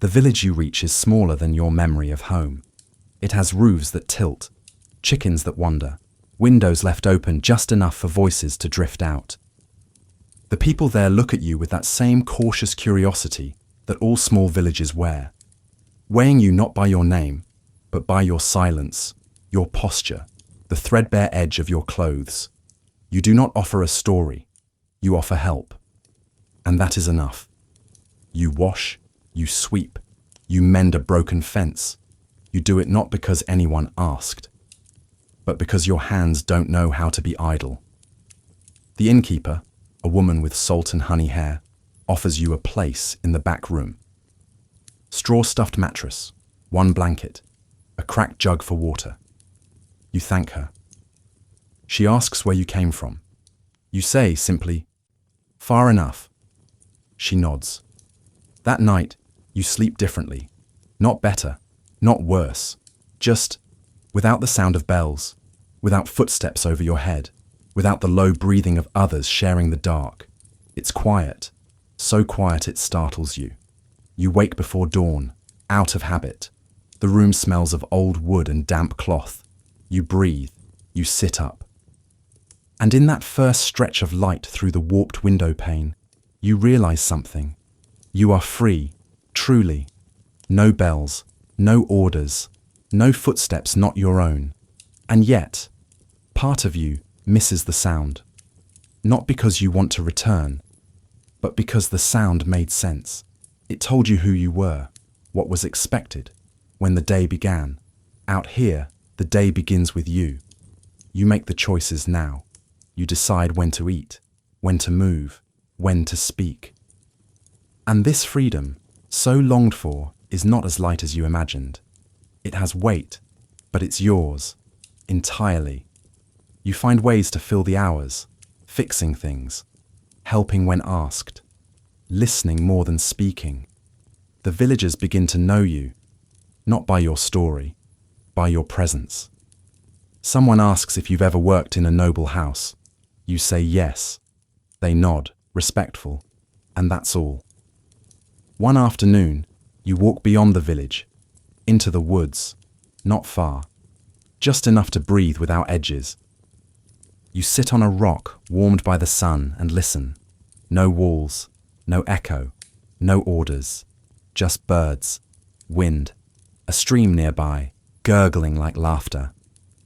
The village you reach is smaller than your memory of home. It has roofs that tilt, chickens that wander, windows left open just enough for voices to drift out. The people there look at you with that same cautious curiosity that all small villages wear, weighing you not by your name, but by your silence, your posture, the threadbare edge of your clothes. You do not offer a story, you offer help. And that is enough. You wash, you sweep, you mend a broken fence. You do it not because anyone asked, but because your hands don't know how to be idle. The innkeeper, a woman with salt and honey hair, offers you a place in the back room. Straw-stuffed mattress, one blanket, a cracked jug for water. You thank her. She asks where you came from. You say simply, "Far enough." She nods. That night, you sleep differently. Not better, not worse. Just without the sound of bells, without footsteps over your head, without the low breathing of others sharing the dark. It's quiet, so quiet it startles you. You wake before dawn, out of habit. The room smells of old wood and damp cloth. You breathe, you sit up. And in that first stretch of light through the warped window pane, you realize something. You are free, truly. No bells, no orders, no footsteps not your own. And yet, part of you misses the sound. Not because you want to return, but because the sound made sense. It told you who you were, what was expected, when the day began. Out here, the day begins with you. You make the choices now. You decide when to eat, when to move, when to speak. And this freedom, so longed for, is not as light as you imagined. It has weight, but it's yours, entirely. You find ways to fill the hours, fixing things, helping when asked, listening more than speaking. The villagers begin to know you, not by your story, by your presence. Someone asks if you've ever worked in a noble house. You say yes. They nod, respectful, and that's all. One afternoon, you walk beyond the village, into the woods, not far, just enough to breathe without edges. You sit on a rock warmed by the sun and listen. No walls, no echo, no orders, just birds, wind, a stream nearby, gurgling like laughter.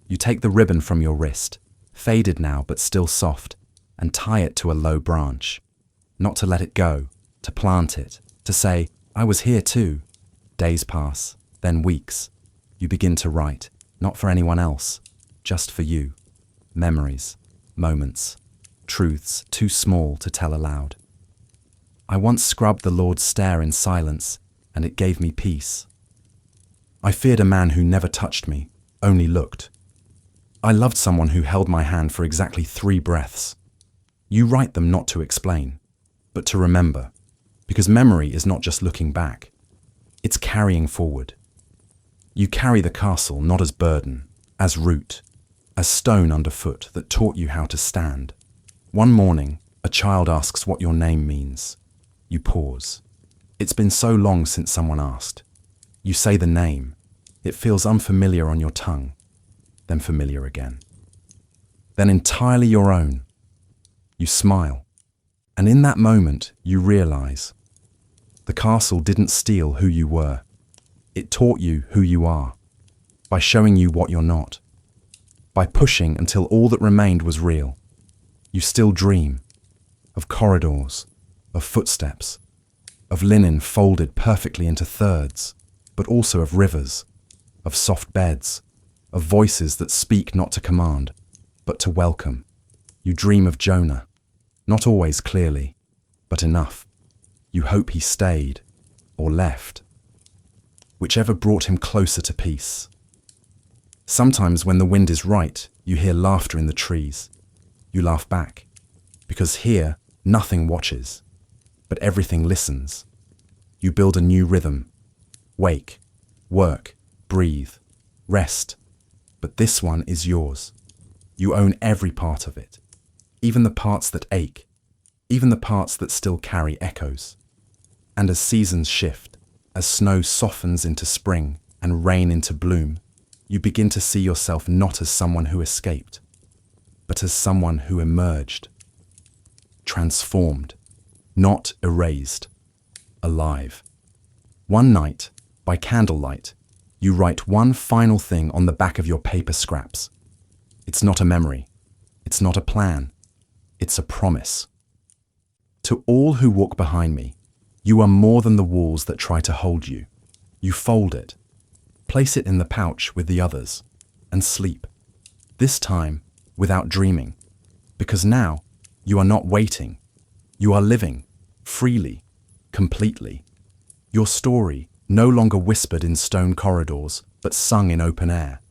You take the ribbon from your wrist, faded now but still soft, and tie it to a low branch. Not to let it go, to plant it, to say, I was here too. Days pass, then weeks. You begin to write, not for anyone else, just for you. Memories, moments, truths too small to tell aloud. I once scrubbed the Lord's stair in silence, and it gave me peace. I feared a man who never touched me, only looked. I loved someone who held my hand for exactly 3 breaths. You write them not to explain, but to remember, because memory is not just looking back, it's carrying forward. You carry the castle not as burden, as root, as stone underfoot that taught you how to stand. One morning, a child asks what your name means. You pause. It's been so long since someone asked. You say the name. It feels unfamiliar on your tongue, then familiar again. Then entirely your own. You smile, and in that moment you realize the castle didn't steal who you were. It taught you who you are, by showing you what you're not, by pushing until all that remained was real. You still dream of corridors, of footsteps, of linen folded perfectly into thirds, but also of rivers, of soft beds, of voices that speak not to command, but to welcome. You dream of Jonah, not always clearly, but enough. You hope he stayed, or left, whichever brought him closer to peace. Sometimes when the wind is right, you hear laughter in the trees. You laugh back, because here nothing watches, but everything listens. You build a new rhythm. Wake, work, breathe, rest. But this one is yours. You own every part of it, even the parts that ache, even the parts that still carry echoes. And as seasons shift, as snow softens into spring and rain into bloom, you begin to see yourself not as someone who escaped, but as someone who emerged, transformed, not erased, alive. One night, by candlelight, you write one final thing on the back of your paper scraps. It's not a memory. It's not a plan. It's a promise. To all who walk behind me, you are more than the walls that try to hold you. You fold it, place it in the pouch with the others, and sleep. This time, without dreaming. Because now, you are not waiting. You are living, freely, completely. Your story, no longer whispered in stone corridors, but sung in open air.